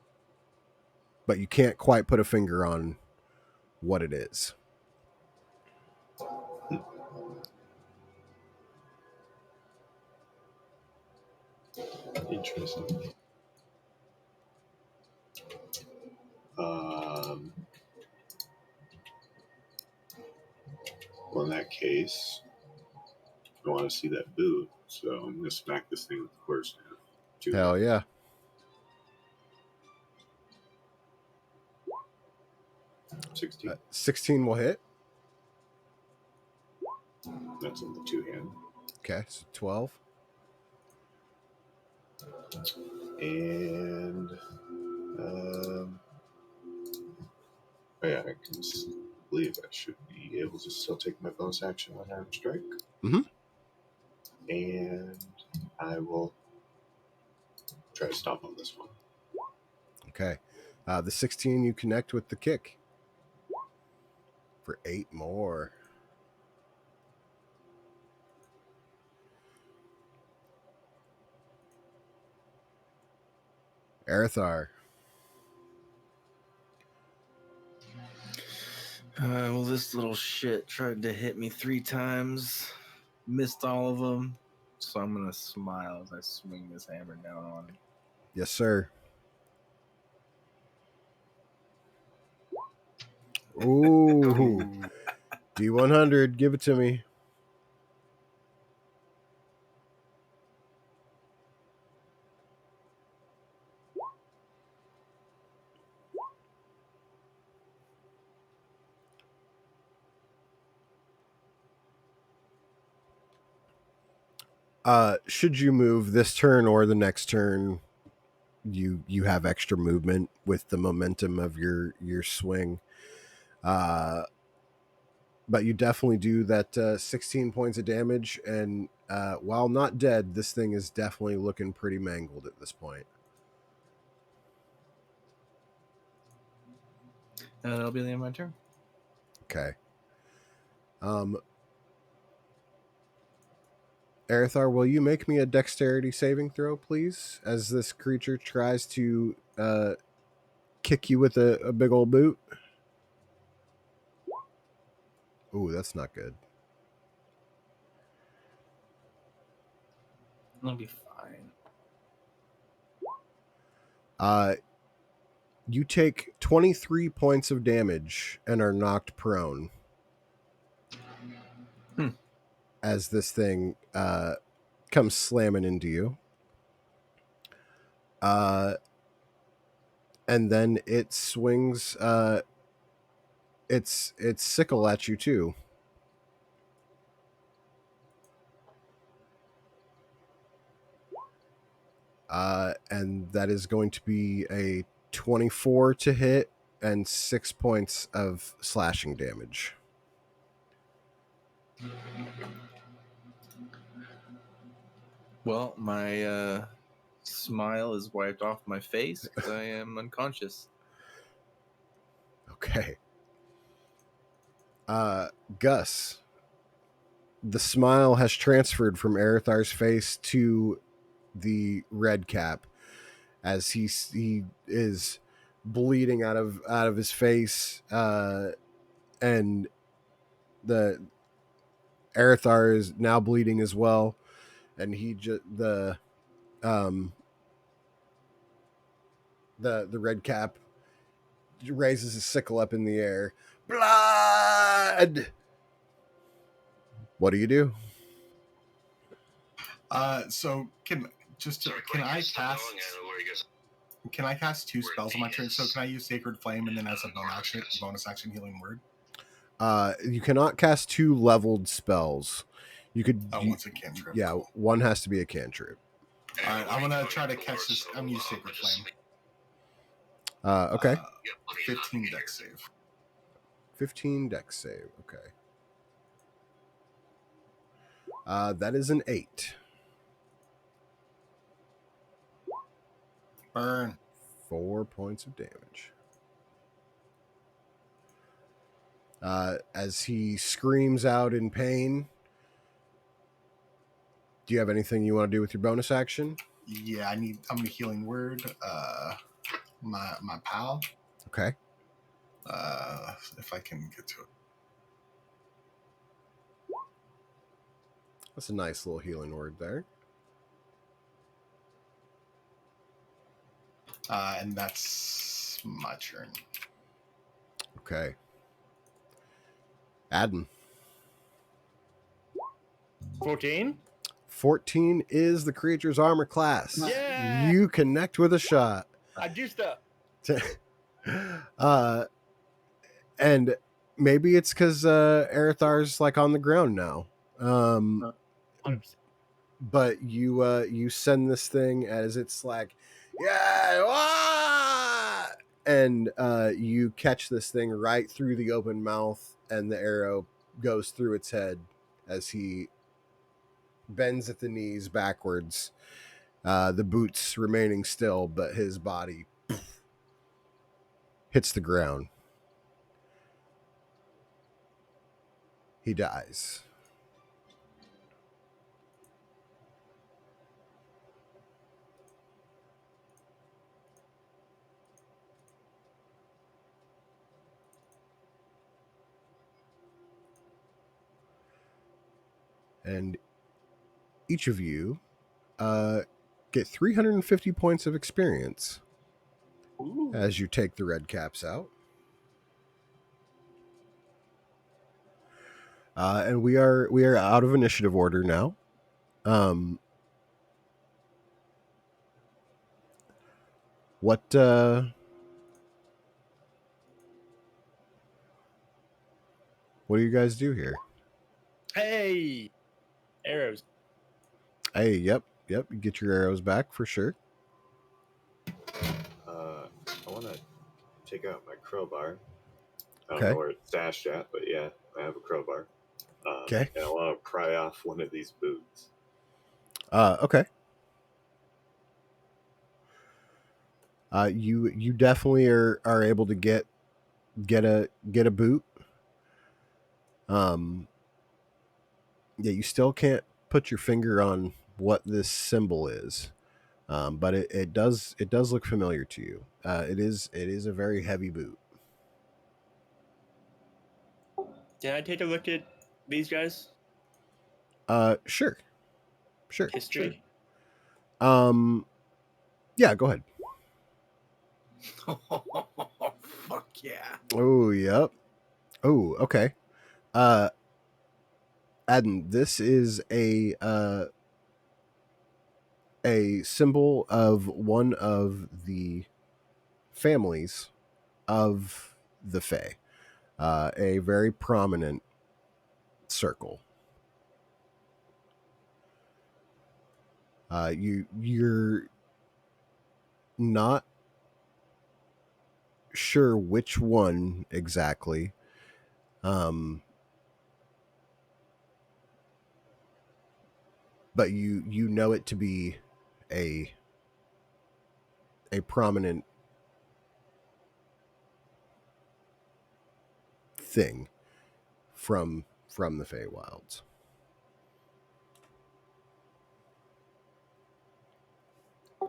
you can't quite put a finger on what it is.
Interesting. Well, in that case, I want to see that boot, so I'm going to smack this thing with the quarterstaff.
Hell yeah.
16.
16 will hit.
That's in the two hand.
Okay, so 12.
And oh yeah, I can believe I should be able to still take my bonus action on arm strike.
Mm-hmm.
And I will try to stop on this one.
Okay. The 16, you connect with the kick for 8 more. Arathar.
Well, this little shit tried to hit me 3 times, missed all of them, so I'm gonna smile as I swing this hammer down on him.
Yes, sir. Ooh. D100, give it to me. Should you move this turn or the next turn, you have extra movement with the momentum of your swing. But you definitely do that 16 points of damage, and while not dead, this thing is definitely looking pretty mangled at this point.
That'll be the end of my turn.
Okay. Arathar, will you make me a dexterity saving throw, please, as this creature tries to kick you with a big old boot? Ooh, that's not good.
It'll be fine.
You take 23 points of damage and are knocked prone as this thing comes slamming into you. And then it swings its sickle at you too. And that is going to be a 24 to hit and 6 points of slashing damage.
Well, my smile is wiped off my face because I am unconscious.
Okay. Gus, the smile has transferred from Arathar's face to the red cap as he is bleeding out of his face, and the Arathar is now bleeding as well, and he just the red cap raises his sickle up in the air. Blood. What do you do?
So can I cast 2 spells on my turn? So can I use Sacred Flame and then as a bonus action Healing Word?
You cannot cast 2 leveled spells. You could.
One's a cantrip.
Yeah,
Cool.
one has to be a cantrip.
All right, I'm gonna try to catch this. I'm gonna use Sacred Flame.
Okay.
15 dex save.
15 dex save. Okay. That is an 8.
Burn.
4 points of damage. As he screams out in pain, do you have anything you want to do with your bonus action?
Yeah, I'm a healing word. My pal.
Okay.
If I can get to it.
That's a nice little healing word there.
And that's my turn.
Okay. Adden.
14?
14 is the creature's armor class.
Yeah!
You connect with a shot.
I juiced up.
And maybe it's because Arethar's like on the ground now.
100%.
But you send this thing as it's like, yeah, wah! And you catch this thing right through the open mouth, and the arrow goes through its head as he bends at the knees backwards, the boots remaining still, but his body hits the ground. He dies. And each of you get 350 points of experience as you take the red caps out. And we are out of initiative order now. What do you guys do here?
Hey! Arrows.
Hey, yep. You get your arrows back for sure.
I want to take out my crowbar. I don't
Okay.
know where it's stashed at, but yeah, I have a crowbar.
Okay.
And I want to pry off one of these boots.
Okay. You definitely are able to get a boot. Yeah, you still can't put your finger on what this symbol is, but it does look familiar to you. It is a very heavy boot.
Can I take a look at these guys?
Sure.
History?
Yeah, go ahead.
Fuck yeah.
Oh, yep. Oh, okay. Adden, this is a symbol of one of the families of the Fae. A very prominent circle. You're not sure which one exactly. But you know it to be a prominent thing from the Feywilds.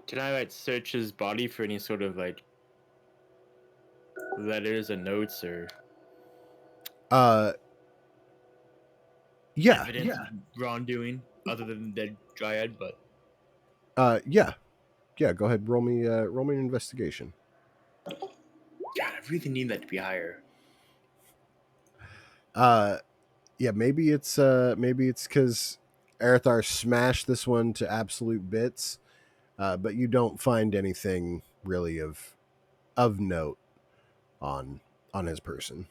Can I like search his body for any sort of like letters and notes or
Yeah.
evidence of wrongdoing other than the dead dryad? But
Yeah. Go ahead. Roll me an investigation.
God, I really need that to be higher.
Yeah. Maybe it's because Arathar smashed this one to absolute bits, but you don't find anything really of note on his person.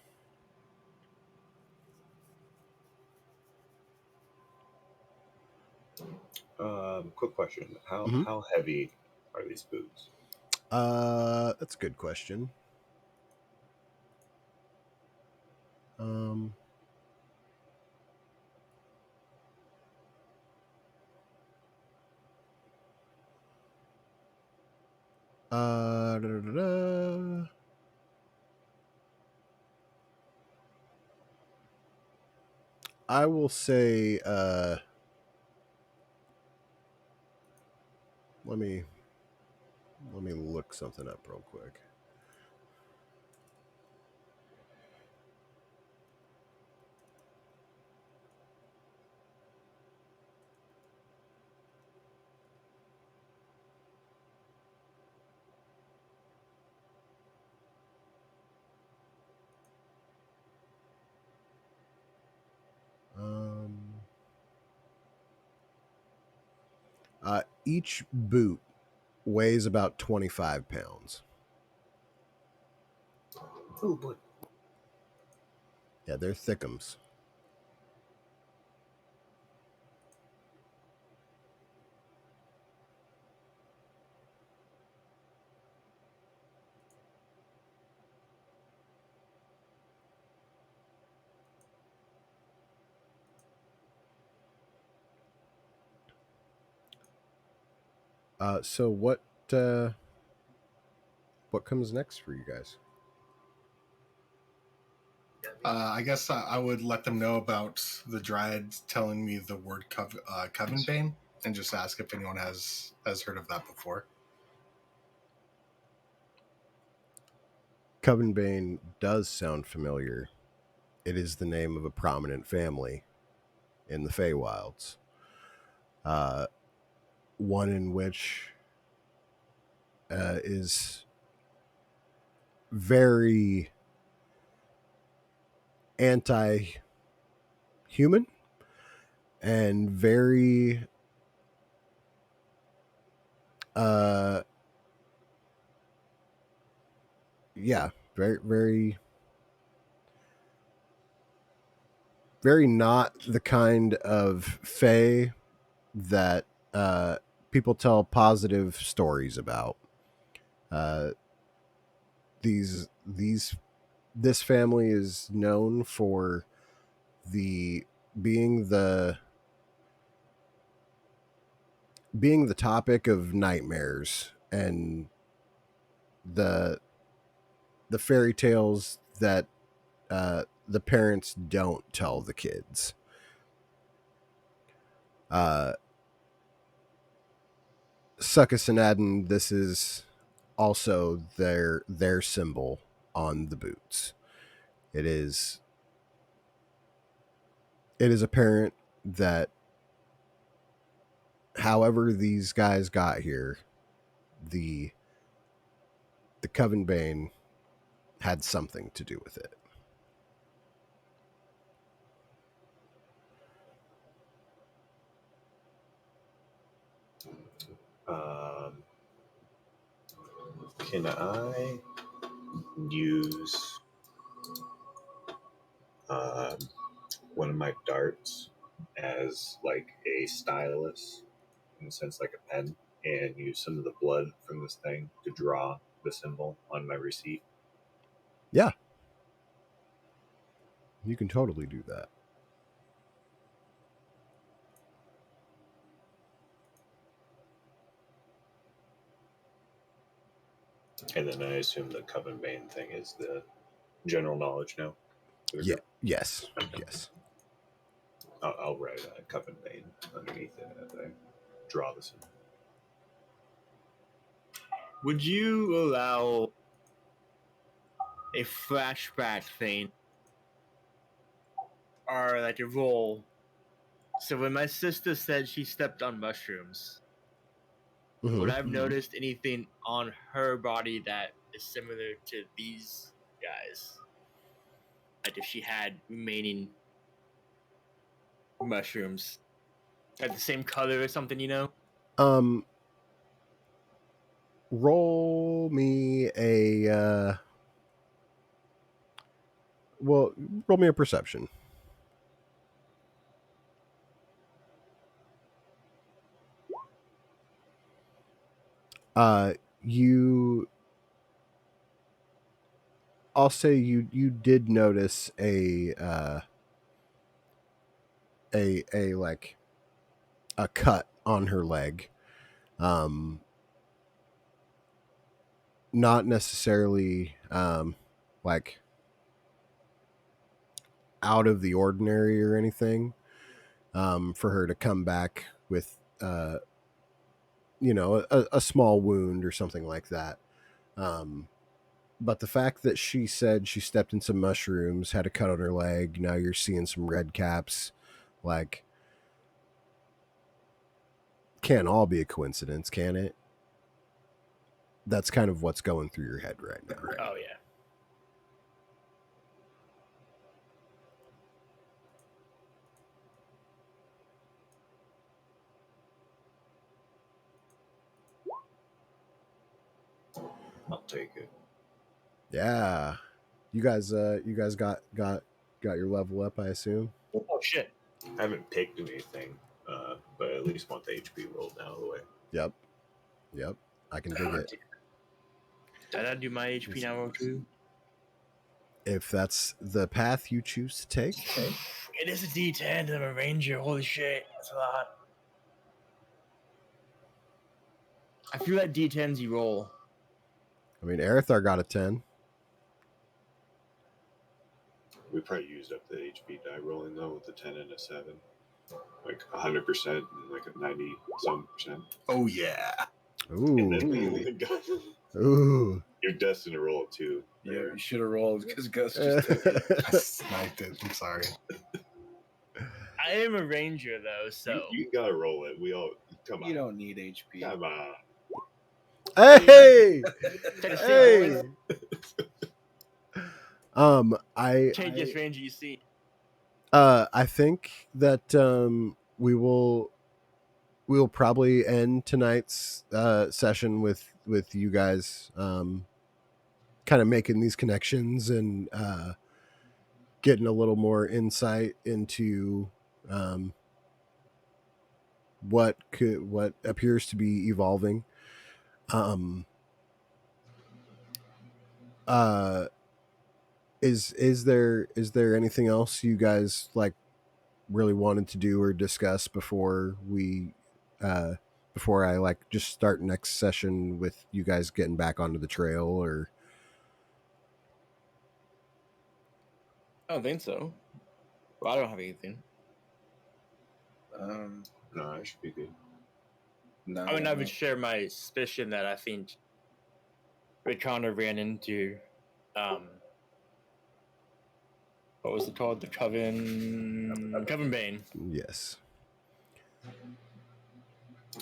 Quick question:
Mhm.
how heavy are these boots?
That's a good question. Da, da, da, da. I will say, let me look something up real quick. Each boot weighs about 25 pounds.
Oh boy.
Yeah, they're thickums. So what comes next for you guys?
I guess I would let them know about the Dryad telling me the word Coven Bane, and just ask if anyone has heard of that before.
Covenbane does sound familiar. It is the name of a prominent family in the Feywilds. One in which is very anti-human and very yeah, very very very not the kind of Fey that people tell positive stories about. Uh, these this family is known for the being the being the topic of nightmares and the the fairy tales that the parents don't tell the kids. Uh, Succus and Adden, this is also their symbol on the boots. It is apparent that however these guys got here, the Coven Bane had something to do with it.
Um, can I use um, one of my darts as like a stylus, in a sense, like a pen, and use some of the blood from this thing to draw the symbol on my receipt?
Yeah, you can totally do that.
And then I assume the Coven Bane thing is the general knowledge now for the
Yeah.
group.
Yes. Yes.
I'll write Coven Bane underneath it as I draw the symbol.
Would you allow a flashback thing or like a roll? So when my sister said she stepped on mushrooms, would
Mm-hmm.
I have noticed anything on her body that is similar to these guys? Like if she had remaining mushrooms, like the same color or something, you know?
Um, roll me a roll me a perception. You, I'll say you did notice a like a cut on her leg. Um, not necessarily like out of the ordinary or anything, for her to come back with a small wound or something like that. But the fact that she said she stepped in some mushrooms, had a cut on her leg, now you're seeing some red caps, like, can't all be a coincidence, can it? That's kind of what's going through your head right now.
Oh yeah.
I'll take it.
Yeah. You guys got your level up, I assume?
Oh shit.
I haven't picked anything, but I at least want the HP rolled out of the way.
Yep. I can dig it.
Did I do my HP now too?
If that's the path you choose to take.
It is a D10 of a ranger. Holy shit, that's a lot. I feel that D10s you roll.
I mean, Arathar got a 10.
We probably used up the HP die rolling though with the 10 and a 7. Like 100% and like a 90-some%.
Oh yeah.
Ooh.
And then
Ooh.
you're destined to roll 2.
Yeah, you should have rolled because Gus just took it.
I sniped it. I'm sorry.
I am a ranger though, so
You gotta roll it. We all come on.
You don't need HP.
Come on.
Hey!
Tennessee boys.
I
Take this ranger you see.
I think that we'll probably end tonight's session with you guys kind of making these connections and getting a little more insight into what appears to be evolving. Is there anything else you guys like really wanted to do or discuss before we before I like just start next session with you guys getting back onto the trail? Or
I don't think so. Well, I don't have anything.
No, I should be good.
No,
I mean, I would share my suspicion that I think Connor ran into, what was it called? The Coven Bane.
yes.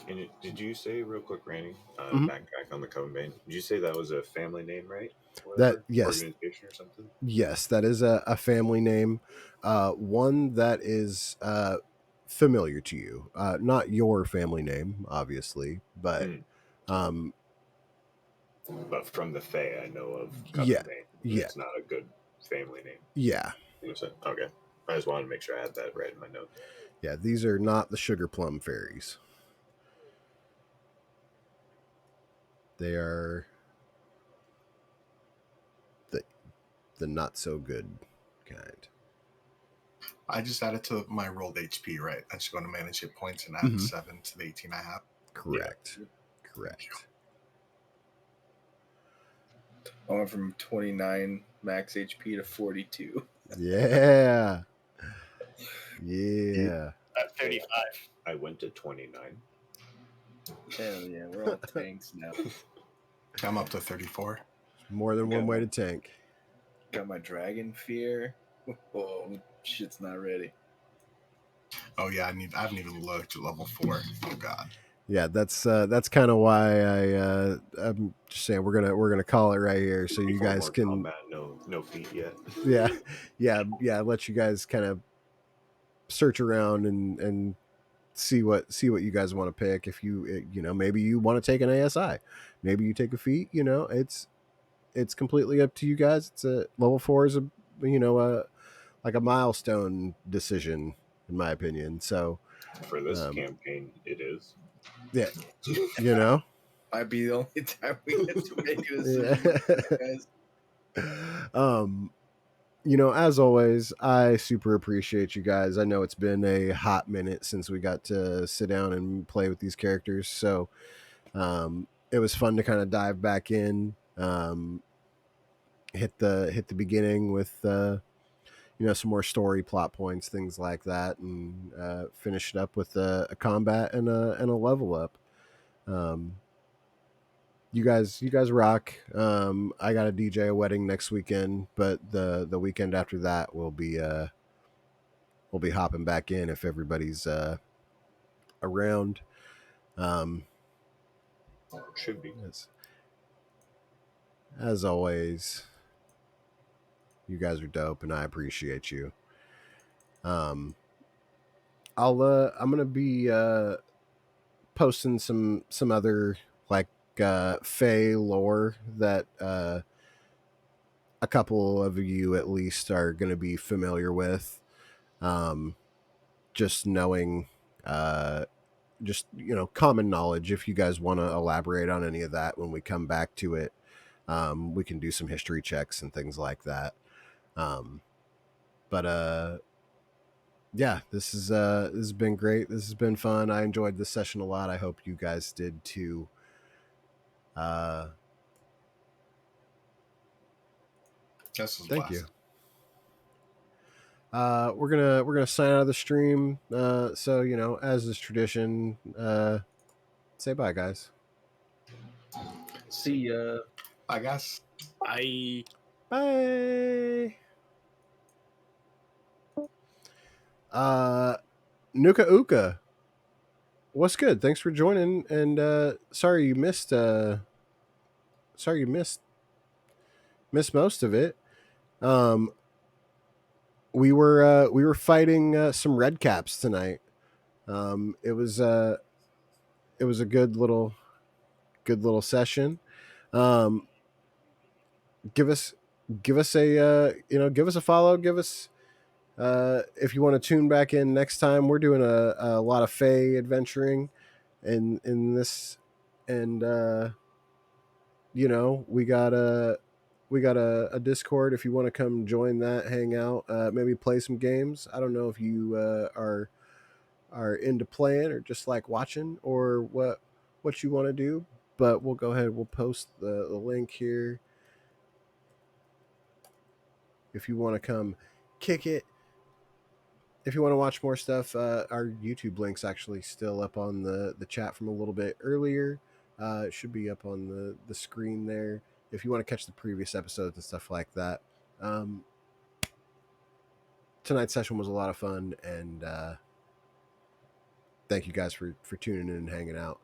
And did you say real quick, Randy?
Mhm.
Backtrack on the Coven Bane. Did you say that was a family name, right?
That yes,
organization or something.
yes, that is a family name, one that is familiar to you. Not your family name, obviously, but
but from the Fae, I know of Coven
Yeah,
Bane.
yeah.
It's not a good family name.
Yeah,
Okay. I just wanted to make sure I had that right in my notes.
yeah. These are not the Sugar Plum Fairies. They are the not so good kind.
I just added to my rolled HP, right? I just go to manage hit points and add 7 to the 18 I have.
Correct.
Yeah.
Correct.
I went from 29 max HP to 42.
Yeah. Yeah.
At 35.
I went to 29.
Hell yeah, we're all tanks now.
I'm up to 34.
More than one way to tank.
Got my dragon fear. Oh, shit's not ready.
Oh yeah, I haven't even looked at level 4. Oh god.
Yeah, that's kind of why I'm just saying we're gonna call it right here, so you guys
More
can
combat, no feet yet.
yeah. Let you guys kind of search around and see what you guys want to pick. If you maybe you want to take an ASI, maybe you take a feat. It's completely up to you guys. It's a level 4 is like a milestone decision in my opinion. So
For this campaign, it is.
Yeah,
Might be the only time we get to make a decision, guys.
As always, I super appreciate you guys. I know it's been a hot minute since we got to sit down and play with these characters, so it was fun to kind of dive back in. Hit the beginning with some more story plot points, things like that, and finish it up with a combat and a level up. You guys rock. I got a DJ a wedding next weekend, but the weekend after that we'll be hopping back in if everybody's around.
Should be.
As always, you guys are dope, and I appreciate you. I'm gonna be posting some other like Fae lore that a couple of you at least are gonna be familiar with. Just knowing, just common knowledge. If you guys want to elaborate on any of that when we come back to it, we can do some history checks and things like that. But yeah, this has been great. This has been fun. I enjoyed this session a lot. I hope you guys did too. Thank you. We're gonna sign out of the stream. So as is tradition, say bye, guys.
See ya.
I guess.
I
Bye. Nuka Uka, what's good? Thanks for joining. And sorry you missed most of it. We were fighting some red caps tonight. It was a good little session. Give us a follow. Give us if you want to tune back in next time. We're doing a lot of Fae adventuring in this, and we got a Discord if you want to come join that, hang out, maybe play some games. I don't know if you are into playing or just like watching or what you want to do, but we'll go ahead. We'll post the link here if you want to come kick it. If you want to watch more stuff, our YouTube link's actually still up on the chat from a little bit earlier. It should be up on the screen there if you want to catch the previous episodes and stuff like that. Tonight's session was a lot of fun, and thank you guys for tuning in and hanging out.